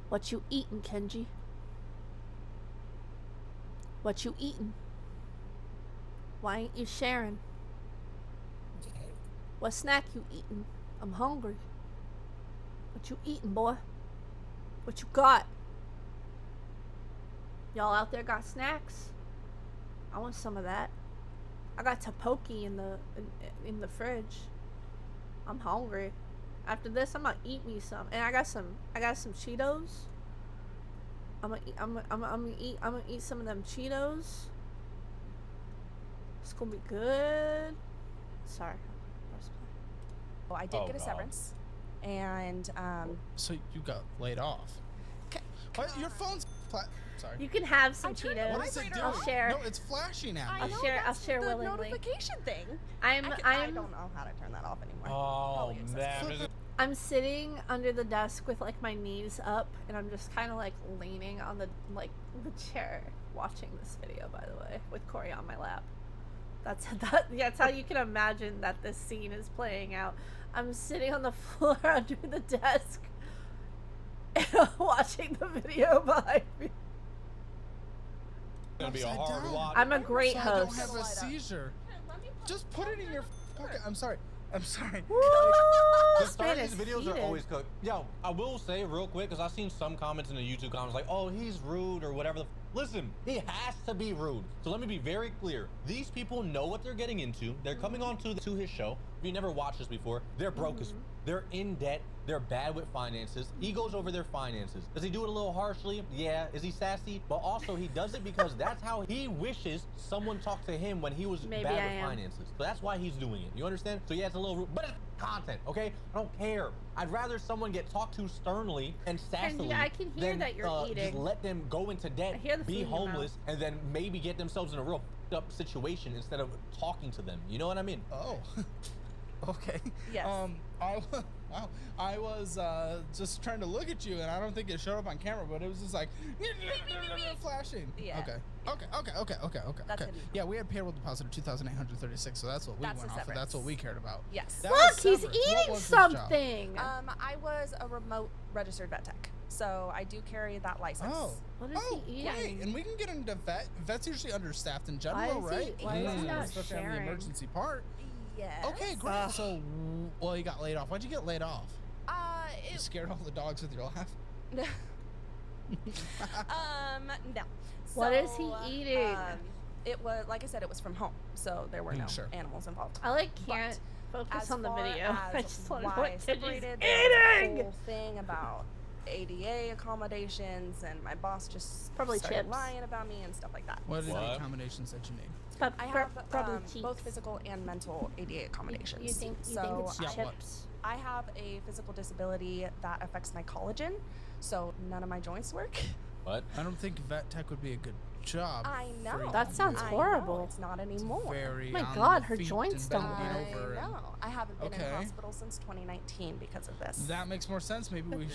A: What you eating, Kenji? What you eating? Why ain't you sharing? What snack you eating? I'm hungry. What you eating, boy? What you got? Y'all out there got snacks? I want some of that. I got tapoki in the fridge. I'm hungry. After this, I'm gonna eat me some, and I got some Cheetos. I'm gonna eat some of them Cheetos. It's gonna be good. Sorry.
F: I did
E: Oh,
F: get a
E: God.
F: severance, and
G: So you got laid off. What? Your phone's sorry.
A: You can have some
F: I turned the
A: Cheetos.
G: What is it doing?
A: I'll share.
G: No, it's flashing at me.
F: I know
A: I'll
F: that's
A: share
F: the
A: willingly.
F: notification thing.
A: I'm
F: I don't know how to turn that off anymore.
E: Oh,
F: Probably exists.
E: man.
A: I'm sitting under the desk with like my knees up, and I'm just kind of like leaning on the chair, watching this video. By the way, with Corey on my lap. That's how you can imagine that this scene is playing out. I'm sitting on the floor under the desk, and I'm watching the video behind me.
E: It's gonna be a
G: Upside
E: hard
G: down.
E: watch.
A: I'm a great
G: So I don't
A: host.
G: have a seizure. Just put it in your pocket. I'm sorry.
A: Woo!
E: The
A: This
E: start
A: man
E: of
A: is
E: these videos
A: heated.
E: are always cooked. Yo, I will say real quick, because I've seen some comments in the YouTube comments like, oh, he's rude or whatever. Listen, he has to be rude. So let me be very clear. These people know what they're getting into. They're coming on to his show. If you never watched this before, they're broke as they're in debt. They're bad with finances. He goes over their finances. Does he do it a little harshly? Yeah. Is he sassy? But also he does it because that's how he wishes someone talked to him when he was
A: Maybe
E: bad
A: I
E: with
A: am.
E: finances. So that's why he's doing it. You understand? So yeah, it's a little rude, but it's content, okay? I don't care. I'd rather someone get talked to sternly and sassily
A: I can hear
E: than
A: that you're
E: just
A: eating.
E: let them go into debt,
A: I hear the
E: be
A: food in your mouth.
E: homeless, and then maybe get themselves in a real up situation instead of talking to them. You know what I mean?
G: Oh. Okay.
F: Yes.
G: Wow. I was just trying to look at you, and I don't think it showed up on camera, but it was just like flashing.
F: Yeah.
G: Okay.
F: That's hidden.
G: Yeah, we had payroll deposit of 2,836, so that's what we
F: That's
G: went
F: a
G: off of. That's
F: severance.
G: what we cared about.
F: Yes.
G: That
A: Look,
G: was
A: he's
G: severance. What
A: eating
G: was this job?
A: something.
F: I was a remote registered vet tech, so I do carry that license.
G: Oh.
A: What is he eating?
G: Great. And we can get into vet. Vet's usually understaffed in
A: Why
G: general,
A: is he-
G: right?
A: why is he not
G: Especially on the
A: sharing?
G: emergency part.
F: Yes.
G: Okay, great. So, well, he got laid off. Why'd you get laid off? You
F: It,
G: scared all the dogs with your laugh?
F: no.
A: What is he
F: So,
A: eating?
F: It was, like I said, it was from home, so there were no
G: Sure.
F: animals involved.
A: I can't focus
F: As
A: on the
F: far
A: video. I
F: as
A: just want to know
F: why I
A: what Kenji's
F: separated, there was a
A: eating.
F: whole thing about ADA accommodations, and my boss just
A: Probably
F: started
A: chips.
F: lying about me and stuff like that.
G: What are the
E: What?
G: accommodations that you need?
F: I have
A: probably
F: both
A: cheeks.
F: physical and mental ADA accommodations.
A: You think
F: so
A: it's
G: Yeah, what?
A: chips?
F: I have a physical disability that affects my collagen, so none of my joints work.
E: What?
G: I don't think vet tech would be a good job.
F: I know.
G: for
A: That
G: you.
A: sounds
F: I know,
A: horrible.
F: it's not
G: It's
F: anymore.
G: very
A: My
G: on
A: God,
G: the
A: her
G: feet
A: joints
G: and
A: don't
G: bending
F: I
G: over and-
F: know. I haven't been
G: Okay.
F: in hospital since 2019 because of this.
G: That makes more sense. Maybe we we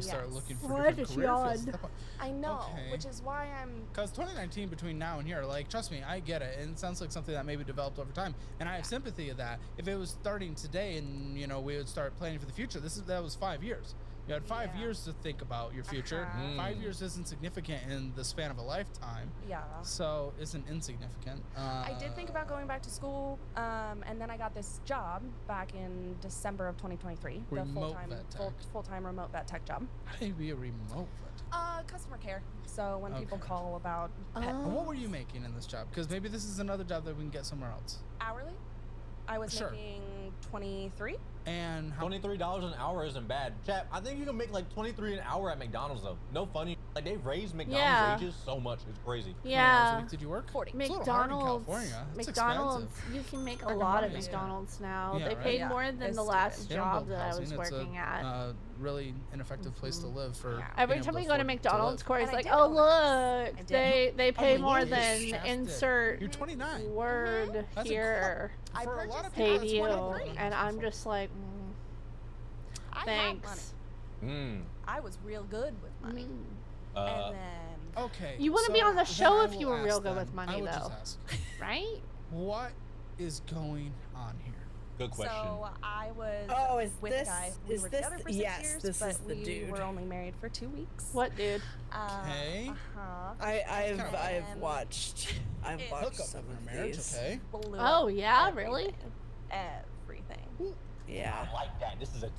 G: start
F: Yes.
G: looking for
A: What
G: different
A: is
G: career
A: yawn?
G: fields at that point.
F: I know,
G: Okay.
F: which is why I'm.
G: Because 2019 between now and here, like, trust me, I get it. And it sounds like something that maybe developed over time. And I have sympathy of that. If it was starting today and, you know, we would start planning for the future, that was 5 years. You had 5
F: Yeah.
G: years to think about your future.
F: Uh-huh.
G: 5 years isn't significant in the span of a lifetime.
F: Yeah.
G: So isn't insignificant.
F: I did think about going back to school, and then I got this job back in December of 2023. The
G: Remote vet tech.
F: full-time remote vet tech job.
G: How do you be a remote vet?
F: Customer care. So when people
G: Okay.
F: call about pet
G: And what were you making in this job? Because maybe this is another job that we can get somewhere else.
F: hourly, I was
G: Sure.
F: making 23.
G: And how
E: $23 an hour isn't bad. Chat, I think you can make like 23 an hour at McDonald's though. No funny. Like they've raised McDonald's
A: Yeah.
E: wages so much. It's crazy.
G: many hours a
A: Yeah.
G: week did you work?
F: 40.
G: It's a little hard in
A: McDonald's.
G: California. It's
A: McDonald's.
G: expensive.
A: You can make a
F: Freaking
A: lot of
F: money.
A: McDonald's now.
G: Yeah,
A: They
G: right?
A: paid
F: Yeah,
A: more than
F: it's
A: the last
F: stupid.
G: They don't
A: job
G: build
A: that I
G: housing.
A: was
G: It's
A: working at.
G: a really ineffective place to live for.
F: Yeah.
A: Every
G: being
A: time
G: able
A: we go to
G: afford
A: McDonald's,
G: live.
A: Corey's
F: And I
A: like,
F: did
A: "Oh
F: own that.
A: look,
F: I did.
A: they pay
G: Oh,
A: more
G: you
A: than
G: just
A: insert
G: You're 29.
A: word
G: That's
A: here
F: I
G: For a lot of
F: purchased
G: people,
A: paid
G: it's
A: you,"
G: 23.
A: and I'm just like,
F: I had money.
A: thanks.
F: I was real good with money. And then
G: Okay.
A: You wouldn't be
G: so
A: on the
G: then
A: show
G: I
A: if you
G: will
A: were real
G: ask
A: good
G: them-
A: with money,
G: I would
A: though.
G: just ask,
A: Right?
G: what is going on here?
E: Good question.
F: So I was
B: Oh, is
F: with
B: this-
F: a guy. We
B: is
F: were
B: this-
F: together for 6
B: yes,
F: years,
B: this
F: but
B: is the
F: we
B: dude.
F: were only married for 2 weeks.
A: What, dude?
G: Okay.
F: Uh-huh.
B: I've
F: And
B: watched
F: it-
B: watched
G: Hookup
B: some
G: over
B: of
G: marriage,
B: these.
G: okay.
F: Blew
A: Oh,
F: up
A: yeah,
F: everything.
A: really?
F: Everything.
B: Yeah.
E: I like that. This is a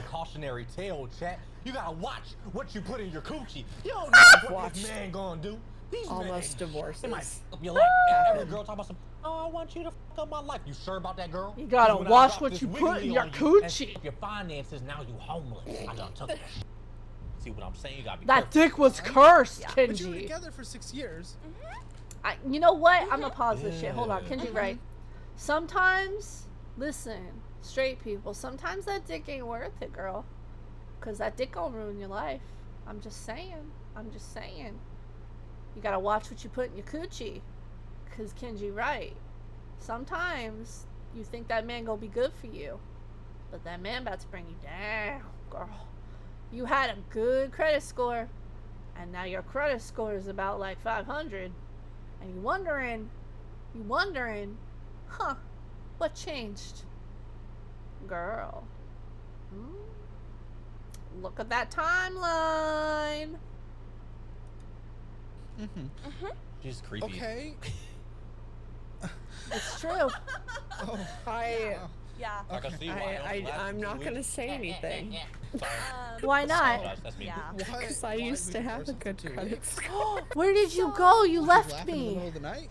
E: cautionary tale, chat. You gotta watch what you put in your coochie. You don't know what
B: Watched
E: this man gonna do. These
B: almost
E: men,
B: divorces.
E: They might fuck up your life. Every girl talking about some, oh, I want you to fuck up my life. You sure about that, girl?
A: You gotta
E: 'Cause when I
A: watch
E: drop
A: what
E: this
A: you put
E: wiggly
A: in your
E: on you and
A: coochie.
E: f- your finances, now you homeless. I done took that shit. See what I'm saying? You gotta be
A: That
E: careful.
A: dick was cursed,
F: Yeah.
G: But you were
A: Kenji.
G: together for 6 years.
A: You know what? I'm gonna pause this shit. Hold on,
E: Yeah.
A: Kenji, right? Sometimes, listen, straight people, sometimes that dick ain't worth it, girl. Because that dick gonna ruin your life. I'm just saying. You gotta watch what you put in your coochie. Because Kenji, right. Sometimes you think that man gonna be good for you. But that man about to bring you down, girl. You had a good credit score. And now your credit score is about like 500. And you wondering, huh, what changed? Girl. Look at that timeline.
E: She's creepy.
G: Okay.
A: It's true.
G: Oh,
F: Yeah.
E: I can
G: Okay.
E: see why.
B: I'm not gonna say anything.
E: Sorry.
A: Why not?
E: That's me.
F: Yeah.
G: Why-
B: Because I
G: why
B: used
G: were
B: to
G: you
B: have a
G: divorced
B: good
G: for 2
B: credit
G: weeks?
B: score.
A: Where did you go? You
G: Did
A: left
G: laugh in the
A: me.
G: middle of the night?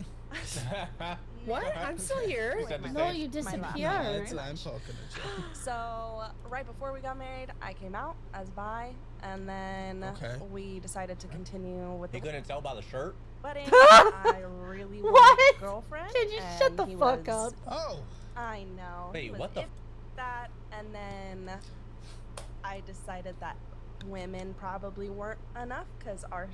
B: What? I'm still here.
E: He said the
A: No,
E: same.
A: you
F: My
A: disappeared.
F: laugh.
G: I'm poking at you.
F: So right before we got married, I came out as bi, and then
G: Okay.
F: we decided to continue with
E: You
F: the
E: couldn't tell by the shirt?
F: wedding. I really wanted
A: What?
F: a girlfriend.
A: Can you shut
F: and
A: the
F: he
A: fuck
F: was-
A: up?
G: Oh.
F: I know.
E: Wait,
F: he was
E: what the
F: if that, and then I decided that women probably weren't enough because our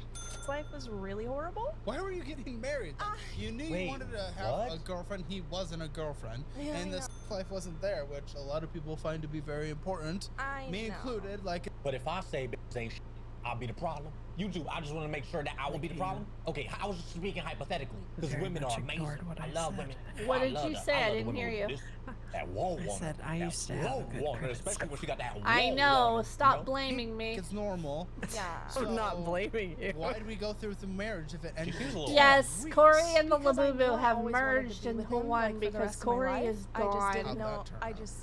F: life was really horrible.
G: Why were you getting married then? You knew
E: Wait,
G: you wanted to have a
E: what?
G: girlfriend. He wasn't a girlfriend.
F: Yeah,
G: and
F: I
G: the sex life wasn't there, which a lot of people find to be very important.
F: I
G: Me
F: know.
G: included. Like,
E: But if I say bitches ain't shit, I'll be the problem. You two, I just want to make sure that I will be the problem. Okay, I was just speaking hypothetically because
B: Very
E: women
B: much
E: are amazing.
B: ignored what
E: I
B: I
E: love
B: said.
E: women.
A: What
E: I
A: did
E: love
A: you
E: the-
A: say? I
E: love the
A: didn't
E: women
A: hear
E: with
A: you.
E: That wall
B: I
E: woman.
B: said I
E: that
B: used to have a
E: wall
B: good
E: woman,
B: credit
E: especially when she got that.
A: I
E: wall
A: know.
E: woman,
A: Stop
E: you know?
A: blaming me.
G: it's normal.
F: Yeah.
B: I'm not
G: So,
B: blaming you.
G: Why did we go through the marriage if it
E: She
G: ended?
E: seems a little
G: in
A: Yes,
G: weeks?
A: Corey and the
F: Because I knew
A: Labubu
F: I
A: have
F: always wanted to
A: merged
F: be with
A: into
F: him,
A: one
F: like, for the
A: because
F: rest of my
A: Corey
F: life.
A: is
F: I just
A: gone.
F: didn't
G: How'd
F: know.
G: that turn
F: I
G: out?
F: just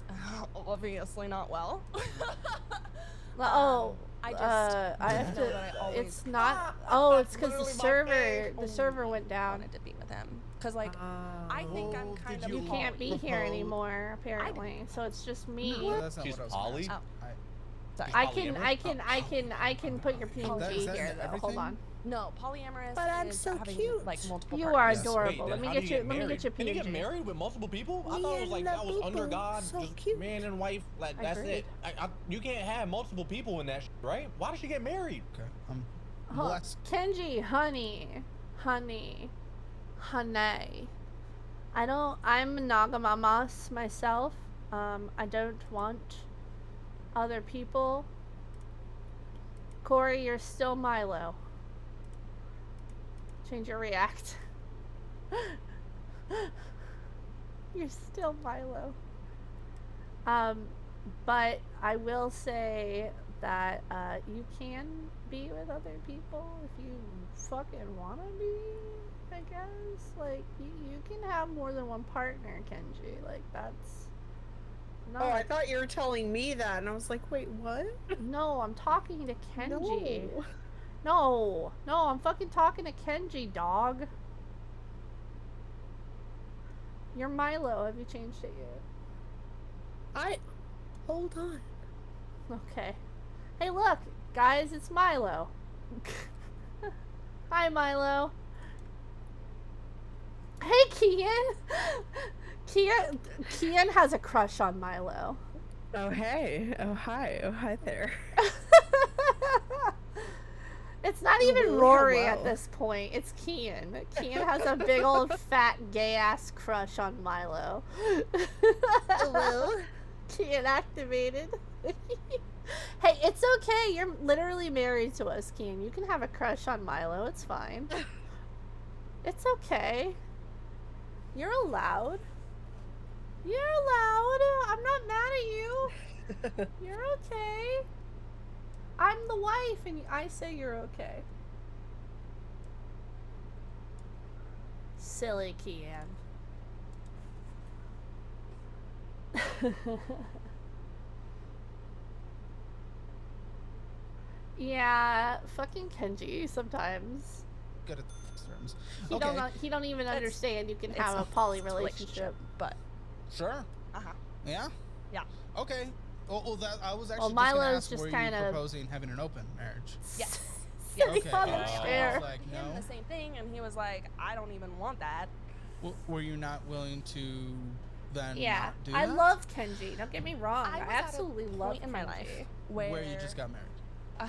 F: obviously not well.
A: Oh,
F: I just
A: I have
F: didn't know
A: to.
F: that I always
A: It's not. Oh, it's because the
E: Literally my
A: server.
E: face.
A: The server went down.
F: wanted to be with him because like I think I'm
G: Oh,
F: kind
G: did
F: of
A: You
G: you
A: can't be here
G: propose?
A: anymore, apparently. So it's just me.
G: No, that's not
E: She's
G: what I was
E: poly?
G: gonna
F: Oh.
G: ask.
A: I can put your
G: That-
A: PNG
G: is that
A: here though. Hold
G: everything?
A: on.
F: no polyamorous.
B: But I'm
F: is
B: so
F: having,
B: cute.
F: Like multiple
A: You are
F: partners.
A: adorable.
E: Wait,
A: Let
E: then
A: me
E: how
A: get
E: do
A: you.
E: get
A: Let me get your
E: married? Can you get
A: PNG.
E: married with multiple people? I
B: Me
E: thought it was like
B: and
E: that was
B: the
E: under
B: boo-boo,
E: God,
B: so
E: just
B: cute.
E: man and wife. Like that's
A: Agreed.
E: it. You can't have multiple people in that, right? Why did she get married?
G: Okay, I'm
A: Huh.
G: blessed.
A: Kenji, honey. I'm monogamamas myself. I don't want other people. Corey, you're still Milo. Change your react. You're still Milo. But I will say that you can be with other people if you fucking wanna be, I guess. Like, you can have more than one partner, Kenji. Like, that's not...
B: Oh, I thought you were telling me that, and I was like, wait, what?
A: No, I'm talking to Kenji.
B: No.
A: No, I'm fucking talking to Kenji, dog. You're Milo. Have you changed it yet?
B: Hold on.
A: Okay. Hey, look, guys, it's Milo. Hi, Milo. Hey, Kian. Kian has a crush on Milo.
B: Oh, hey. Oh, hi. Oh, hi there.
A: It's not even
B: Ooh,
A: Rory
B: hello.
A: at this point. It's Kian. Kian has a big old fat gay ass crush on Milo.
B: Hello.
A: Kian activated. Hey, it's okay. You're literally married to us, Kian. You can have a crush on Milo. It's fine. It's okay. You're allowed. You're allowed. I'm not mad at you. You're okay. I'm the wife, and I say you're okay. Silly Kian. Yeah, fucking Kenji sometimes.
G: Good at these terms.
A: He
G: Okay,
A: he don't even
F: It's-
A: understand you can
F: it's
A: have
F: a
A: a poly relationship.
F: but
G: sure. Yeah.
F: Yeah.
G: Okay. Well, that I was actually
A: Well,
G: just gonna
A: Milo's
G: ask,
A: just
G: were you
A: kinda-
G: proposing having an open marriage?
F: yes.
A: Sitting
G: Okay.
A: on the
G: I
A: chair.
G: was like,
F: Him
G: no.
F: the same thing, and he was like, I don't even want that.
G: Were you not willing to then
A: Yeah,
G: not do
A: I
G: that?
A: love Kenji. Don't get me wrong. I,
F: was at a
A: absolutely love
F: point in my life
A: Kenji.
F: where
G: you just got married.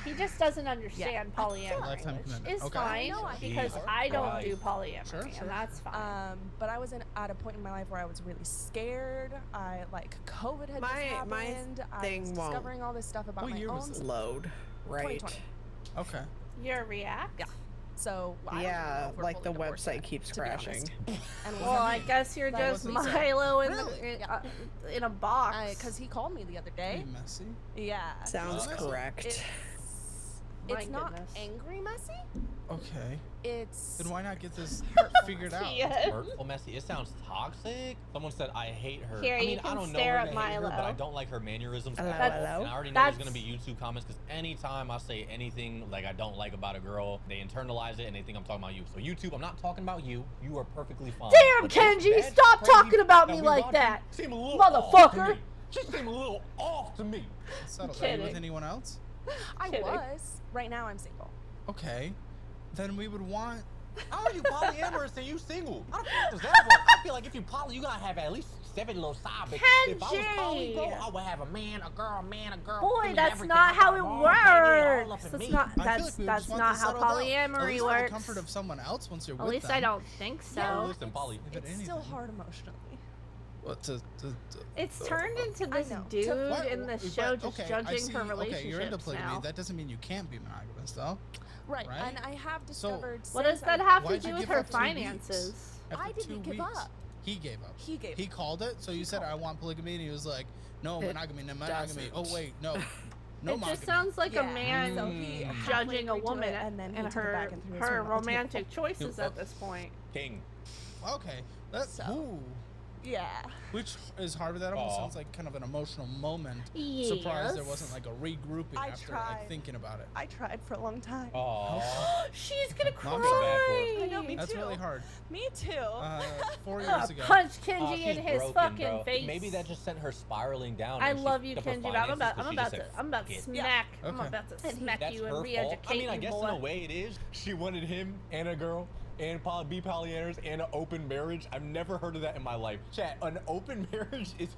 A: He just doesn't understand polyamory,
G: Lifetime
A: which
G: commitment.
A: is
G: Okay.
A: fine
F: No, I
A: because
E: Jesus
A: I don't
E: Christ.
A: do polyamory,
G: Sure, sure.
A: and that's fine.
F: But I was at a point in my life where I was really scared. I like COVID had just
B: My
F: happened. I
B: thing
F: was
B: won't-
F: discovering all this stuff about
G: What
F: my
G: year
F: own
G: was it?
B: Load. Right.
F: 2020.
G: Okay.
A: Your react?
F: Yeah. So I don't even know
B: Yeah,
F: if we're
B: like the
F: fully divorced
B: website
F: yet,
B: keeps
F: to be honest.
B: crashing.
F: And
A: Well, I guess you're
F: That
A: just
G: wasn't sad.
A: Milo in,
F: Really? Yeah.
A: in a box.
F: because he called me the other
G: Pretty
F: day.
G: messy.
F: Yeah.
B: Sounds
G: Nice.
B: correct.
A: My
F: It's not
A: goodness.
F: angry messy.
G: Okay.
F: It's
G: Then why not get this
F: hurtful
G: figured out?
A: Yeah.
E: Hurtful, messy. It sounds toxic. Someone said I hate her.
A: Here,
E: I
A: you
E: mean,
A: can
E: I don't know
A: stare
E: her
A: at
E: to hate her, but
A: Milo.
E: I don't like her mannerisms.
B: Hello,
E: at all.
A: That's-
E: And I already know there's
A: that's-
E: gonna be YouTube comments because anytime I say anything like I don't like about a girl, they internalize it and they think I'm talking about you. So YouTube, I'm not talking about you. You are perfectly fine.
A: Damn,
E: But this
A: Kenji,
E: bad,
A: stop
E: crazy
A: talking about me
E: we
A: like
E: watching
A: that,
E: seem a little off to
A: motherfucker.
E: me. She seemed a little off to me.
G: Settle. Are you with
A: Kidding.
G: anyone else?
F: I
A: Kidding.
F: was. Right now I'm single.
G: Okay. Then we would want.
E: How are you polyamorous and you single? How the fuck does that work? I feel like if you poly, you gotta have at least 7 little side bitches. If I was
A: Kenji!
E: Polly, bro, I would have a man, a girl, give
A: Boy,
E: me
A: that's
E: everything.
A: not
E: I
A: how
E: got
A: it
E: 'em all, baby, all
A: works.
E: up in
A: That's
E: me.
A: not.
G: I feel
A: That's
G: like we
A: that's
G: just want
A: not
G: this
A: how
G: settled out. At
A: polyamory
G: least with
A: works.
G: the comfort of someone else once you're
A: At
G: with
A: least
G: them.
A: I don't think so.
F: Yeah,
E: Listen, Polly.
G: If it
F: It's still
G: anything.
F: hard emotionally.
G: What
A: It's turned into
F: I
A: this
F: know.
A: dude
G: What?
A: in the
G: But,
A: show just
G: okay, I
A: judging
G: see,
A: her relationships
G: okay, you're into polygamy.
A: now.
G: That doesn't mean you can't be monogamous, though.
F: Right.
G: Right?
F: And I have discovered.
A: What does
F: since
A: that
F: I-
A: have to
G: Why'd
A: do
G: you
A: with
G: give
A: her
G: up 2 weeks?
A: finances?
G: After
F: I didn't
G: 2
F: give
G: weeks,
F: up.
G: He gave up.
F: He gave.
G: He called it. So you
F: He
G: said,
F: called
G: I
F: it.
G: want polygamy, and he was like, no,
B: It
G: monogamy, no monogamy. Oh, wait, no. No
A: It
G: monogamy.
A: just sounds like a
F: Yeah,
A: man
F: so he halfway
A: judging a
F: agreed to
A: woman
F: it, and then he
A: and
F: took it
A: her
F: back and threw his
A: her
F: ring on the table.
A: romantic choices at this point.
E: King.
G: Okay. That's
F: So-
G: ooh.
F: Yeah.
G: Which is hard, but that almost
E: Aw.
G: sounds like kind of an emotional moment. Surprised there
A: Yes.
G: wasn't like a regrouping
F: I
G: after
F: tried.
G: like thinking about it.
F: I tried for a long time.
E: Aw.
A: She's gonna
G: No,
A: cry.
G: I'm
E: so bad for her.
F: I know, me
G: That's
F: too.
G: really hard.
F: Me too.
G: 4 years
A: I'll
G: ago.
A: punch
E: Aw,
A: Kenji
E: she's
A: in his
E: broken,
A: fucking
E: bro.
A: face.
E: Maybe that just sent her spiraling down.
A: I
E: and she
A: love you,
E: fucked up her
A: Kenji, but I'm
E: finances
A: about
E: 'cause she just said,
A: to
E: "Fuck it."
A: smack. I'm
G: Okay.
A: about to
F: And he-
A: smack
E: That's
A: you
E: her
A: and
E: fault.
A: re-educate
E: I mean, I
A: you,
E: guess
A: boy.
E: in a way it is. She wanted him and a girl and be polyamorous and an open marriage. I've never heard of that in my life. Chat, an open marriage is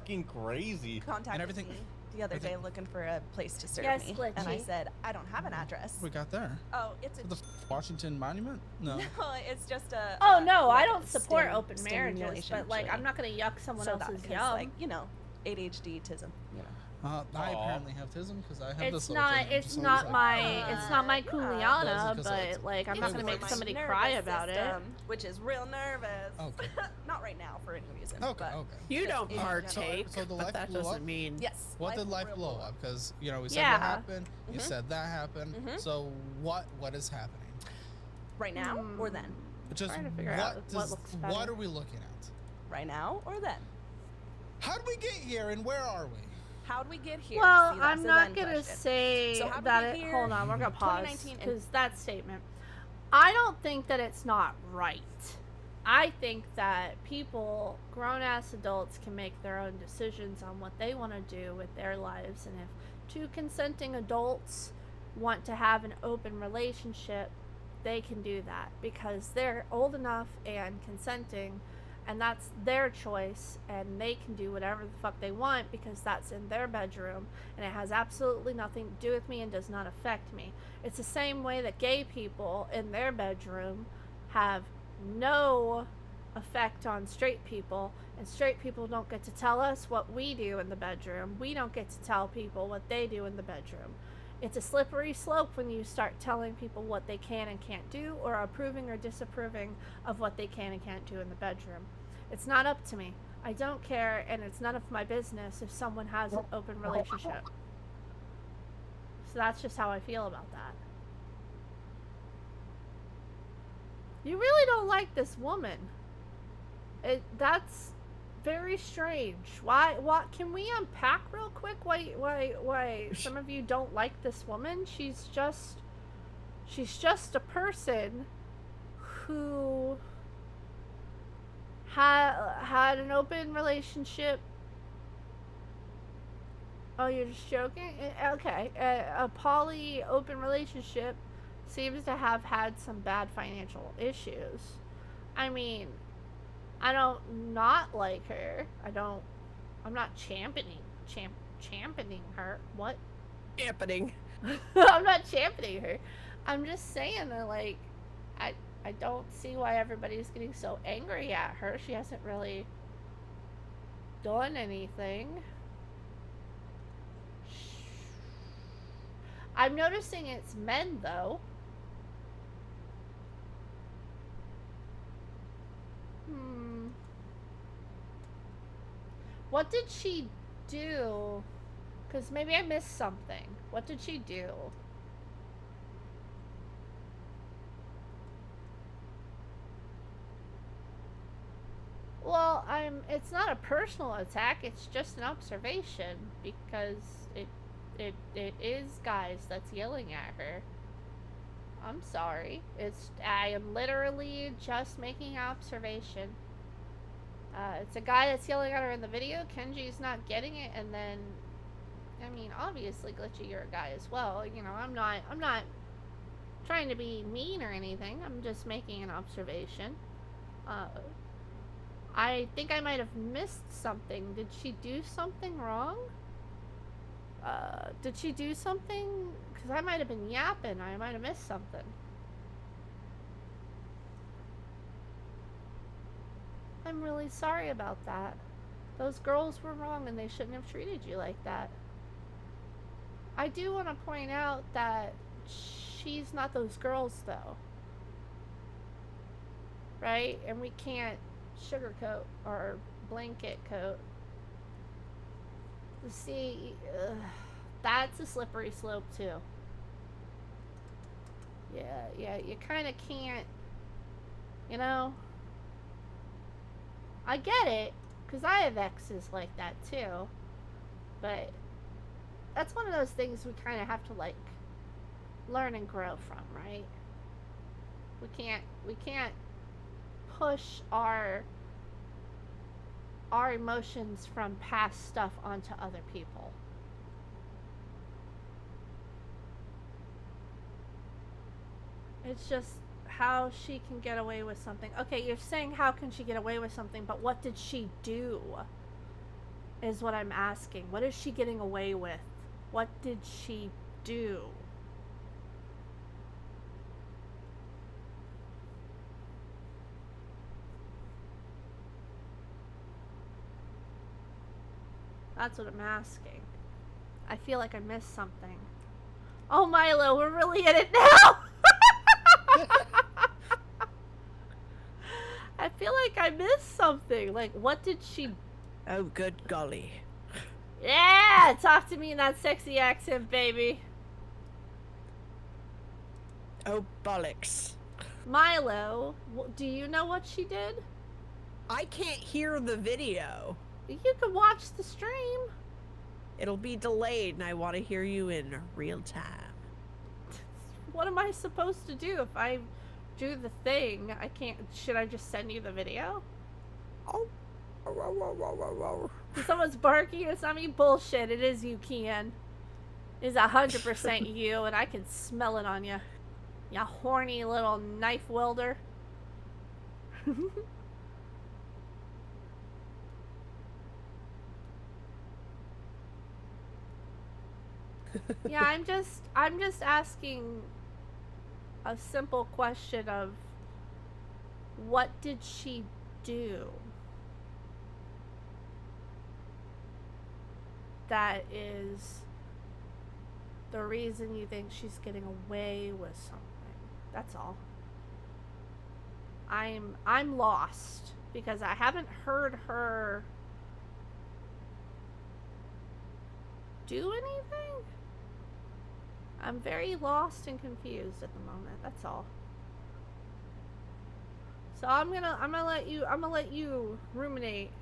E: fucking crazy.
F: Contacted
G: everything-
F: me the other day looking for a place to serve
A: Yes,
F: me,
A: Glitchy.
F: and I said I don't have an address.
G: We got there.
F: Oh, it's a
G: The Washington Monument? No.
F: no, it's just a.
A: Oh no, I
F: like
A: don't
F: a
A: support
F: stim-
A: open marriages,
F: stimulation,
A: but like
F: actually.
A: I'm not gonna yuck someone
F: So that-
A: else's
F: 'cause,
A: yum.
F: like ADHD tism.
G: I
E: Aw.
G: apparently have tism because I have
A: It's
G: this little
A: not.
G: thing. I'm
A: It's
G: just
A: not
G: like-
A: my. It's not my
F: Yeah.
A: Kuliana,
G: Those are 'cause
A: but
G: it's-
A: like I'm
F: It's
A: not gonna
F: for
A: make
F: my
A: somebody
F: nervous
A: cry about it.
F: system, which is real nervous.
G: Okay.
F: Not right now for any reason.
G: Okay.
F: but
G: Okay.
B: You don't
F: Yeah.
B: partake,
G: So the
B: but
G: life
B: that
G: blew up?
B: doesn't mean.
F: Yes.
G: What did life
F: will
G: blow
F: up.
G: up? Because we said
A: Yeah.
G: what happened. You
F: Mhm.
G: said that happened.
F: Mhm.
G: So what is happening?
F: Right now or then?
G: Just
A: Trying to figure
G: what
A: out what
G: does,
A: looks
G: what
A: better.
G: are we looking at?
F: Right now or then?
G: How did we get here and where are we?
F: How do we get here?
A: Well,
F: See, that's
A: I'm
F: the
A: not
F: then
A: gonna
F: question.
A: say
F: So how did
A: that
F: we
A: it.
F: get
A: Hold
F: here?
A: on, we're gonna pause
F: 2019 and-
A: because that statement. I don't think that it's not right. I think that people, grown ass adults, can make their own decisions on what they want to do with their lives, and if two consenting adults want to have an open relationship, they can do that because they're old enough and consenting, and that's their choice, and they can do whatever the fuck they want because that's in their bedroom, and it has absolutely nothing to do with me and does not affect me. It's the same way that gay people in their bedroom have no effect on straight people, and straight people don't get to tell us what we do in the bedroom. We don't get to tell people what they do in the bedroom. It's a slippery slope when you start telling people what they can and can't do, or approving or disapproving of what they can and can't do in the bedroom. It's not up to me. I don't care, and it's none of my business if someone has an open relationship. So that's just how I feel about that. You really don't like this woman. That's very strange. Why? What? Can we unpack real quick why some of you don't like this woman? She's just a person who had an open relationship. Oh, you're just joking? Okay. A poly open relationship seems to have had some bad financial issues. I mean, I don't not like her. I'm not championing her. What?
B: Happening.
A: I'm not championing her. I'm just saying that, like, I don't see why everybody's getting so angry at her. She hasn't really done anything. I'm noticing it's men, though. What did she do? Because maybe I missed something. What did she do? Well, it's not a personal attack, it's just an observation, because it is guys that's yelling at her. I'm sorry. I am literally just making an observation. It's a guy that's yelling at her in the video. Kenji's not getting it, and then, I mean, obviously, Glitchy, you're a guy as well. You know, I'm not trying to be mean or anything. I'm just making an observation. I think I might have missed something. Did she do something wrong? Did she do something? Because I might have been yapping. I might have missed something. I'm really sorry about that. Those girls were wrong and they shouldn't have treated you like that. I do want to point out that she's not those girls, though. Right? And we can't sugarcoat or blanket coat. See, that's a slippery slope, too. Yeah, you kind of can't, you know? I get it, because I have exes like that, too. But that's one of those things we kind of have to, like, learn and grow from, right? We can't push our emotions from past stuff onto other people. It's just how she can get away with something. Okay, you're saying how can she get away with something, but what did she do? Is what I'm asking. What is she getting away with? What did she do? That's what I'm asking. I feel like I missed something. Oh, Milo, we're really in it now! I feel like I missed something. Like, what did she...
B: Oh, good golly.
A: Yeah! Talk to me in that sexy accent, baby.
B: Oh, bollocks.
A: Milo, do you know what she did?
B: I can't hear the video.
A: You can watch the stream.
B: It'll be delayed, and I want to hear you in real time.
A: What am I supposed to do if I do the thing? I can't. Should I just send you the video?
B: Oh.
A: Someone's barking. It's not me. Bullshit. It is you, Kian. It's 100% you, and I can smell it on you. You horny little knife welder. Yeah, I'm just asking a simple question of what did she do that is the reason you think she's getting away with something. That's all. I'm lost because I haven't heard her do anything. I'm very lost and confused at the moment. That's all. So I'm gonna let you ruminate.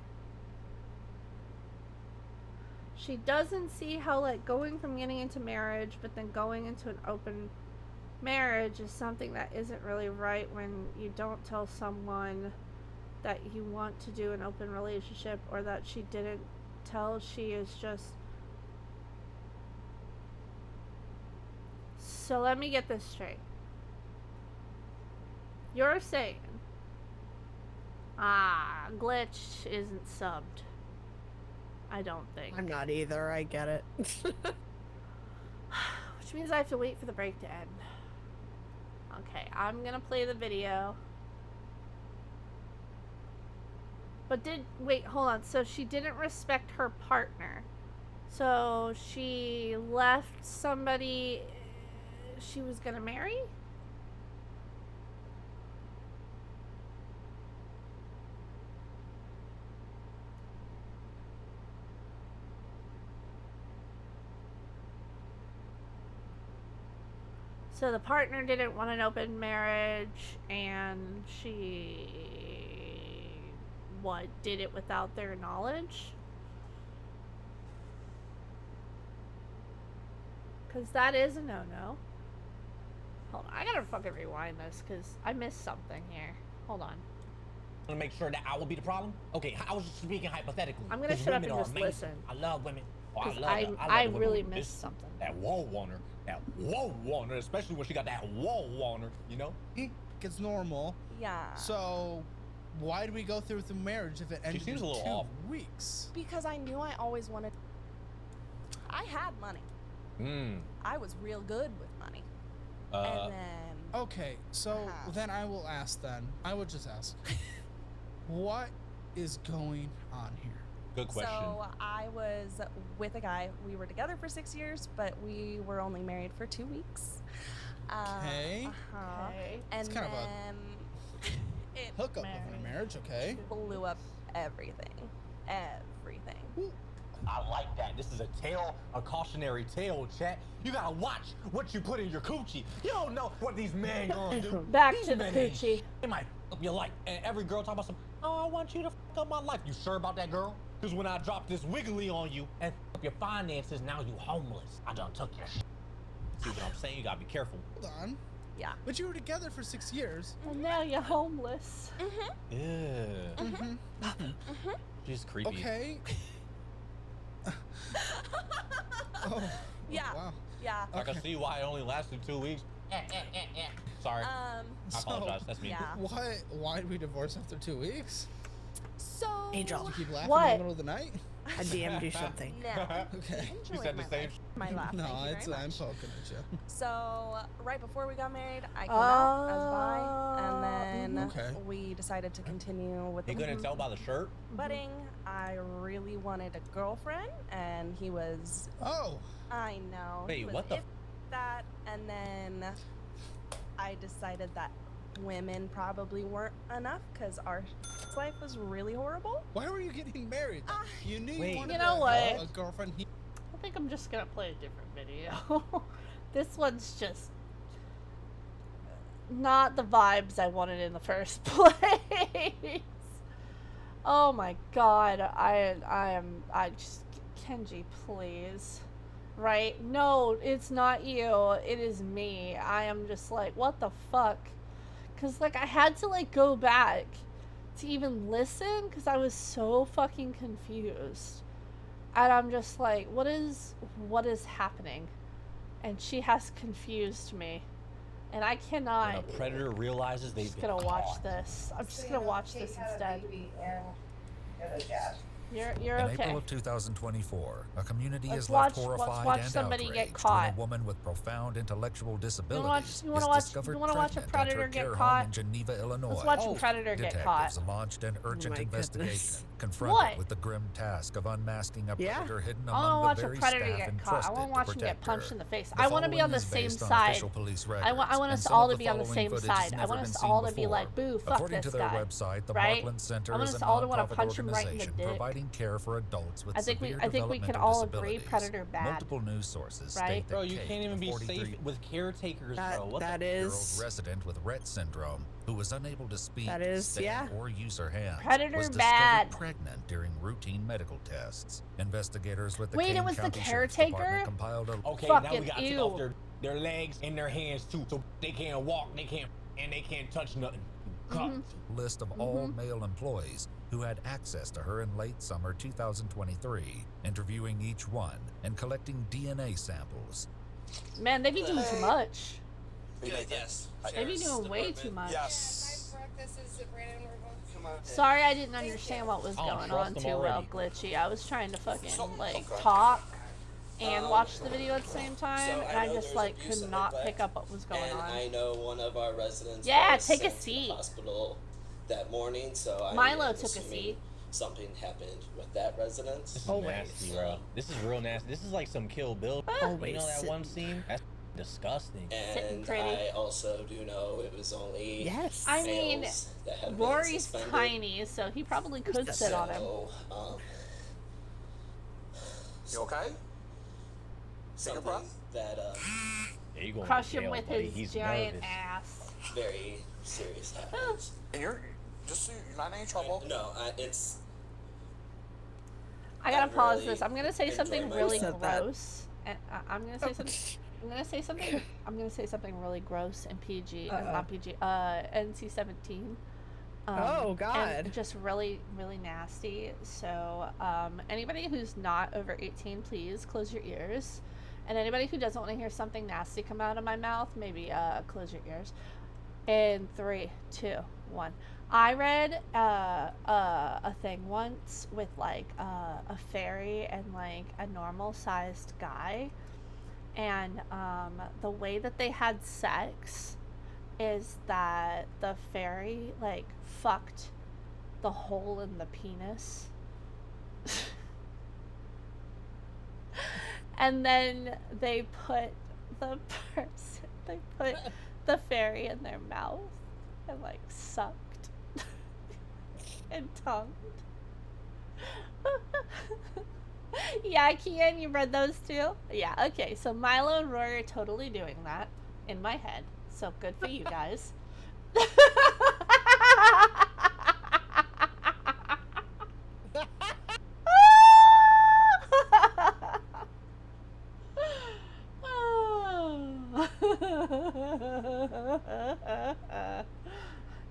A: She doesn't see how, like, going from getting into marriage but then going into an open marriage is something that isn't really right when you don't tell someone that you want to do an open relationship, or that she didn't tell. She is just... So let me get this straight. You're saying, Glitch isn't subbed. I don't think.
B: I'm not either, I get it.
A: Which means I have to wait for the break to end. Okay, I'm gonna play the video. But wait, hold on. So she didn't respect her partner. So she left somebody she was gonna marry? So the partner didn't want an open marriage, and she... what, did it without their knowledge? Because that is a no-no. Hold on, I gotta fucking rewind this, because I missed something here. Hold on.
E: To make sure that I will be the problem? Okay, I was just speaking hypothetically.
A: I'm gonna
E: 'cause
A: shut up
E: women
A: and
E: are
A: just
E: amazing.
A: listen.
E: I love women. Oh, I
A: Because
E: love her.
A: I
E: the women
A: really
E: with
A: missed
E: this-
A: something.
E: That wall wanter. That wall wanter, especially when she got that wall wanter, you know?
G: It's normal.
F: Yeah.
G: So, why did we go through with the marriage if it ended
E: seems
G: in
E: a little
G: 2
E: off.
G: weeks?
F: Because I knew I always wanted. I had money. I was real good with money. And then.
G: Okay, so then I will ask then. I would just ask. What is going on here?
E: Good question.
F: So I was with a guy. We were together for 6 years, but we were only married for 2 weeks.
G: Okay.
A: Okay.
F: And
G: It's kind of a
F: it
G: hookup of a marriage, okay?
F: blew up everything. Everything.
E: I like that. This is a cautionary tale, chat. You gotta watch what you put in your coochie. You don't know what these men gonna do.
A: Back
E: These
A: to the
E: men ain't
A: coochie.
E: sh- They might f up your life. And every girl talk about some, oh, I want you to f up my life. You sure about that, girl? Because when I drop this wiggly on you and f up your finances, now you homeless. I done took your shit. See what I'm saying? You gotta be careful.
G: Hold on.
F: Yeah.
G: But you were together for 6 years.
A: And now you're homeless.
E: Yeah. She's creepy.
G: Okay. Oh.
F: Yeah.
G: Wow.
F: Yeah.
E: I can see why it only lasted 2 weeks. Sorry. I apologize. That's me.
F: Yeah.
G: Why did we divorce after 2 weeks?
F: So.
B: Angel.
G: Did you keep laughing
A: What?
G: in the middle of the night?
B: I DM'd you something.
F: No.
G: Okay.
E: You said the same.
F: My laugh.
G: No,
F: Thank you
G: it's
F: very
G: I'm
F: much.
G: poking at you.
F: So right before we got married, I came out as bi, and then
G: Okay.
F: we decided to continue with
E: You
F: the
E: couldn't tell by the shirt?
F: wedding. I really wanted a girlfriend, and he was.
G: Oh.
F: I know. he
E: Wait,
F: was
E: what the
F: if that, and then I decided that women probably weren't enough because our life was really horrible.
G: Why were you getting married? Then? You knew
E: Wait.
G: you wanted
A: You know what?
G: a girlfriend.
A: I think I'm just gonna play a different video. This one's just not the vibes I wanted in the first place. Oh my god, I just, Kenji, please. Right? No, it's not you. It is me. I am just like, what the fuck? Cause like I had to like go back to even listen because I was so fucking confused. And I'm just like, what is happening? And she has confused me. And I cannot.
E: When a predator realizes
A: I'm
E: they've
A: just
E: been
A: gonna watch
E: caught.
A: this. I'm just gonna watch this instead. You're
H: In
A: okay.
H: April of 2024, a community
A: Let's
H: is left
A: watch
H: horrified and
A: somebody get
H: outraged
A: caught.
H: when a woman with profound intellectual disabilities
A: you wanna
H: is
A: watch-
H: discovered
A: you wanna watch a
H: pregnant
A: predator
H: at her
A: get
H: care
A: caught?
H: home in Geneva, Illinois.
A: Let's watch
E: Oh,
A: a predator get
H: Detectives
A: caught.
H: launched an urgent
B: my
H: investigation,
B: goodness.
H: confronted
A: What?
H: with the grim task of unmasking a
B: Yeah.
H: predator hidden
A: I wanna
H: among
A: watch
H: the
A: a
H: very
A: predator
H: staff
A: get caught. I
H: entrusted
A: wanna
H: to
A: watch him get
H: protect
A: punched
H: her.
A: in the face.
H: The
A: I wanna be
H: following
A: on the
H: is
A: same
H: based on
A: side.
H: official police
A: I
H: records,
A: want
H: and
A: us
H: some
A: all
H: of
A: to
H: the
A: be on the
H: following
A: same
H: footage
A: side.
H: has
A: I
H: never
A: want
H: been
A: us
H: seen
A: all to be
H: before.
A: like, boo, fuck
H: According
A: this
H: to their
A: guy.
H: website, the
A: Right?
H: Rockland Center
A: I want
H: is a
A: us all to wanna
H: nonprofit
A: punch him right in the
H: organization
A: dick.
H: providing care for adults with
A: I think we
H: severe
A: can
H: developmental
A: all agree
H: disabilities.
A: predator bad.
H: Multiple news sources
A: Right?
H: state that
E: Bro, you
H: Kate,
E: can't even
H: a
E: be
H: 43
E: safe with caretakers,
B: That
E: bro. What
B: that
E: the?
H: year old
B: is
H: resident with Rett syndrome who was unable to speak,
B: That is-
H: stand,
B: yeah.
H: or use her hands
A: Predator
H: was discovered
A: bad.
H: pregnant during routine medical tests. Investigators with the
A: Wait, it
H: Kane
A: was the
H: County Sheriff's
A: caretaker?
H: Department compiled a
E: Okay, now we
A: Fucking
E: gotta take
A: ew.
E: off their legs and their hands too, so they can't walk, they can't touch nothing. Cut.
H: list of all male employees who had access to her in late summer 2023, interviewing each one and collecting DNA samples.
A: Man, they be doing too much.
I: Yes.
A: They be doing way too much.
I: Yes.
A: Sorry, I didn't understand what was
E: I don't
A: going
E: trust
A: on
E: them
A: too well,
E: already.
A: Glitchy. I was trying to fucking like talk and watch the video at the same time,
I: so
A: and
I: I
A: I
I: know
A: just
I: there was
A: like
I: abuse
A: could
I: and
A: not
I: neglect,
A: pick up what was going
I: And
A: on.
I: I know one of our residents
A: Yeah,
I: was
A: take a
I: sent to
A: seat.
I: the hospital that morning, so
A: Milo
I: I'm
A: took a
I: assuming
A: seat.
I: Something happened with that resident.
E: This is
B: Always.
E: nasty, bro. This is real nasty. This is like some Kill Bill. You
B: Always
E: know that
B: sit-
E: one scene? That's disgusting.
A: Sitting
I: And
A: pretty.
I: I also do know it was only
B: yes.
A: I mean,
I: males that have been
A: Rory's
I: suspended.
A: tiny, so he probably could sit on him.
I: So,
J: You okay? Take a
I: something
J: breath.
I: that
E: Yeah, you going
A: Crush
E: to
A: him
E: jail,
A: with
E: buddy.
A: his
E: He's
A: giant
E: nervous.
A: ass.
I: very serious happens.
J: And you're just so you're not in any trouble.
I: No, it's
A: I gotta
I: I
A: pause
I: really
A: this. I'm gonna say
I: enjoy
A: something
I: my
A: really
B: Said that.
A: gross, and I'm gonna say something. I'm gonna say something. I'm gonna say something really gross and PG, not PG. NC-17.
B: Oh, God.
A: And just really, really nasty. So, anybody who's not over 18, please close your ears. And anybody who doesn't want to hear something nasty come out of my mouth, maybe close your ears. In 3, 2, 1. I read a thing once with like a fairy and like a normal sized guy, and the way that they had sex is that the fairy like fucked the hole in the penis. And then they put the fairy in their mouth and like sucked and tongued. Yeah, Kian, you read those too? Yeah, okay, so Milo and Rory are totally doing that in my head. So good for you guys.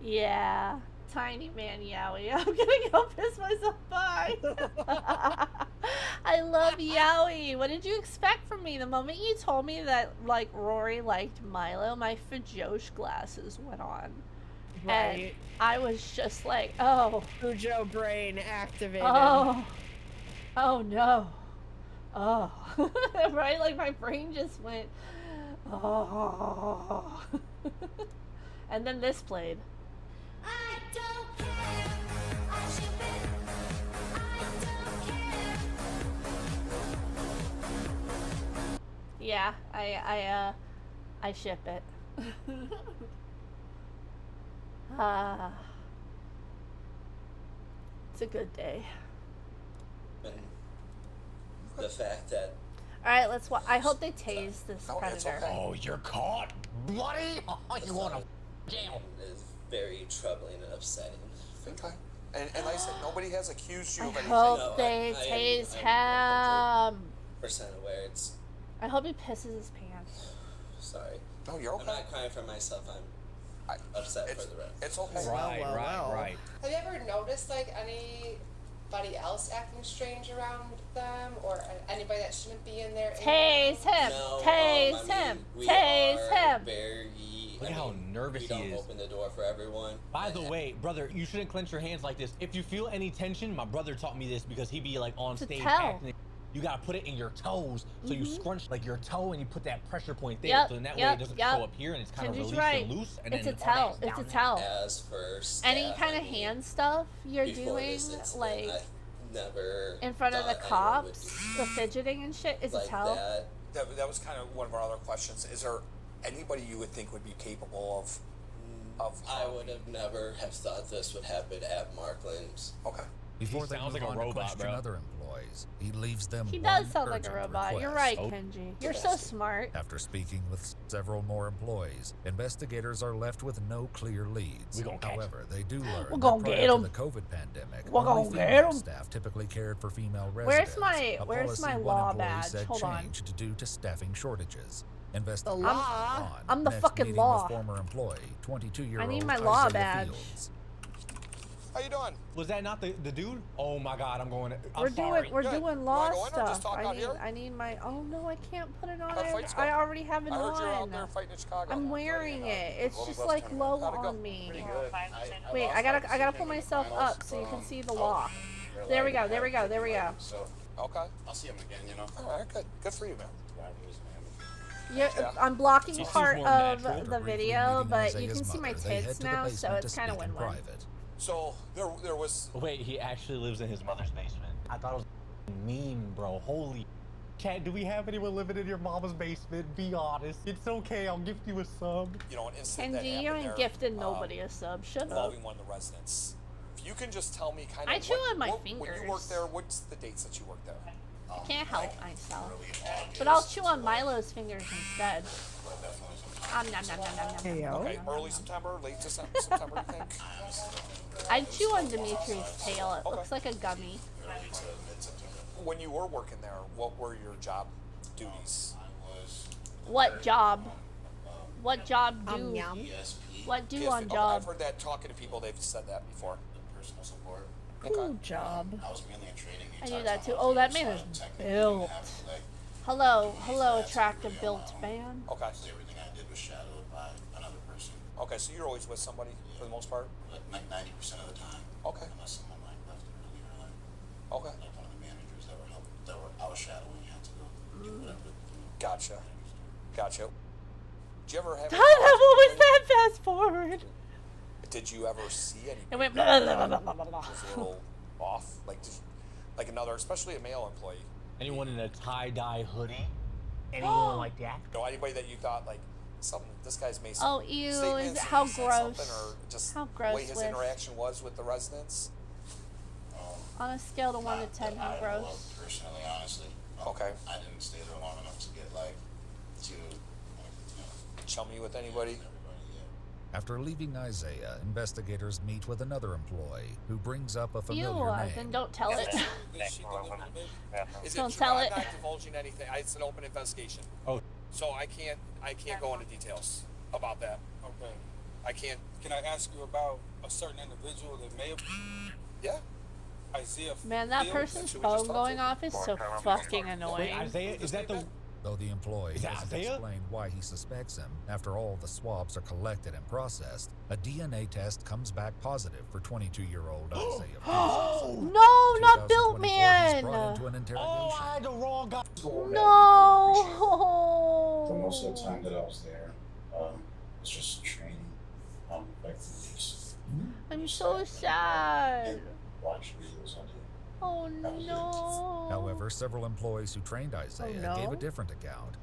A: Yeah, tiny man Yowie. I'm gonna go piss myself. Bye. I love Yowie. What did you expect from me? The moment you told me that like Rory liked Milo, my Fajosh glasses went on.
B: Right.
A: And I was just like, oh.
B: Fujo brain activated.
A: Oh. Oh no. Oh. Right? Like my brain just went, oh. And then this played.
C: I don't care. I ship it. I don't care.
A: Yeah, I ship it. It's a good day.
I: And the fact that
A: All right, let's I hope they tase this
J: No, it's
A: predator.
J: okay.
E: Oh, you're caught, bloody! Oh, you want to jail?
I: is very troubling and upsetting.
J: Okay. And like I said, nobody has accused you
A: I
J: of anything.
A: hope
I: No,
A: they
I: I am-
A: tase
I: I'm
A: him.
I: 100% aware. It's
A: I hope he pisses his pants.
I: sorry.
J: No, you're
I: I'm
J: okay.
I: not crying for myself. I'm upset
J: It's,
I: for the rest.
J: it's okay.
E: Right.
K: Have you ever noticed like anybody else acting strange around them, or anybody that shouldn't be in there?
A: Tase him.
I: No,
A: Tase
I: I
A: him.
I: mean, we
A: Tase
I: are
A: him.
I: Very,
E: Look at how nervous
I: we
E: he
I: don't
E: is.
I: open the door for everyone.
E: By the way, brother, you shouldn't clench your hands like this. If you feel any tension, my brother taught me this because he be like on
A: To
E: stage
A: tell.
E: acting. You gotta put it in your toes, so you scrunch like your toe and you put that pressure point there,
A: Yep,
E: so then that way
A: yep,
E: it doesn't
A: yep.
E: show up here and it's kind of
A: Kenji's
E: released
A: right.
E: and loose. And
A: It's a
E: then
A: tell.
E: bang,
A: It's a
E: down
A: tell.
I: As for staff,
A: Any kind of
I: I mean,
A: hand stuff you're
I: before
A: doing,
I: this incident,
A: like
I: I never
A: in front of the
I: thought anyone would
A: cops,
I: do
A: the fidgeting and shit, is a
I: like
A: tell.
I: that.
J: That was kind of one of our other questions. Is there anybody you would think would be capable of
I: I would have never have thought this would happen at Markland's.
J: Okay.
H: Before they
E: sounds
H: move
E: like a
H: on
E: robot,
H: to question
E: bro.
H: other employees, he leaves them
A: He
H: one
A: does sound like a
H: urgent
A: robot. You're
H: request.
A: right,
E: Oh.
A: Kenji. You're so smart.
H: After speaking with several more employees, investigators are left with no clear leads.
E: We gonna catch
H: However, they do learn
A: We're gonna
H: that prior
A: get
H: to
A: 'em.
H: the COVID pandemic,
A: We're
H: only
A: gonna get
H: female
A: 'em.
H: staff typically cared for female
A: Where's
H: residents.
A: my-
H: a
A: where's
H: policy
A: my
H: one
A: law
H: employee
A: badge?
H: said
A: Hold on.
H: changed due to staffing shortages.
B: The law.
A: I'm the
H: Next
A: fucking
H: meeting
A: law.
H: With former employee, 22-year-old
A: I need my law
H: Isaiah
A: badge.
H: Fields.
J: How you doing?
E: Was that not the dude? Oh my god, I'm going. I'm
A: We're
E: sorry.
A: doing
J: Good.
A: doing
J: You
A: law
J: wanna go in or just
A: stuff.
J: talk out here?
A: I need my. Oh no, I can't put it on.
J: How'd fights go?
A: I already have it
J: I heard you're out
A: on.
J: there fighting in Chicago.
A: I'm wearing it. It's
J: Well,
A: just
J: let's
A: like
J: turn it.
A: low
J: How'd it go?
A: on me.
J: Pretty good.
A: Wait, I gotta pull myself up so you can see the law. There we go. There we go. There we go.
J: Okay.
I: I'll see him again, you know.
J: All right, good. Good for you, man.
A: Yeah, I'm blocking
E: He seems
A: part
E: more
A: of
E: natural.
A: the
H: After briefly
A: video,
H: meeting
A: but you
H: Isaiah's
A: can see my
H: mother, they head
A: tits
H: to the
A: now, so
H: basement
A: it's
H: to
A: kind of
H: speak in
A: win-win.
H: private.
J: So there was.
E: Wait, he actually lives in his mother's basement. I thought it was a meme, bro. Holy. Cat, do we have anyone living in your mama's basement? Be honest. It's okay. I'll gift you a sub.
J: You know, an incident that
A: Kenji, you
J: happened
A: ain't
J: there,
A: gifted nobody a sub. Shut up.
J: involving one of the residents. If you can just tell me kind of
A: I chew on my
J: when you
A: fingers.
J: worked there, what's the dates that you worked there?
A: I can't help myself. But I'll chew on Milo's fingers instead. Nom, nom, nom, nom, nom, nom,
B: Hey,
A: nom,
B: yo.
J: Okay,
A: nom, nom,
J: early
A: nom.
J: September, late September, you think?
A: I chew on Dimitri's tail. It looks like a gummy.
J: When you were working there, what were your job duties?
A: What job? What job do?
B: Yum.
A: What do
J: PSP
A: on
J: I've
A: job?
J: heard that talking to people, they've said that before.
I: Personal support.
B: Cool job.
I: I was mainly in training.
A: I knew that too. Oh, that man is built. Hello, hello, attractive built man.
J: Okay.
I: Everything I did was shadowed by another person.
J: Okay, so you're always with somebody for the most part?
L: Like 90% of the time.
J: Okay.
L: Unless someone like left early or like,
J: Okay.
L: like one of the managers that were outshadowing had to go do whatever.
J: Gotcha. Gotcha. Did you ever have?
A: What was that? Fast forward.
J: Did you ever see any?
A: It went.
J: was a little off, like another, especially a male employee.
E: Anyone in a tie-dye hoodie? Anyone like that?
J: You know, anybody that you thought like something? This guy's made
A: Oh,
J: some
A: ew!
J: statements,
A: How
J: he said something,
A: gross!
J: or just
A: How
J: the
A: gross
J: way his
A: with.
J: interaction was with the residents.
A: On a scale of 1 to 10, how
L: I
A: gross?
L: love personally, honestly.
J: Okay.
L: I didn't stay there long enough to get like to, you know,
J: Chummy with anybody?
L: everybody. Yeah.
H: After leaving Isaiah, investigators meet with another employee who brings up a
A: You
H: familiar name.
A: then don't tell it.
J: Is
A: Don't
J: it true?
A: tell
J: I'm
A: it.
J: not divulging anything. It's an open investigation.
E: Oh.
J: So I can't go into details about that.
M: Okay.
J: I can't.
M: Can I ask you about a certain individual that may have
J: Yeah.
M: Isaiah?
A: Man, that
M: Fields?
A: person's
J: That's who we just
A: phone
J: talked
A: going
J: to.
A: off is so fucking
E: Wait,
A: annoying.
E: Isaiah, is that the?
H: Though the employee
E: Is that
H: doesn't
E: Isaiah?
H: explain why he suspects him, after all the swabs are collected and processed, a DNA test comes back positive for 22-year-old Isaiah.
A: Oh no, not Built
H: 2024, he's
A: Man!
H: brought into an interrogation.
E: Oh, I had the wrong guy.
L: For most of the
A: No.
L: time that I was there, it's just training, back to the lease.
A: I'm so sad.
L: Watch videos on it.
A: Oh no.
H: However, several employees who trained Isaiah
A: no.
H: gave a different account.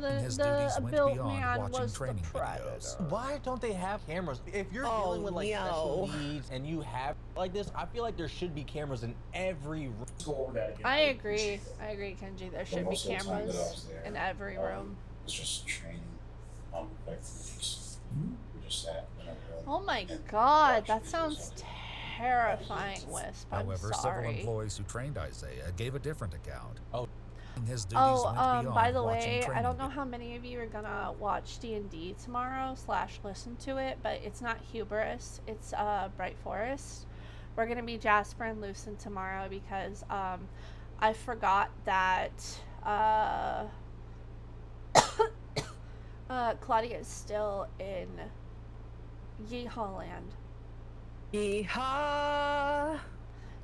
A: The,
H: his duties
A: the
H: went
A: Built
H: beyond
A: Man
H: watching
A: was the
H: training
A: predator.
H: videos.
E: Why don't they have cameras? If you're
B: Oh,
E: dealing with like special
B: no.
E: needs and you have like this, I feel like there should be cameras in every room.
L: Let's go over that again.
A: I agree. I agree, Kenji. There should be
L: most of the time that I
A: cameras
L: was there,
A: in every room.
L: It's just training, back to the lease. We just sat in a room.
A: Oh my
L: and
A: god,
L: watched
A: that
L: videos
A: sounds
L: on it.
A: terrifying, Wisp. I'm
H: However, several
A: sorry.
H: employees who trained Isaiah gave a different account.
E: Oh.
H: His duties
A: Oh,
H: went beyond
A: by the
H: watching
A: way, I
H: training
A: don't know how many of you are gonna watch D&D tomorrow / listen to it, but it's not Hubris, it's Bright Forest. We're gonna be Jasper and Lucen tomorrow because I forgot that Claudia is still in Yeehaw Land.
B: Yeehaw!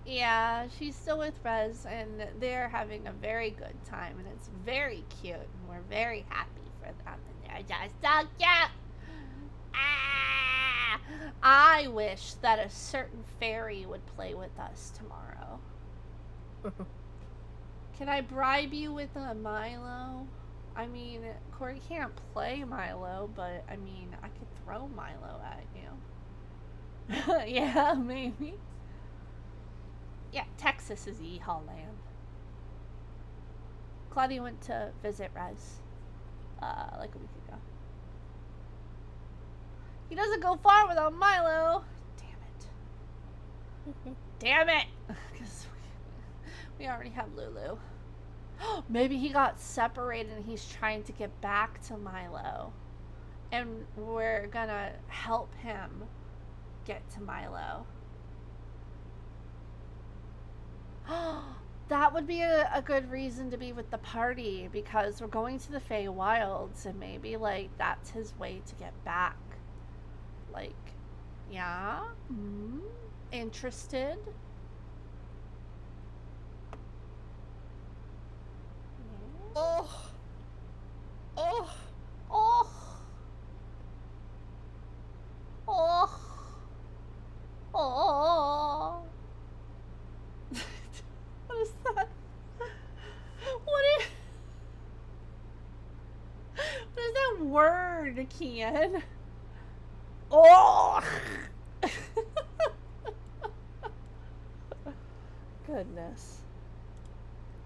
A: Yeah, she's still with Rez, and they're having a very good time, and it's very cute, and we're very happy for them, and they're just so cute! Ah! I wish that a certain fairy would play with us tomorrow. Can I bribe you with a Milo? I mean, Corey can't play Milo, but, I mean, I could throw Milo at you. Yeah, maybe. Yeah, Texas is Yeehaw Land. Claudia went to visit Rez, like a week ago. He doesn't go far without Milo. Damn it. Damn it! Because we already have Lulu. Maybe he got separated and he's trying to get back to Milo. And we're gonna help him get to Milo. That would be a good reason to be with the party, because we're going to the Feywilds, and maybe, like, that's his way to get back. Like, yeah? Interested?
B: Oh. Oh.
A: Oh! Oh! Oh! What is that? What is that word, Kian? Oh! Goodness.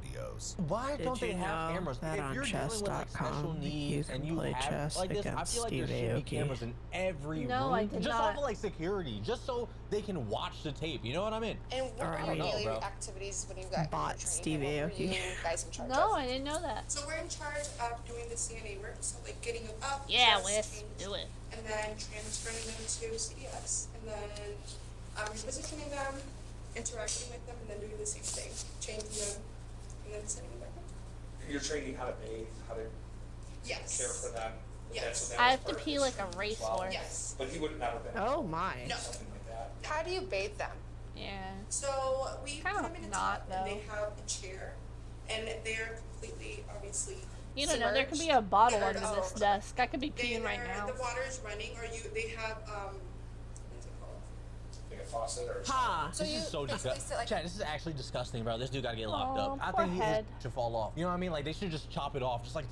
H: Videos.
E: Why don't
B: Did
E: they
B: you
E: have
B: know
E: cameras?
B: that
E: If
B: on
E: you're dealing with like special
B: chess.com you
E: needs and
B: can
E: you
B: play
E: have
B: chess
E: like this, I
B: against
E: feel like there
B: Steve
E: should be
B: Aoki?
E: cameras in every
A: No,
E: room,
A: I did
E: just
A: not.
E: off of like security, just so they can watch the tape. You know what I mean?
K: And what
B: Or,
K: are
B: I
K: your
B: mean,
K: daily
E: bro.
K: activities when you got
B: Bot
K: your
B: Steve
K: training? What were
B: Aoki.
K: you guys in charge
A: No,
K: of?
A: I didn't know that.
K: So we're in charge of doing the CNA work, so like getting them up,
A: Yeah,
K: dressed,
A: Wes,
K: changed,
A: do it.
K: and then transferring them to CDS, and then repositioning them, interacting with them, and then doing the same thing, changing them, and then sending them back home.
J: You're training how to bathe, how to
K: Yes.
J: care for them.
K: Yes.
A: I have to pee like a racehorse.
K: Yes.
J: But he would have never been.
B: Oh my.
K: No.
J: Something like that.
F: How do you bathe them?
A: Yeah.
K: So we
A: Kind
K: put
A: of
K: them in a
A: not,
K: tub and
A: though.
K: they have a chair, and they're completely, obviously.
A: You don't know. There could be
K: submerged.
A: a bottle
K: Yeah,
A: under this desk. I could be peeing right now.
K: The water is running, or they have what's it called?
J: Like a faucet or
B: Ha.
F: So
E: This
F: you
E: is so
F: basically
E: disgusting.
F: sit like
E: Chad, this is actually disgusting, bro. This dude gotta get locked
A: Oh,
E: up. I
A: poor
E: think he
A: head.
E: should fall off. You know what I mean? Like, they should just chop it off. Just like,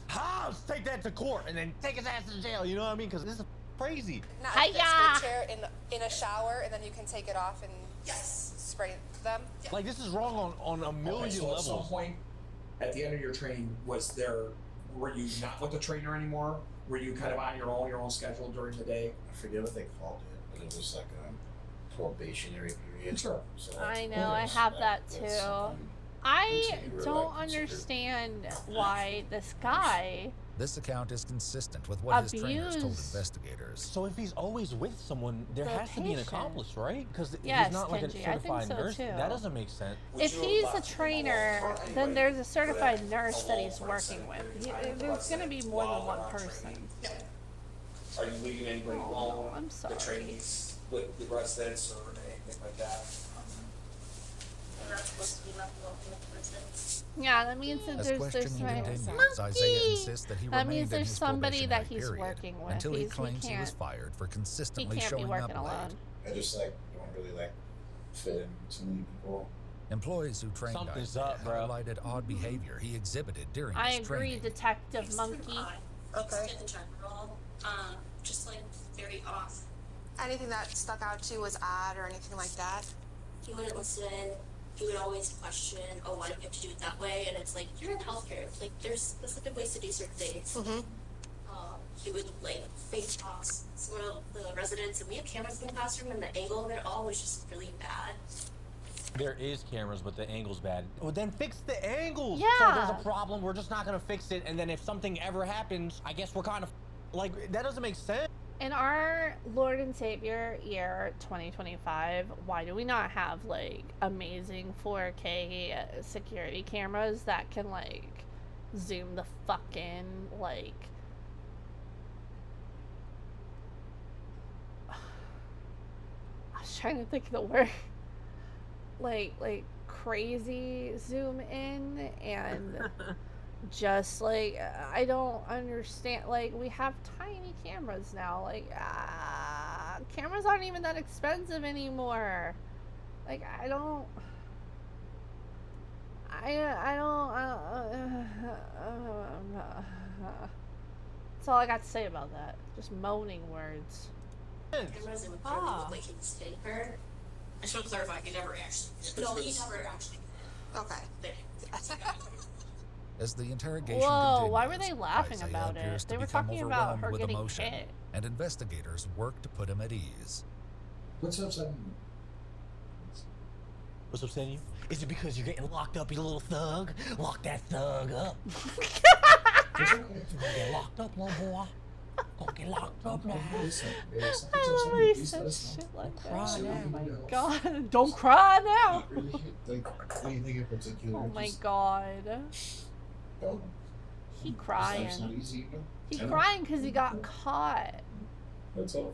E: let's take that to court and then take his ass to jail. You know what I mean? Because this is crazy.
F: not like this,
A: Hiya!
F: the chair in a shower, and then you can take it off and spray them.
E: Like, this is wrong on a million
J: so
E: levels.
J: at some point, at the end of your training, were you not with the trainer anymore? Were you kind of on your own schedule during the day?
L: I forget what they called it, but it was like a probationary period.
J: Sure.
L: So
A: I know. I have that
L: that's
A: too.
L: something
A: I
L: that you were,
A: don't
L: like, considered-
A: understand why this guy.
H: This account is consistent with what his trainers told
A: Abused.
H: investigators.
E: So if he's always with someone, there
A: The
E: has to be an
A: patient.
E: accomplice, right? Because
A: Yes,
E: he's not like a
A: Kenji, I think
E: certified
A: so,
E: nurse.
A: too.
E: That doesn't make sense.
A: If he's a trainer, then there's a certified nurse that he's working with. There's going to be more than one person.
J: Are you leaving anybody alone?
A: I'm sorry.
J: The trainees with the residents or anything like that?
C: We're not supposed to be left alone with the residents.
A: Yeah, that means that
H: As
A: there's
H: questioning
A: right-
H: continues, Isaiah insists that he
A: That
H: remained
A: means
H: in
A: there's
H: his
A: somebody that
H: probationary
A: he's
H: period
A: working with.
H: until he
A: He
H: claims he was
A: can't-
H: fired for
A: He
H: consistently
A: can't be
H: showing
A: working
H: up late.
A: alone.
L: I just like don't really like fit in too many people.
H: Employees who trained
E: Something's
H: Isaiah
E: up, bro.
H: highlighted odd behavior he exhibited during
A: I
H: his
A: agree,
H: training.
A: Detective
C: He's
A: Monkey.
C: odd.
F: Okay.
C: Just in general, just like very off.
F: Anything that stuck out to you was odd or anything like that?
C: He wouldn't listen. He would always question, oh, why do you have to do it that way? And it's like, you're in healthcare. Like, there's specific ways to do certain things.
F: Mm-hmm.
C: He would, like, face toss some of the residents, and we have cameras in the classroom, and the angle of it all was just really bad.
E: There is cameras, but the angle's bad. Well, then fix the angles. So
A: Yeah.
E: there's a problem. We're just not gonna fix it. And then if something ever happens, I guess we're kind of like, that doesn't make sense.
A: In our Lord and Savior year 2025, why do we not have like amazing 4K security cameras that can like zoom the fuck in? Like, I was trying to think of the word. Like crazy zoom in and just like I don't understand. Like, we have tiny cameras now. Like, cameras aren't even that expensive anymore. Like, I don't that's all I got to say about that. Just moaning words.
C: Cameras, it would probably look like he was hitting her. I just want to clarify, he never actually. No, he never actually.
F: Okay.
H: As the interrogation
A: Whoa, why were
H: continues,
A: they laughing
H: Isaiah
A: about
H: appears
A: it?
H: to
A: They were
H: become
A: talking about
H: overwhelmed
A: her
H: with
A: getting
H: emotion,
A: hit.
H: and investigators work to put him at ease.
L: What's upsetting you?
E: What's upsetting you? Is it because you're getting locked up, you little thug? Lock that thug up.
L: It's okay.
E: Gonna get locked up, little boy. Gonna get locked up now.
L: Listen,
A: I love when he says shit like that. Oh my god. Don't cry now.
L: Not really like anything in particular.
A: Oh my
L: just
A: god.
L: don't.
A: He
L: Life's not
A: crying.
L: easy, you know?
A: He
L: I know.
A: crying because he got caught.
L: That's all.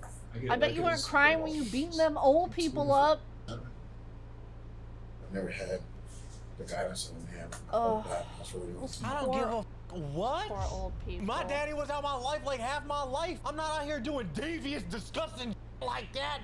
A: I bet you weren't crying when you beating them old people up.
L: I've never had the guidance of a man.
A: Oh.
L: That's really what it's
E: I don't give a what?
A: Poor old people.
E: My daddy was out my life like half my life. I'm not out here doing devious, disgusting like that.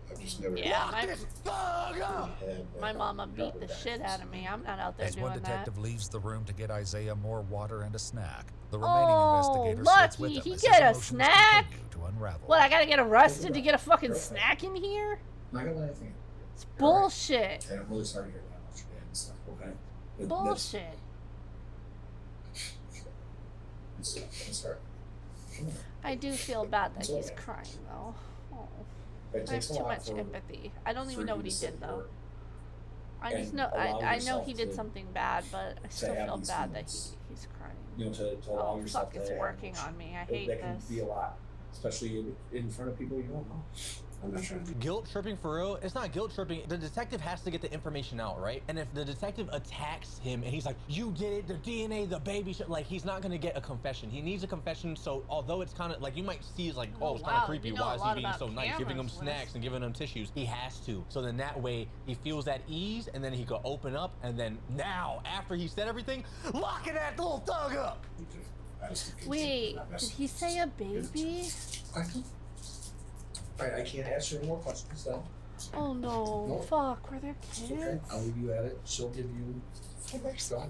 L: I've just never
A: Yeah,
E: Lock this thug up.
A: my mama beat the shit out of me. I'm not out there
H: As one
A: doing that.
H: detective leaves the room to get Isaiah more water and a snack, the remaining
A: Oh,
H: investigator sits with
A: lucky
H: him
A: he
H: as
A: get
H: his
A: a
H: emotions
A: snack?
H: continue to unravel.
A: What, I gotta get arrested to get a fucking snack in here?
L: Not gonna let anything.
A: It's bullshit.
L: And I'm really sorry to hear that much and stuff. Okay. But
A: Bullshit.
L: It's hard.
A: I do feel bad that
L: It's
A: he's
L: okay.
A: crying though. Oh.
L: It
A: I have
L: takes a
A: too
L: lot
A: much
L: for-
A: empathy. I don't
L: for
A: even know
L: you
A: what he
L: to sit
A: did though.
L: here
A: I just
L: and
A: know
L: allow
A: I know
L: yourself
A: he did
L: to-
A: something bad, but I still
L: have
A: feel
L: these
A: bad that
L: feelings.
A: he's crying.
L: You know, to allow
A: Oh
L: yourself
A: fuck, it's
L: to have
A: working
L: emotion.
A: on me. I
L: That
A: hate
L: can
A: this.
L: be a lot, especially in front of people you don't know. I'm not trying to.
E: Guilt tripping for real? It's not guilt tripping. The detective has to get the information out, right? And if the detective attacks him and he's like, you did it, the DNA, the baby shit, like he's not gonna get a confession. He needs a confession. So although it's kind of like you might see it's like, oh, it's kind of creepy. Why is he being so nice, giving him snacks and giving him tissues? He has to. So then that way he feels at ease, and then he could open up. And then now, after he said everything, locking that little thug up.
A: Wait, did he say a baby?
J: Alright, I can't answer any more questions then.
A: Oh no,
J: Nope.
A: fuck, were there
J: It's
A: kids?
J: okay. I'll leave you at it. She'll give you. Go ahead.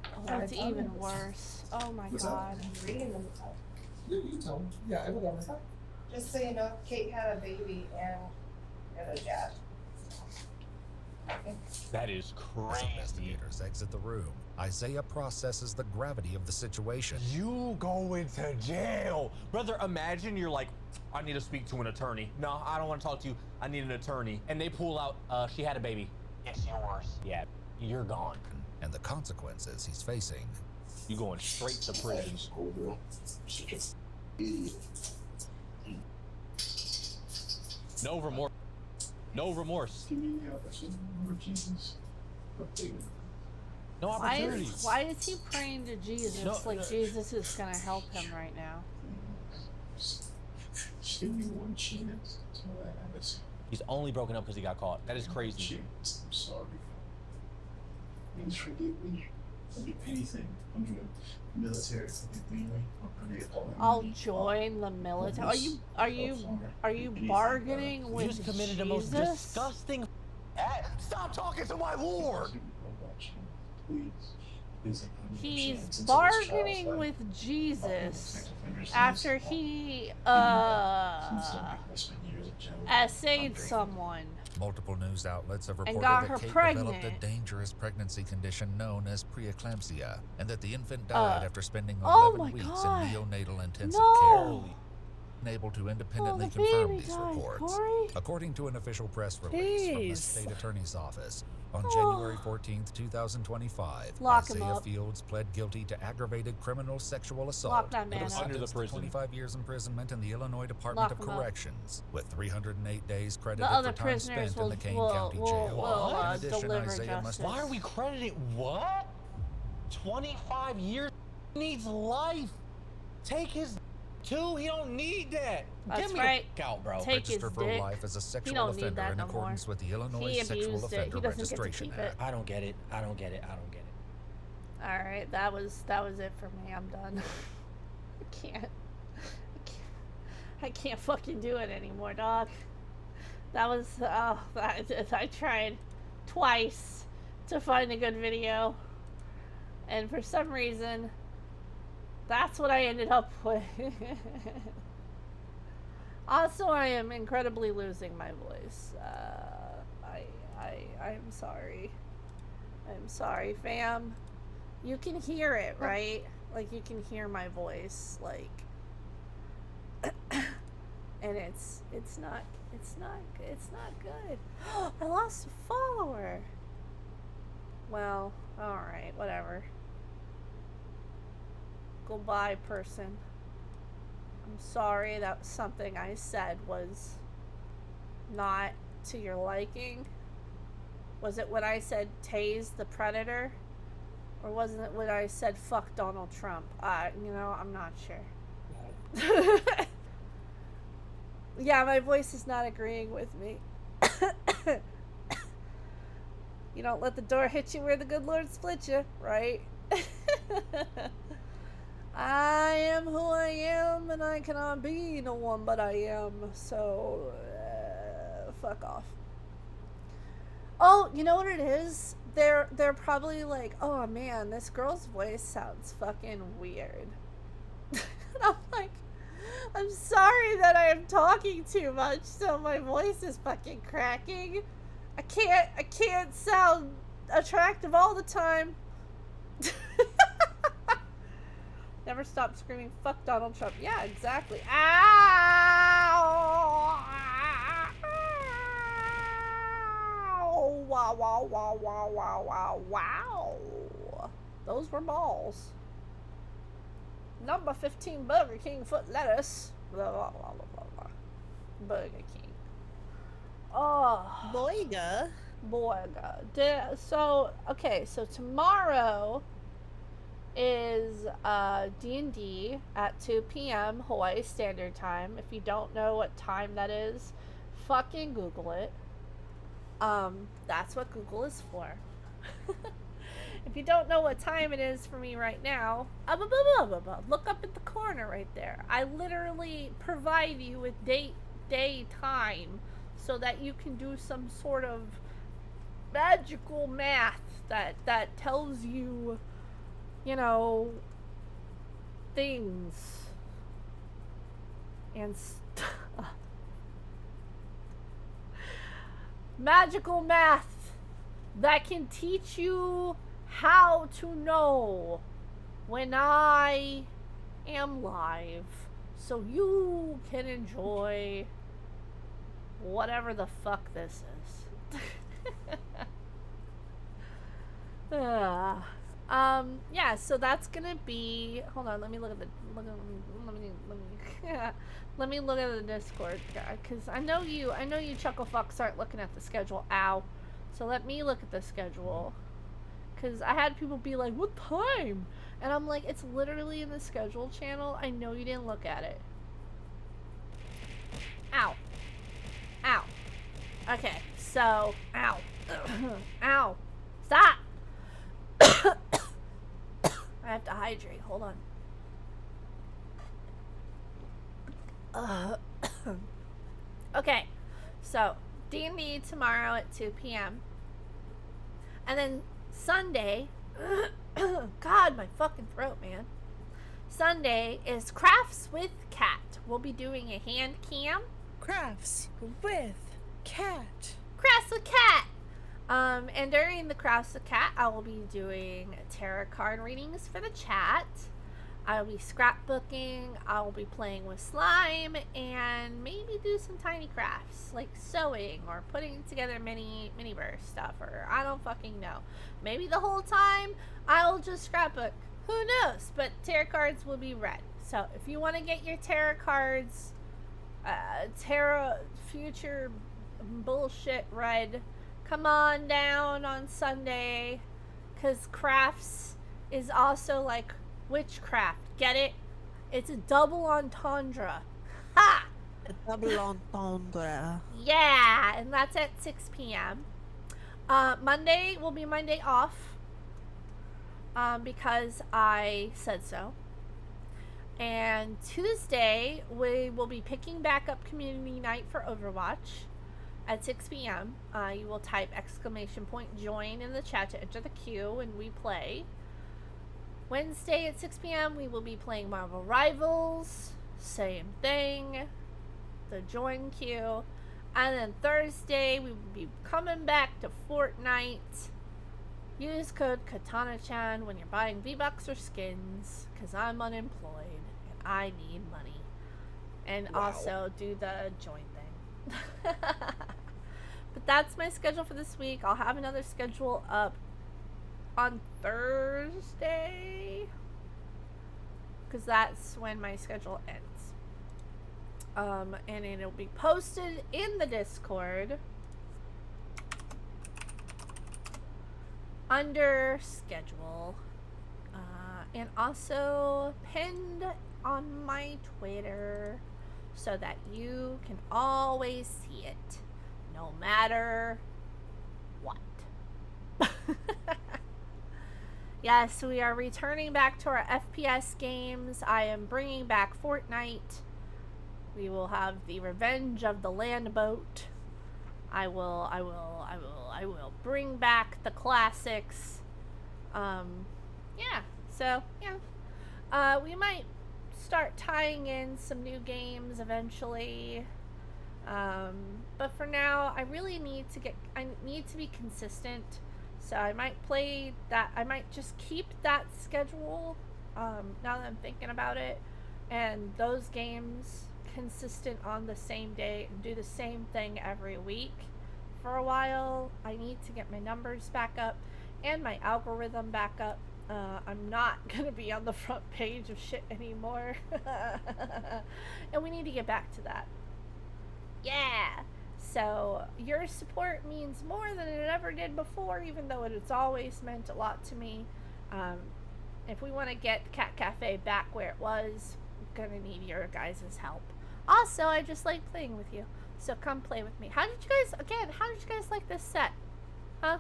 A: Oh, that's even worse. Oh my
J: What's that?
A: god.
J: Yeah, you tell me. Yeah, whatever.
K: Just so you know, Kate had a baby and a dad.
E: That is
H: As
E: crazy.
H: investigators exit the room, Isaiah processes the gravity of the situation.
E: You going to jail. Brother, imagine you're like, I need to speak to an attorney. No, I don't want to talk to you. I need an attorney. And they pull out, she had a baby. It's yours. Yeah, you're gone.
H: And the consequences he's facing.
E: You going straight to prison.
L: Schoolgirl. Such a idiot.
E: No remorse. No remorse.
L: Give me the opportunity, Lord Jesus.
E: No opportunity.
A: Why is he praying to Jesus
E: No,
A: like
E: no.
A: Jesus is gonna help him right now?
L: Just give me one chance. That's all I ask.
E: He's only broken up because he got caught. That is crazy.
L: Chance. I'm sorry. Please forgive me. I'll do anything. I'm doing military.
A: I'll join the military. Are you bargaining
E: You
A: with
E: just committed the most
A: Jesus?
E: disgusting act. Stop talking to my Lord.
A: He's bargaining with Jesus after he essayed someone.
H: Multiple news outlets have
A: And
H: reported
A: got
H: that
A: her
H: Kate
A: pregnant.
H: developed a dangerous pregnancy condition known as preeclampsia, and that the infant died after spending
A: oh
H: 11
A: my
H: weeks
A: God.
H: in neonatal intensive
A: No.
H: care. Unable to independently
A: the
H: confirm
A: baby
H: these
A: died,
H: reports.
A: Corey.
H: According to an official press release from the
B: Jeez.
H: state attorney's office, on January 14th, 2025,
A: Lock him
H: Isaiah
A: up.
H: Fields pled guilty to aggravated criminal sexual
A: Lock
H: assault.
A: that
H: and
A: man
H: was
A: up.
E: Under the
H: sentenced to
E: prison.
H: 25 years imprisonment in the Illinois Department
A: Lock
H: of
A: him up.
H: Corrections, with 308 days credited
A: The other
H: for time
A: prisoners
H: spent
A: will,
H: in the Kane
A: will,
H: County
A: will,
H: Jail.
A: will
H: In addition,
A: deliver
H: Isaiah must
A: justice.
E: Why are we crediting what? 25 years? He needs life. Take his too. He don't need that.
A: That's
E: Get me
A: right.
E: the fuck out, bro.
A: Take his
H: Register for
A: dick.
H: life as a sexual
A: don't need
H: offender
A: that
H: in
A: no more.
H: accordance with the Illinois
A: He
H: Sexual
A: abused it.
H: Offender
A: He doesn't get to
H: Registration
A: keep it.
H: Act.
E: I don't get it. I don't get it. I don't get it.
A: All right, that was it for me. I'm done. I can't fucking do it anymore, dog. That was I tried twice to find a good video, and for some reason, that's what I ended up with. Also, I am incredibly losing my voice. I'm sorry. I'm sorry, fam. You can hear it, right? Like, you can hear my voice, like, and it's not good. I lost a follower. Well, alright, whatever. Goodbye, person. I'm sorry that something I said was not to your liking. Was it when I said tase the predator? Or wasn't it when I said fuck Donald Trump? I'm not sure. Yeah, my voice is not agreeing with me. You don't let the door hit you where the good Lord split you, right? I am who I am, and I cannot be no one but I am, so fuck off. Oh, you know what it is? They're probably like, oh man, this girl's voice sounds fucking weird. And I'm like, I'm sorry that I am talking too much, so my voice is fucking cracking. I can't sound attractive all the time. Never stop screaming, fuck Donald Trump. Yeah, exactly. Ow! Ow! Wow, wow, wow, wow, wow, wow, wow. Those were balls. Number 15 Burger King foot lettuce. Blah, blah, blah, blah, blah. Burger King. Boyga. So, okay, so tomorrow is D&D at 2 p.m. Hawaii Standard Time. If you don't know what time that is, fucking Google it. That's what Google is for. If you don't know what time it is for me right now, look up at the corner right there. I literally provide you with date, day, time, so that you can do some sort of magical math that tells you, you know, things and magical math that can teach you how to know when I am live, so you can enjoy whatever the fuck this is. Yeah, so that's gonna be, hold on, let me look at the let me look at the Discord, because I know you chuckle fucks aren't looking at the schedule. Ow. So let me look at the schedule, because I had people be like, what time? And I'm like, it's literally in the schedule channel. I know you didn't look at it. Ow. Ow. Okay, so, ow. Ow. Stop! I have to hydrate. Hold on. Okay, so D&D tomorrow at 2 p.m. And then Sunday, God, my fucking throat, man. Sunday is Crafts with Cat. We'll be doing a hand cam.
F: Crafts with Cat.
A: Crafts with Cat. And during the Crafts with Cat, I will be doing tarot card readings for the chat. I will be scrapbooking. I will be playing with slime and maybe do some tiny crafts like sewing or putting together mini verse stuff, or I don't fucking know. Maybe the whole time I'll just scrapbook. Who knows? But tarot cards will be read. So if you want to get your tarot cards, tarot future bullshit read, come on down on Sunday, because crafts is also like witchcraft. Get it? It's a double entendre. Ha!
F: A double entendre.
A: Yeah, and that's at 6 p.m. Monday will be Monday off, because I said so. And Tuesday, we will be picking back up community night for Overwatch at 6 p.m. You will type !join in the chat to enter the queue and we play. Wednesday at 6 p.m. we will be playing Marvel Rivals. Same thing. The join queue. And then Thursday we will be coming back to Fortnite. Use code Katana-chan when you're buying V-Bucks or skins, because I'm unemployed and I need money. And also do the join thing. But that's my schedule for this week. I'll have another schedule up on Thursday, because that's when my schedule ends. And it'll be posted in the Discord under schedule, and also pinned on my Twitter, so that you can always see it, no matter what. Yes, we are returning back to our FPS games. I am bringing back Fortnite. We will have the Revenge of the Land Boat. I will bring back the classics. Yeah, so, yeah. We might start tying in some new games eventually. But for now, I really need to be consistent. So I might play that, I might just keep that schedule, now that I'm thinking about it, and those games consistent on the same day and do the same thing every week for a while. I need to get my numbers back up and my algorithm back up. I'm not gonna be on the front page of shit anymore. And we need to get back to that. Yeah. So your support means more than it ever did before, even though it's always meant a lot to me. If we want to get Cat Cafe back where it was, we're gonna need your guys' help. Also, I just like playing with you, so come play with me. How did you guys like this set? Huh?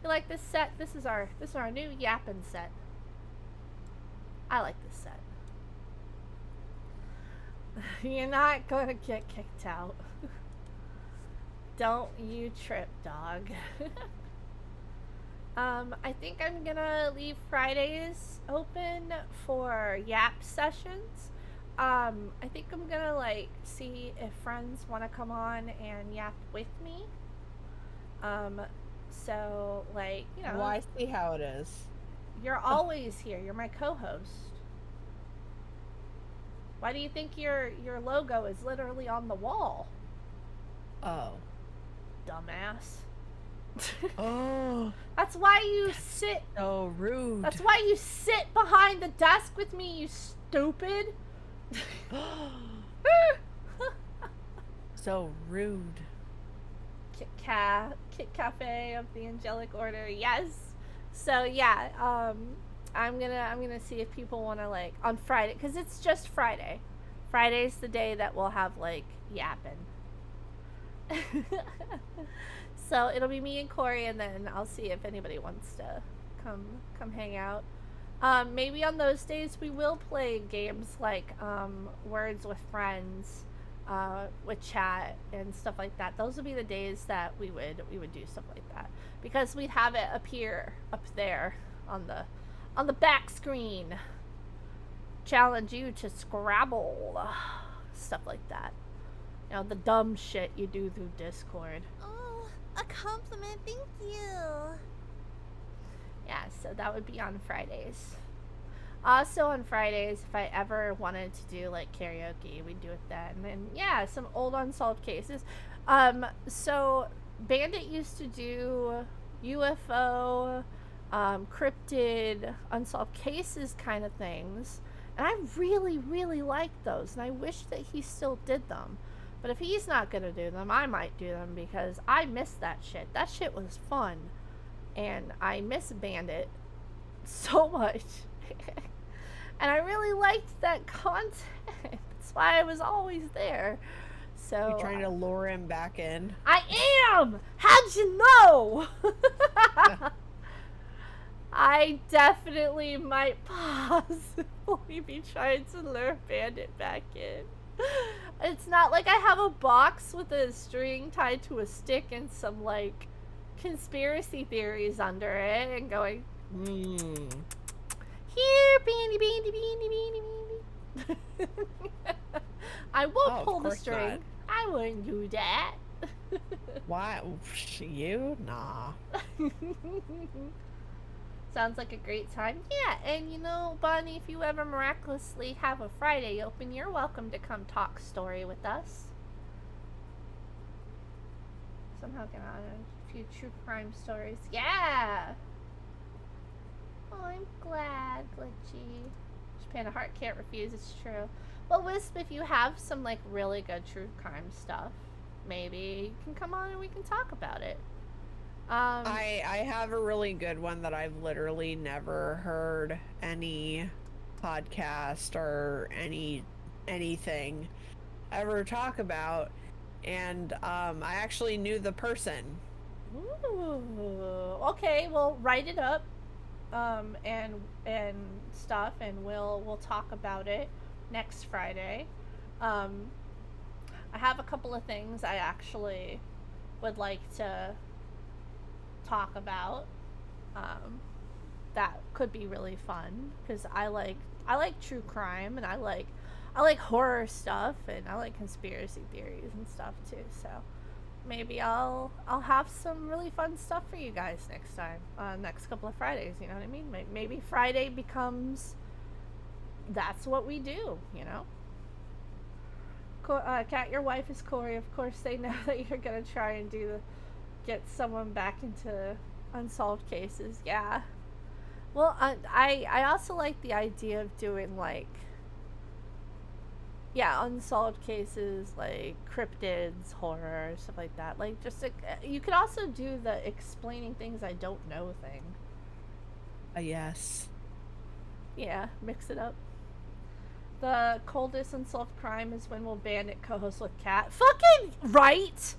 A: You like this set? This is our new yapping set. I like this set. You're not gonna get kicked out. Don't you trip, dog. I think I'm gonna leave Fridays open for YAPS sessions. I think I'm gonna like see if friends want to come on and yap with me. So like, you know.
B: Well, I see how it is.
A: You're always here. You're my co-host. Why do you think your logo is literally on the wall?
B: Oh.
A: Dumbass.
B: Oh.
A: That's why you sit.
B: So rude.
A: That's why you sit behind the desk with me, you stupid.
B: So rude.
A: Kit Cafe of the Angelic Order, yes. So yeah, I'm gonna see if people want to like on Friday, because it's just Friday. Friday's the day that we'll have like yapping. So it'll be me and Corey, and then I'll see if anybody wants to come hang out. Maybe on those days we will play games like Words with Friends, with chat and stuff like that. Those would be the days that we would do stuff like that, because we'd have it appear up there on the back screen. Challenge you to Scrabble, stuff like that. You know, the dumb shit you do through Discord.
N: Oh, a compliment, thank you.
A: Yeah, so that would be on Fridays. Also on Fridays, if I ever wanted to do like karaoke, we'd do it then. And yeah, some old unsolved cases. So Bandit used to do UFO, cryptid, unsolved cases kind of things. And I really, really liked those. And I wish that he still did them. But if he's not going to do them, I might do them, because I miss that shit. That shit was fun. And I miss Bandit so much. And I really liked that content. That's why I was always there. So
B: you're trying to lure him back in.
A: I am! How'd you know? I definitely might possibly be trying to lure Bandit back in. It's not like I have a box with a string tied to a stick and some like conspiracy theories under it and going, here, Bandy. I won't pull the string.
B: Not.
A: I wouldn't do that.
B: Why? You? Nah.
A: Sounds like a great time. Yeah, and you know, Bonnie, if you ever miraculously have a Friday open, you're welcome to come talk story with us. Somehow get on a few true crime stories. Yeah! Oh, I'm glad, Glitchy. Japan, a heart can't refuse, it's true. Well, Wisp, if you have some, like, really good true crime stuff, maybe you can come on and we can talk about it.
B: I have a really good one that I've literally never heard any podcast or anything ever talk about, and I actually knew the person.
A: Ooh, okay, well, write it up, and stuff, and we'll talk about it next Friday. I have a couple of things I actually would like to talk about that could be really fun, because I like true crime, and I like horror stuff, and I like conspiracy theories and stuff too. So maybe I'll have some really fun stuff for you guys next time, next couple of Fridays. You know what I mean? Maybe Friday becomes that's what we do. You know. Kat, your wife is Corey. Of course, they know that you're gonna try and get someone back into unsolved cases. Yeah. Well, I also like the idea of doing like yeah, unsolved cases like cryptids, horror, stuff like that. Like, just like, you could also do the explaining things I don't know thing.
B: Yes.
A: Yeah, mix it up. The coldest unsolved crime is when will Bandit co-host with Kat? Fucking right!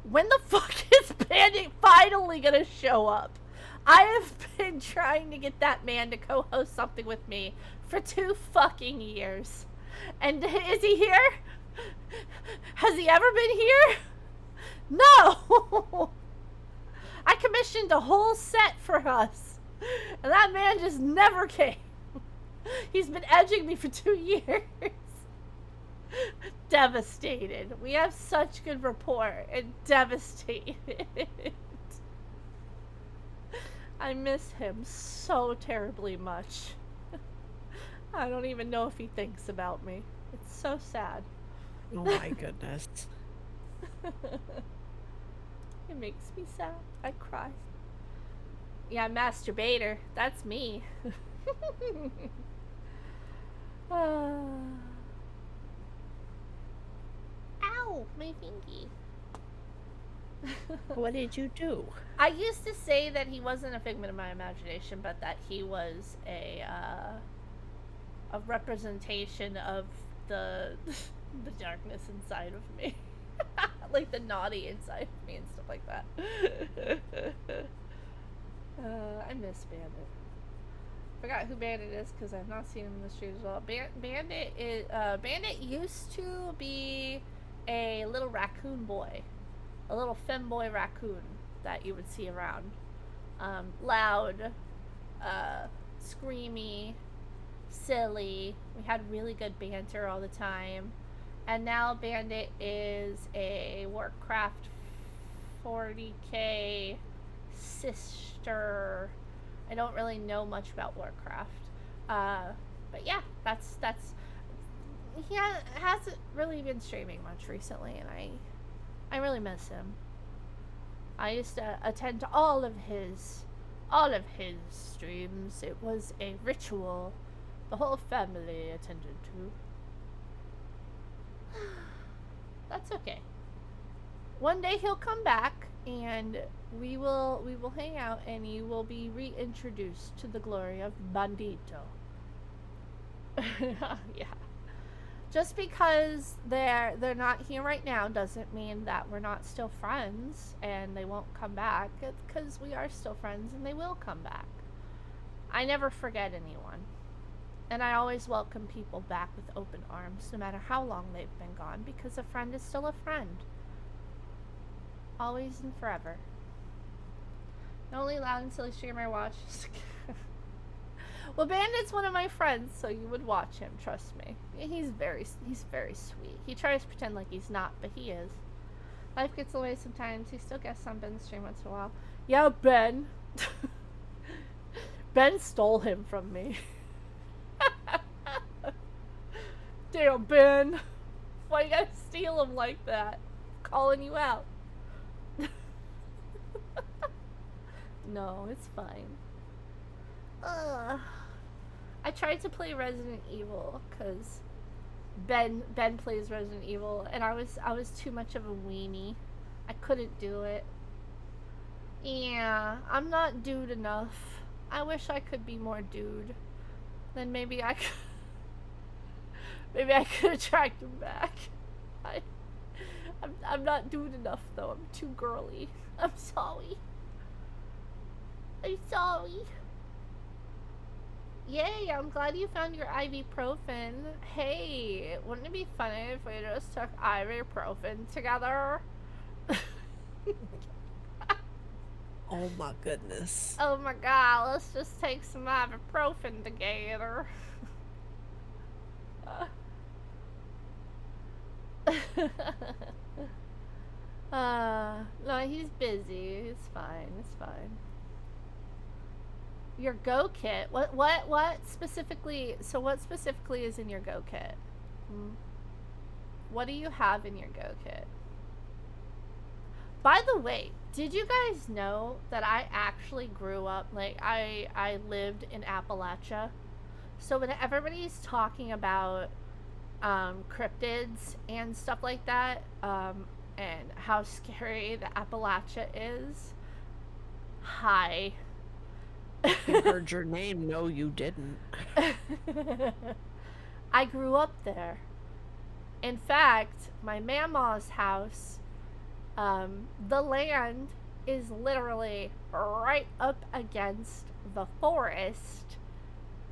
A: When the fuck is Bandit finally gonna show up? I have been trying to get that man to co-host something with me for 2 fucking years. And is he here? Has he ever been here? No! I commissioned a whole set for us. And that man just never came. He's been edging me for 2 years. Devastated. We have such good rapport and devastated. I miss him so terribly much. I don't even know if he thinks about me. It's so sad.
B: Oh my goodness.
A: It makes me sad. I cry. Yeah, masturbator. That's me. Ow, my fingy.
B: What did you do?
A: I used to say that he wasn't a figment of my imagination, but that he was a representation of the the darkness inside of me. Like the naughty inside of me and stuff like that. I miss Bandit. Forgot who Bandit is because I've not seen him in the street as well. Bandit is Bandit used to be a little raccoon boy, a little femboy raccoon that you would see around. Loud, screamy, silly. We had really good banter all the time. And now Bandit is a Warcraft 40k sister. I don't really know much about Warcraft. But yeah, that's he hasn't really been streaming much recently, and I really miss him. I used to attend to all of his streams. It was a ritual the whole family attended to. That's okay. One day he'll come back and we will hang out and you will be reintroduced to the glory of Bandito. Yeah. Just because they're not here right now doesn't mean that we're not still friends and they won't come back, because we are still friends and they will come back. I never forget anyone. And I always welcome people back with open arms, no matter how long they've been gone, because a friend is still a friend. Always and forever. The only loud and silly streamer I watch is... Well, Bandit's one of my friends, so you would watch him, trust me. He's very sweet. He tries to pretend like he's not, but he is. Life gets away sometimes. He still gets on Ben's stream once in a while. Yeah, Ben. Ben stole him from me. Damn, Ben. Why you gotta steal him like that? I'm calling you out. No, it's fine. I tried to play Resident Evil because Ben plays Resident Evil, and I was too much of a weenie. I couldn't do it. Yeah, I'm not dude enough. I wish I could be more dude. Then maybe I could. Maybe I could attract him back. I'm not dude enough though. I'm too girly. I'm sorry. I'm sorry. Yay, I'm glad you found your ibuprofen. Hey, wouldn't it be funny if we just took ibuprofen together?
B: Oh my goodness.
A: Oh my god, let's just take some ibuprofen together. No, he's busy. It's fine. It's fine. Your Go Kit. What specifically? So what specifically is in your Go Kit? What do you have in your Go Kit? By the way, did you guys know that I actually grew up, like, I lived in Appalachia? So when everybody's talking about cryptids and stuff like that, and how scary the Appalachia is. Hi.
B: I heard your name. No, you didn't.
A: I grew up there. In fact, my mama's house, the land is literally right up against the forest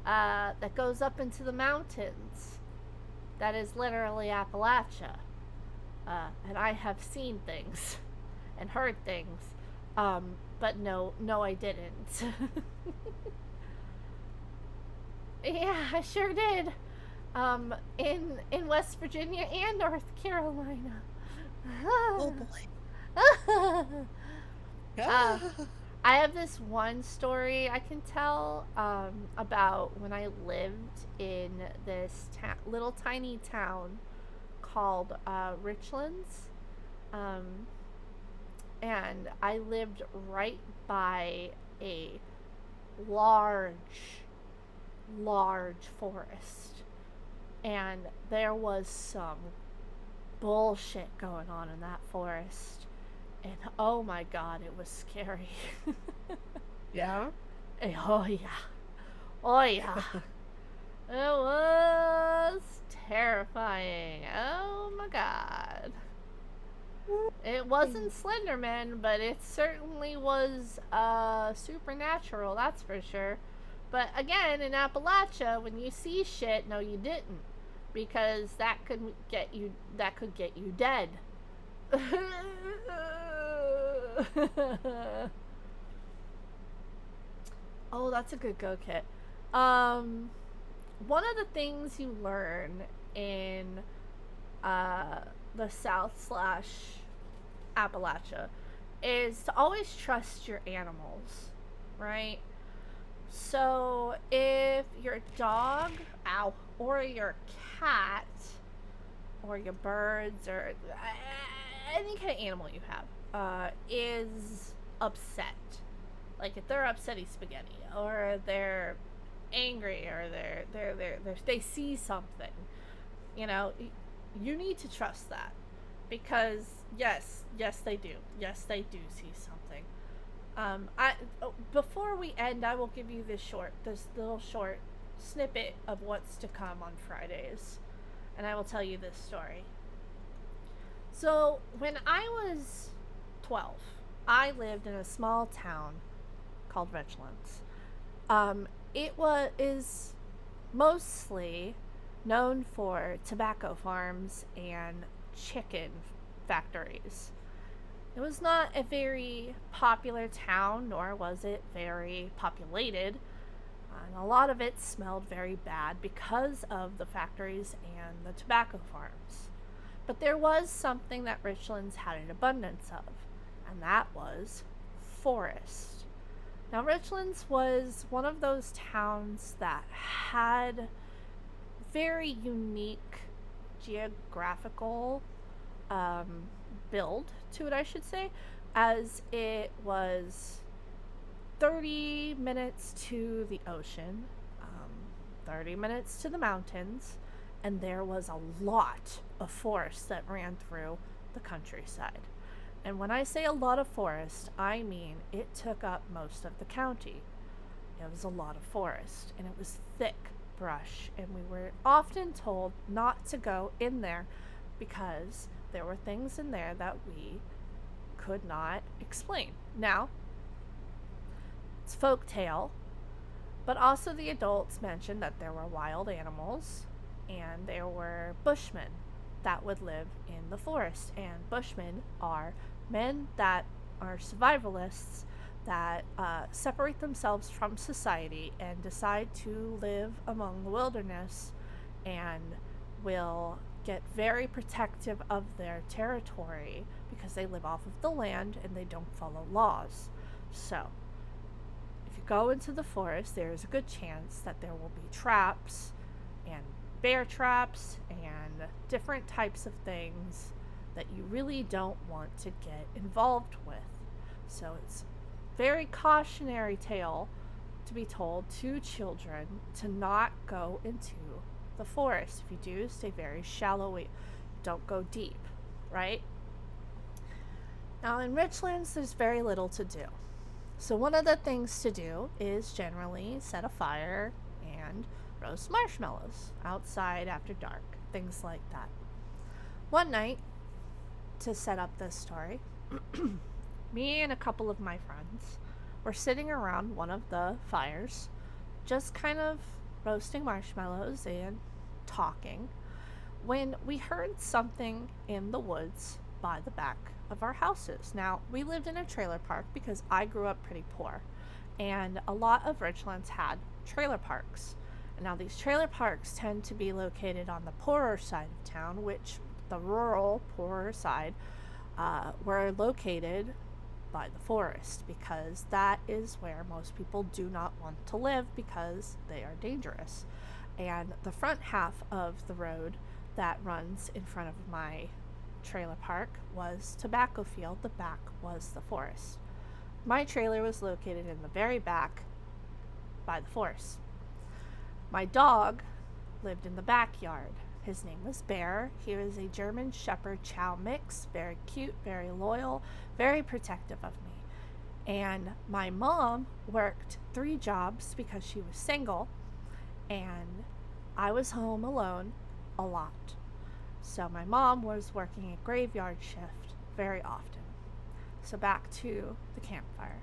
A: that goes up into the mountains. That is literally Appalachia. And I have seen things and heard things. But no, I didn't. Yeah, I sure did. In West Virginia and North Carolina.
B: Oh boy.
A: I have this one story I can tell about when I lived in this little tiny town called Richlands. And I lived right by a large forest. And there was some bullshit going on in that forest. And oh my god, it was scary.
B: Yeah?
A: Oh yeah. Oh yeah. It was terrifying. Oh my god. It wasn't Slenderman, but it certainly was supernatural, that's for sure. But again, in Appalachia, when you see shit, no you didn't. Because that could get you dead. Oh, that's a good go kit. One of the things you learn in the South / Appalachia is to always trust your animals, right? So if your dog, or your cat, or your birds, or any kind of animal you have, is upset, like if they're upsetty spaghetti, or they're angry, or they see something, you know, you need to trust that, because yes they do see something. Before we end, I will give you this little short snippet of what's to come on Fridays, and I will tell you this story. So when I was 12, I lived in a small town called Richlands. It is mostly known for tobacco farms and chicken factories. It was not a very popular town, nor was it very populated, and a lot of it smelled very bad because of the factories and the tobacco farms. But there was something that Richlands had an abundance of, and that was forest. Now, Richlands was one of those towns that had very unique geographical build to it, I should say, as it was 30 minutes to the ocean, 30 minutes to the mountains, and there was a lot of forest that ran through the countryside. And when I say a lot of forest, I mean it took up most of the county. It was a lot of forest, and it was thick brush, and we were often told not to go in there because there were things in there that we could not explain. Now, it's folktale, but also the adults mentioned that there were wild animals and there were bushmen that would live in the forest. And bushmen are men that are survivalists that separate themselves from society and decide to live among the wilderness and will get very protective of their territory because they live off of the land and they don't follow laws. So, if you go into the forest, there is a good chance that there will be traps and bear traps and different types of things that you really don't want to get involved with. So it's very cautionary tale to be told to children to not go into the forest. If you do, stay very shallow. Don't go deep, right? Now in Richlands, there's very little to do. So one of the things to do is generally set a fire and roast marshmallows outside after dark, things like that. One night, to set up this story, me and a couple of my friends were sitting around one of the fires, just kind of roasting marshmallows and talking, when we heard something in the woods by the back of our houses. Now, we lived in a trailer park because I grew up pretty poor, and a lot of Richlands had trailer parks. And now these trailer parks tend to be located on the poorer side of town, which the rural, poorer side were located by the forest, because that is where most people do not want to live because they are dangerous. And the front half of the road that runs in front of my trailer park was tobacco field. The back was the forest. My trailer was located in the very back by the forest. My dog lived in the backyard. His name was Bear. He was a German Shepherd Chow mix, very cute, very loyal, very protective of me. And my mom worked 3 jobs because she was single, and I was home alone a lot. So my mom was working a graveyard shift very often. So back to the campfire.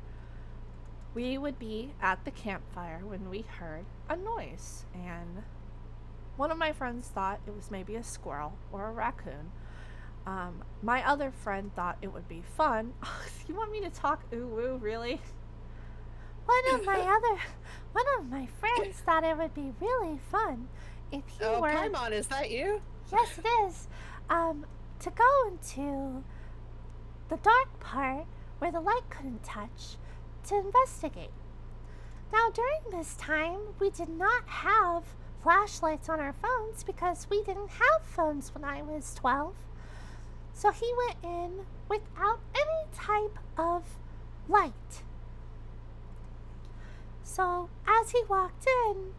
A: We would be at the campfire when we heard a noise, and one of my friends thought it was maybe a squirrel or a raccoon. My other friend thought it would be fun. You want me to talk ooh-woo, really?
N: One of my friends thought it would be really fun if he were...
B: Paimon, is that you?
N: Yes, it is. To go into the dark part where the light couldn't touch to investigate. Now, during this time, we did not have flashlights on our phones because we didn't have phones when I was 12. So he went in without any type of light. So as he walked in,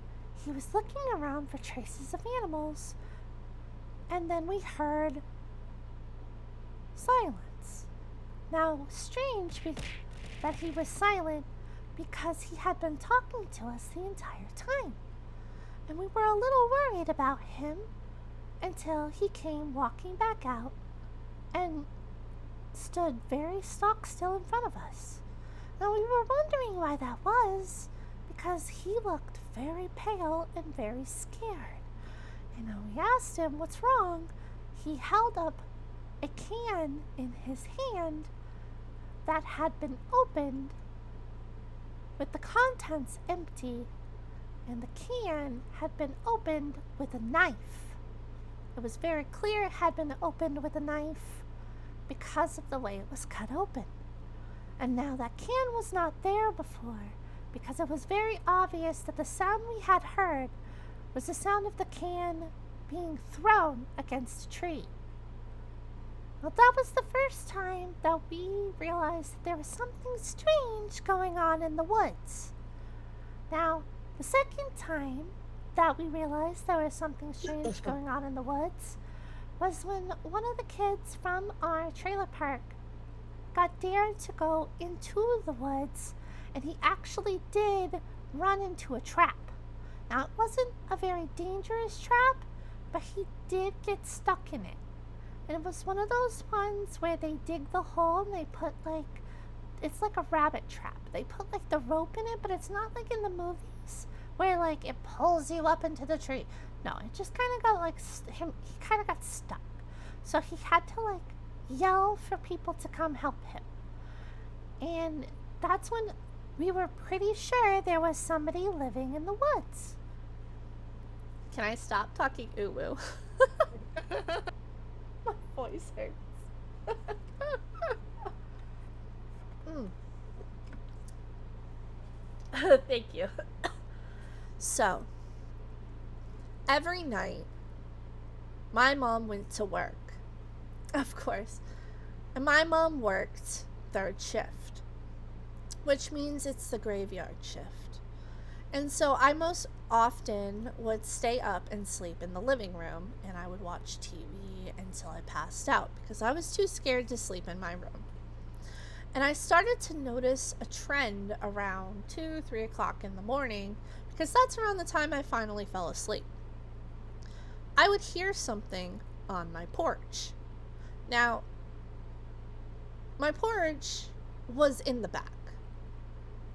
N: he was looking around for traces of animals. And then we heard silence. Now, it was strange that he was silent because he had been talking to us the entire time. And we were a little worried about him until he came walking back out and stood very stock still in front of us. Now, we were wondering why that was, because he looked very pale and very scared. And when we asked him what's wrong, he held up a can in his hand that had been opened with the contents empty, and the can had been opened with a knife. It was very clear it had been opened with a knife because of the way it was cut open. And now that can was not there before, because it was very obvious that the sound we had heard was the sound of the can being thrown against a tree. Well, that was the first time that we realized that there was something strange going on in the woods. Now, the second time that we realized there was something strange going on in the woods was when one of the kids from our trailer park got dared to go into the woods, and he actually did run into a trap. Now, it wasn't a very dangerous trap, but he did get stuck in it. And it was one of those ones where they dig the hole and they put it's like a rabbit trap. They put the rope in it, but it's not like in the movies where it pulls you up into the tree. No, it just kind of got he kind of got stuck. So he had to yell for people to come help him. And that's when we were pretty sure there was somebody living in the woods.
A: Can I stop talking ooh-woo? My voice hurts. Thank you. So, every night, my mom went to work, of course, and my mom worked 3rd shift, which means it's the graveyard shift. And so I most often would stay up and sleep in the living room, and I would watch TV until I passed out because I was too scared to sleep in my room. And I started to notice a trend around 2, 3 o'clock in the morning because that's around the time I finally fell asleep. I would hear something on my porch. Now, my porch was in the back,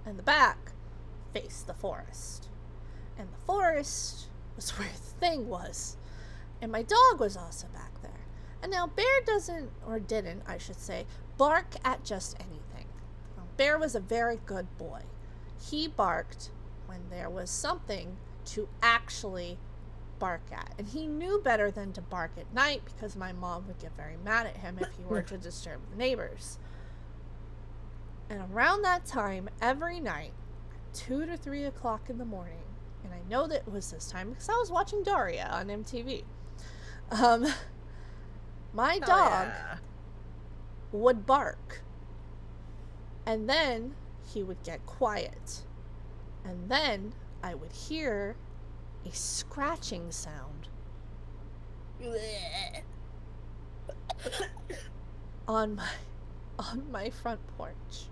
A: and the back faced the forest, and the forest was where the thing was, and my dog was also back there. And now Bear doesn't, or didn't, I should say, bark at just anything. Now, Bear was a very good boy. He barked when there was something to actually bark at, and he knew better than to bark at night because my mom would get very mad at him if he were to disturb the neighbors. And around that time, every night, 2 to 3 o'clock in the morning, and I know that it was this time because I was watching Daria on MTV. My dog would bark, and then he would get quiet, and then I would hear a scratching sound on my front porch.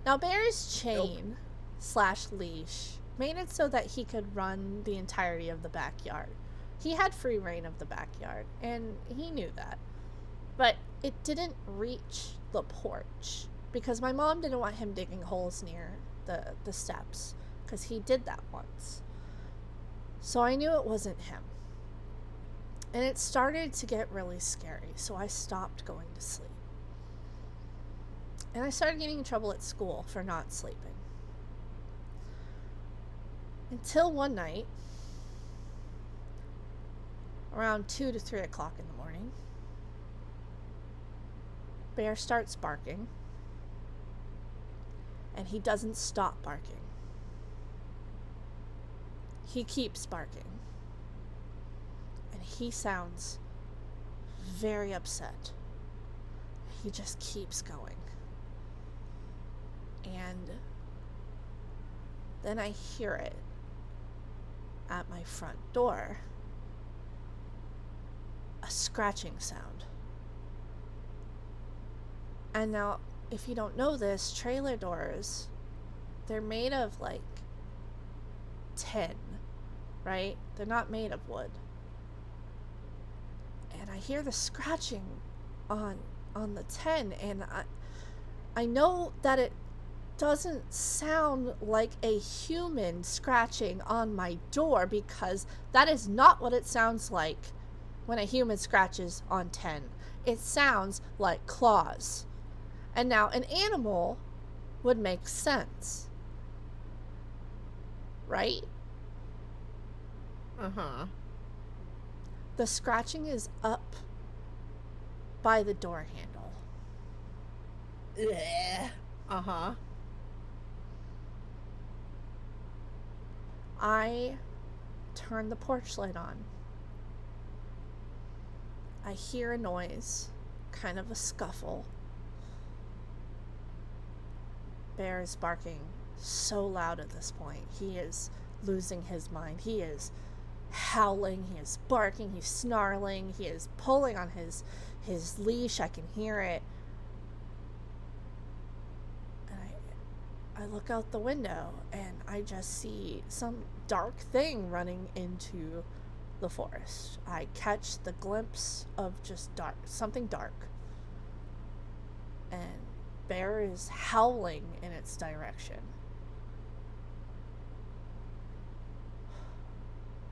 A: Now, Bear's chain / leash made it so that he could run the entirety of the backyard. He had free reign of the backyard, and he knew that. But it didn't reach the porch because my mom didn't want him digging holes near the steps because he did that once. So I knew it wasn't him. And it started to get really scary, so I stopped going to sleep. And I started getting in trouble at school for not sleeping. Until one night, around 2 to 3 o'clock in the morning, Bear starts barking, and he doesn't stop barking. He keeps barking, and he sounds very upset. He just keeps going. And then I hear it at my front door, a scratching sound. And now, if you don't know this, trailer doors, they're made of like tin, right? They're not made of wood. And I hear the scratching on the tin, and I know that it doesn't sound like a human scratching on my door because that is not what it sounds like when a human scratches on tin. It sounds like claws. And now an animal would make sense, right?
B: Uh-huh.
A: The scratching is up by the door handle.
B: Yeah. Uh-huh.
A: I turn the porch light on. I hear a noise, kind of a scuffle. Bear is barking so loud at this point. He is losing his mind. He is howling, he is barking, he's snarling, he is pulling on his leash. I can hear it. And I look out the window and I just see some dark thing running into the forest. I catch the glimpse of just dark, something dark. And Bear is howling in its direction.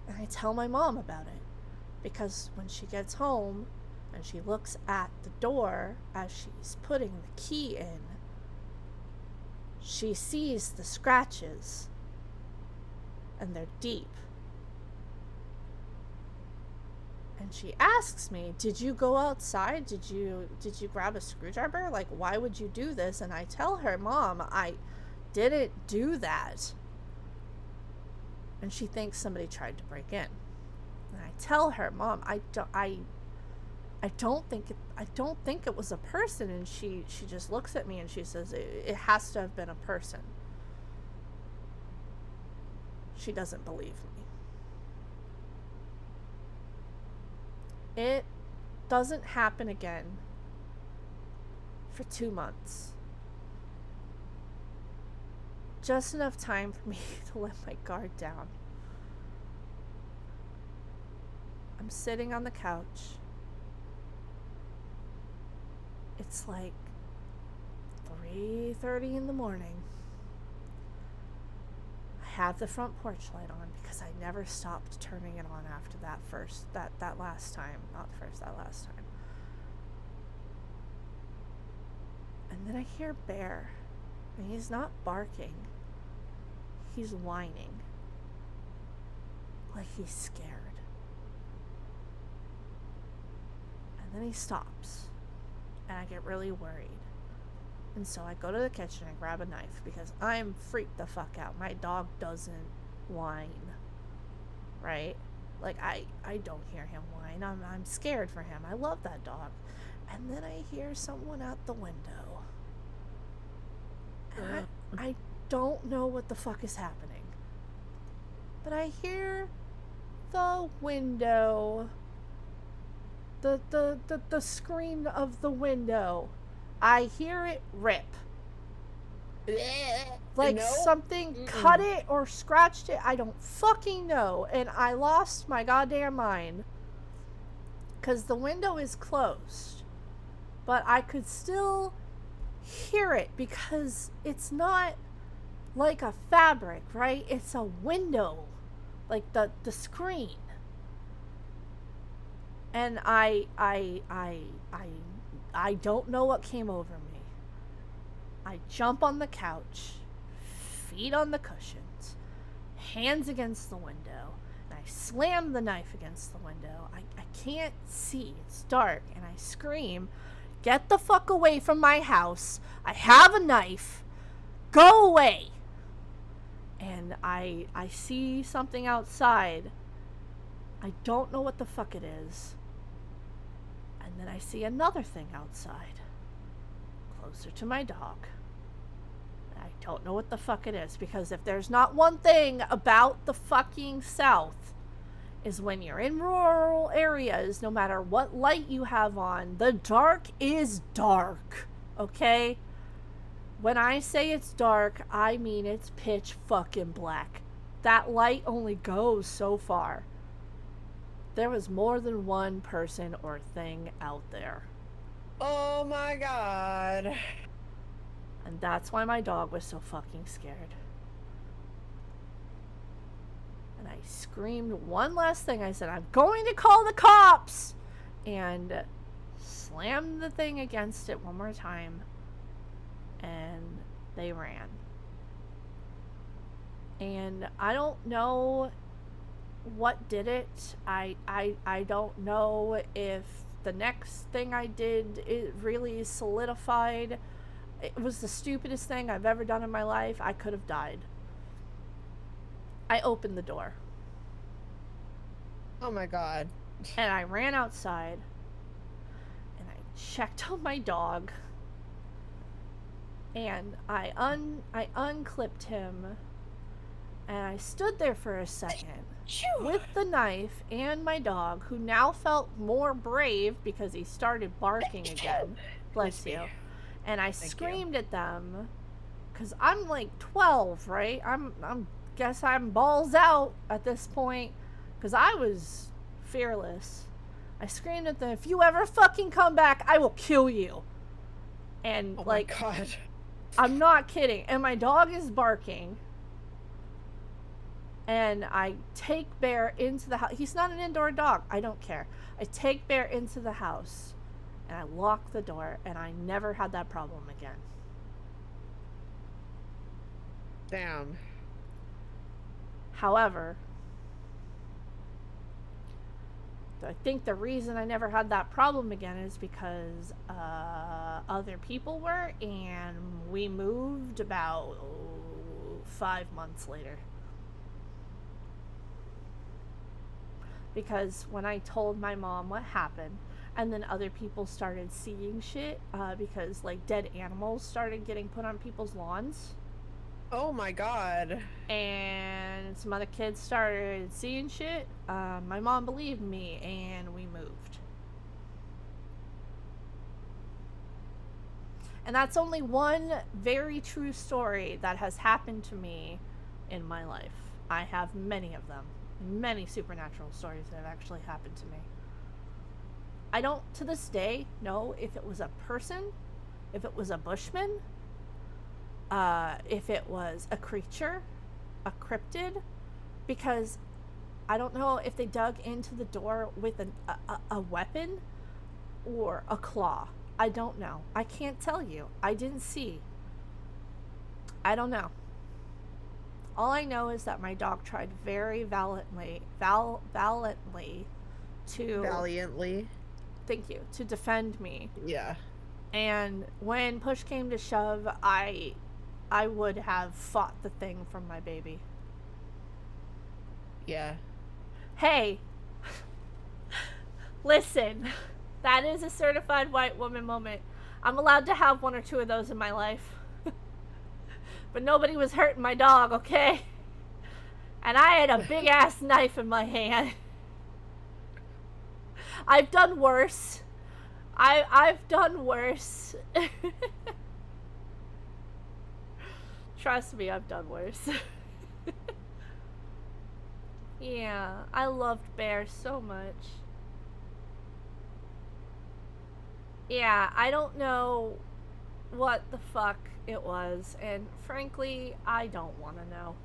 A: And I tell my mom about it because when she gets home and she looks at the door as she's putting the key in, she sees the scratches and they're deep. And she asks me, "Did you go outside? Did you grab a screwdriver? Like, why would you do this?" And I tell her, "Mom, I didn't do that." And she thinks somebody tried to break in. And I tell her, "Mom, I don't think it was a person." And she just looks at me and she says, it has to have been a person." She doesn't believe me. It doesn't happen again for 2 months. Just enough time for me to let my guard down. I'm sitting on the couch. It's like 3:30 in the morning. I have the front porch light on because I never stopped turning it on after that last time. Not the first, that last time. And then I hear Bear. And he's not barking. He's whining. Like he's scared. And then he stops. And I get really worried. And so I go to the kitchen and grab a knife because I'm freaked the fuck out. My dog doesn't whine. Right? Like I don't hear him whine. I'm scared for him. I love that dog. And then I hear someone out the window. And I don't know what the fuck is happening. But I hear the window. The scream of the I hear it rip. Like something cut it or scratched it. I don't fucking know. And I lost my goddamn mind. Because the window is closed. But I could still hear it because it's not like a fabric, right? It's a window. Like the screen. And I don't know what came over me. I jump on the couch, feet on the cushions, hands against the window, and I slam the knife against the window. I can't see, it's dark, and I scream, "Get the fuck away from my house. I have a knife. Go away." And I see something outside. I don't know what the fuck it is. And then I see another thing outside, closer to my dog. I don't know what the fuck it is, because if there's not one thing about the fucking South, is when you're in rural areas, no matter what light you have on, the dark is dark, okay? When I say it's dark, I mean it's pitch fucking black. That light only goes so far. There was more than one person or thing out there.
B: Oh my god.
A: And that's why my dog was so fucking scared. And I screamed one last thing. I said, "I'm going to call the cops!" And slammed the thing against it one more time. And they ran. And I don't know what did it. I don't know if the next thing I did, it really solidified. It was the stupidest thing I've ever done in my life. I could have died. I opened the door.
B: Oh my god.
A: And I ran outside. And I checked on my dog. And I unclipped him. And I stood there for a second with the knife and my dog, who now felt more brave because he started barking again. Bless you. And I screamed at them because I'm like 12, right? I'm guess I'm balls out at this point because I was fearless. I screamed at them, "If you ever fucking come back, I will kill you." And
B: oh
A: like,
B: my god.
A: I'm not kidding. And my dog is barking. And I take Bear into the house. He's not an indoor dog. I don't care. I take Bear into the house. And I lock the door. And I never had that problem again.
B: Damn.
A: However, I think the reason I never had that problem again is because other people were. And we moved about 5 months later. Because when I told my mom what happened, and then other people started seeing shit, because like dead animals started getting put on people's lawns.
B: Oh my god.
A: And some other kids started seeing shit. My mom believed me, and we moved. And that's only one very true story that has happened to me in my life. I have many of them. Many supernatural stories that have actually happened to me. I don't, to this day, know if it was a person, if it was a bushman, if it was a creature, a cryptid, because I don't know if they dug into the door with a weapon or a claw. I don't know. I can't tell you. I didn't see. I don't know. All I know is that my dog tried very valiantly to thank you, to defend me.
B: Yeah.
A: And when push came to shove, I would have fought the thing from my baby.
B: Yeah.
A: Hey, listen, that is a certified white woman moment. I'm allowed to have one or two of those in my life. But nobody was hurting my dog, okay? And I had a big ass knife in my hand. I've done worse. I've done worse. Trust me, I've done worse. Yeah, I loved bears so much. Yeah, I don't know what the fuck it was, and frankly, I don't want to know.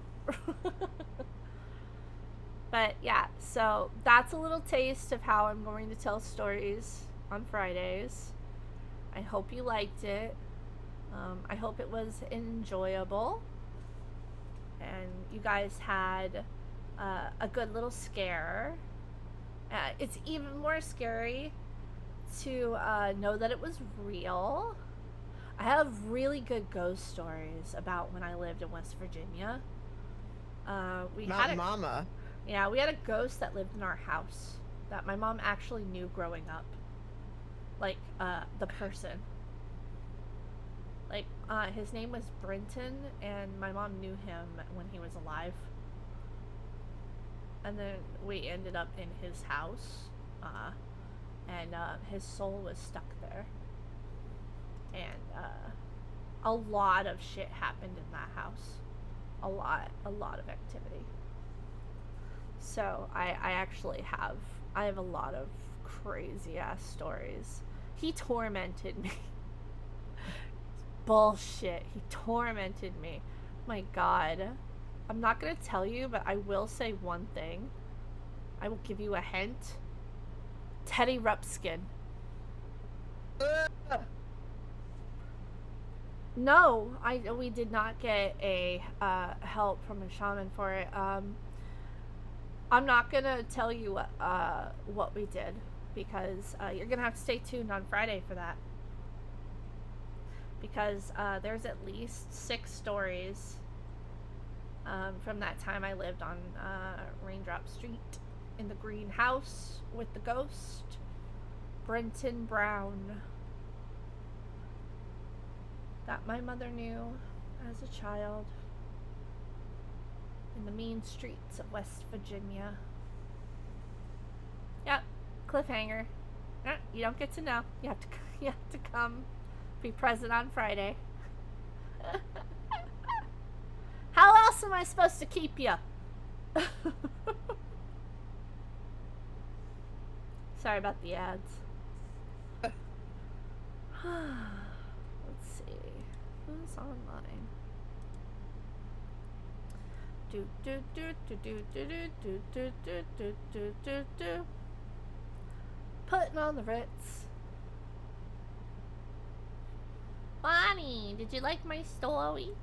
A: But yeah, so that's a little taste of how I'm going to tell stories on Fridays. I hope you liked it. I hope it was enjoyable, and you guys had a good little scare. It's even more scary to know that it was real. I have really good ghost stories about when I lived in West Virginia. We had a ghost that lived in our house that my mom actually knew growing up. Like, the person. Like, his name was Brenton, and my mom knew him when he was alive. And then we ended up in his house, and his soul was stuck there. And a lot of shit happened in that house. A lot of activity. So I actually have a lot of crazy ass stories. He tormented me. Bullshit. He tormented me. My God. I'm not gonna tell you, but I will say one thing. I will give you a hint. Teddy Rupskin. No, we did not get a help from a shaman for it. I'm not gonna tell you what we did, because you're gonna have to stay tuned on Friday for that. Because there's at least 6 stories from that time I lived on Raindrop Street in the greenhouse with the ghost, Brenton Brown, that my mother knew as a child in the mean streets of West Virginia. Yep, cliffhanger. You don't get to know. You have to come, be present on Friday. How else am I supposed to keep you? Sorry about the ads. Let's see. Who's online? Putting on the Ritz. Bonnie, did you like my story?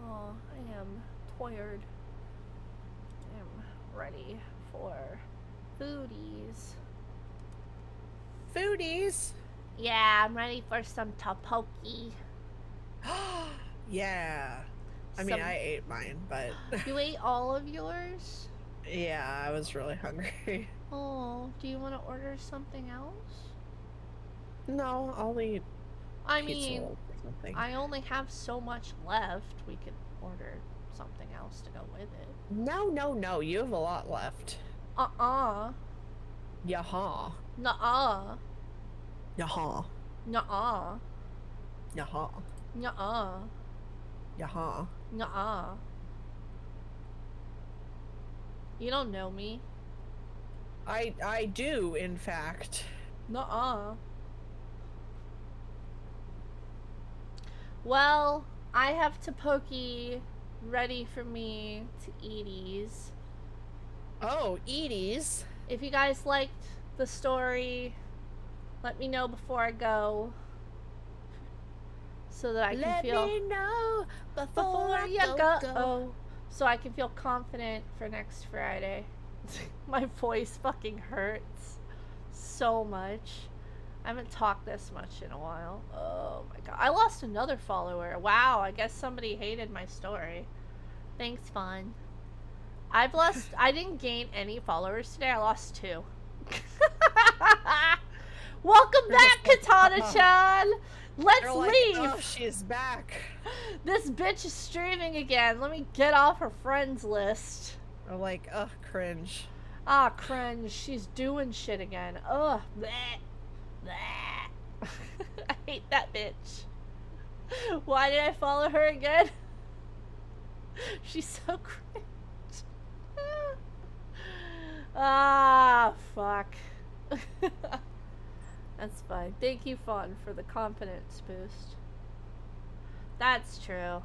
A: Oh, I am tired. I am ready for foodies.
B: foodies.
A: Yeah, I'm ready for some tteokbokki.
B: Yeah. I mean,
A: Some-
B: I ate mine, but
A: You ate all of yours?
B: yeah, I was really hungry.
A: Oh, do you want to order something else?
B: No, I'll eat
A: I
B: pizza
A: mean,
B: rolls or something.
A: I only have so much left. We could order something else to go with it.
B: No, no, no. You have a lot left.
A: Uh-uh.
B: Yaha.
A: Nuh-uh.
B: Yaha.
A: Nuh-uh.
B: Yaha.
A: Nuh-uh.
B: Yaha.
A: Nuh-uh. You don't know me.
B: I do, in fact.
A: Nuh-uh. Well, I have tteokbokki ready for me to eaties.
B: Oh, Edie's.
A: If you guys liked the story, let me know before I go, so that I can feel.
B: Let me know
A: before you go. So I can feel confident for next Friday. My voice fucking hurts so much. I haven't talked this much in a while. Oh my god. I lost another follower. Wow, I guess somebody hated my story. Thanks, Fawn. I didn't gain any followers today. I lost 2. Welcome back, Katana-chan! Let's
B: They're like,
A: leave!
B: oh, she's back.
A: This bitch is streaming again. Let me get off her friends list.
B: They're like, ugh, cringe.
A: Ah, cringe. She's doing shit again. Ugh. Bleh. Bleh. I hate that bitch. Why did I follow her again? She's so cringe. Ah, fuck. That's fine. Thank you, Fawn, for the confidence boost. That's true.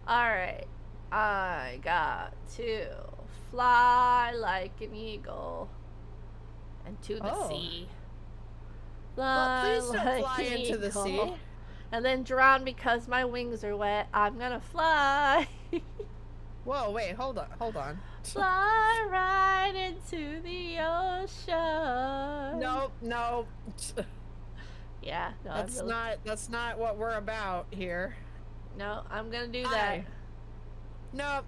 A: Alright. I got to fly like an eagle and to the sea.
B: Well,
A: Fly
B: please don't
A: like
B: fly
A: an
B: into the
A: eagle,
B: sea.
A: and then drown because my wings are wet. I'm gonna fly.
B: Whoa, wait, hold on.
A: Fly right into the ocean.
B: Nope.
A: Yeah, no,
B: That's not what we're about here.
A: No, I'm gonna do that.
B: Nope.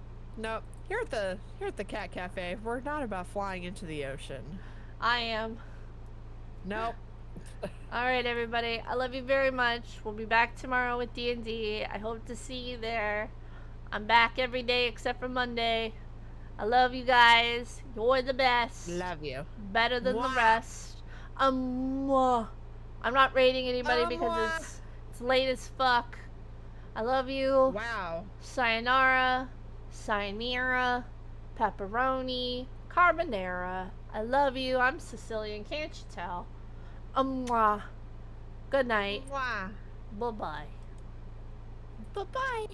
B: Here at the Cat Cafe, we're not about flying into the ocean.
A: I am.
B: Nope.
A: Alright, everybody. I love you very much. We'll be back tomorrow with D&D. I hope to see you there. I'm back every day except for Monday. I love you guys. You're the best.
B: Love you.
A: Better than the rest. I'm not rating anybody because it's late as fuck. I love you.
B: Wow.
A: Sayonara. Sayonara. Pepperoni. Carbonara. I love you. I'm Sicilian. Can't you tell? Good night.
B: Mwah.
A: Bye-bye.
B: Bye-bye.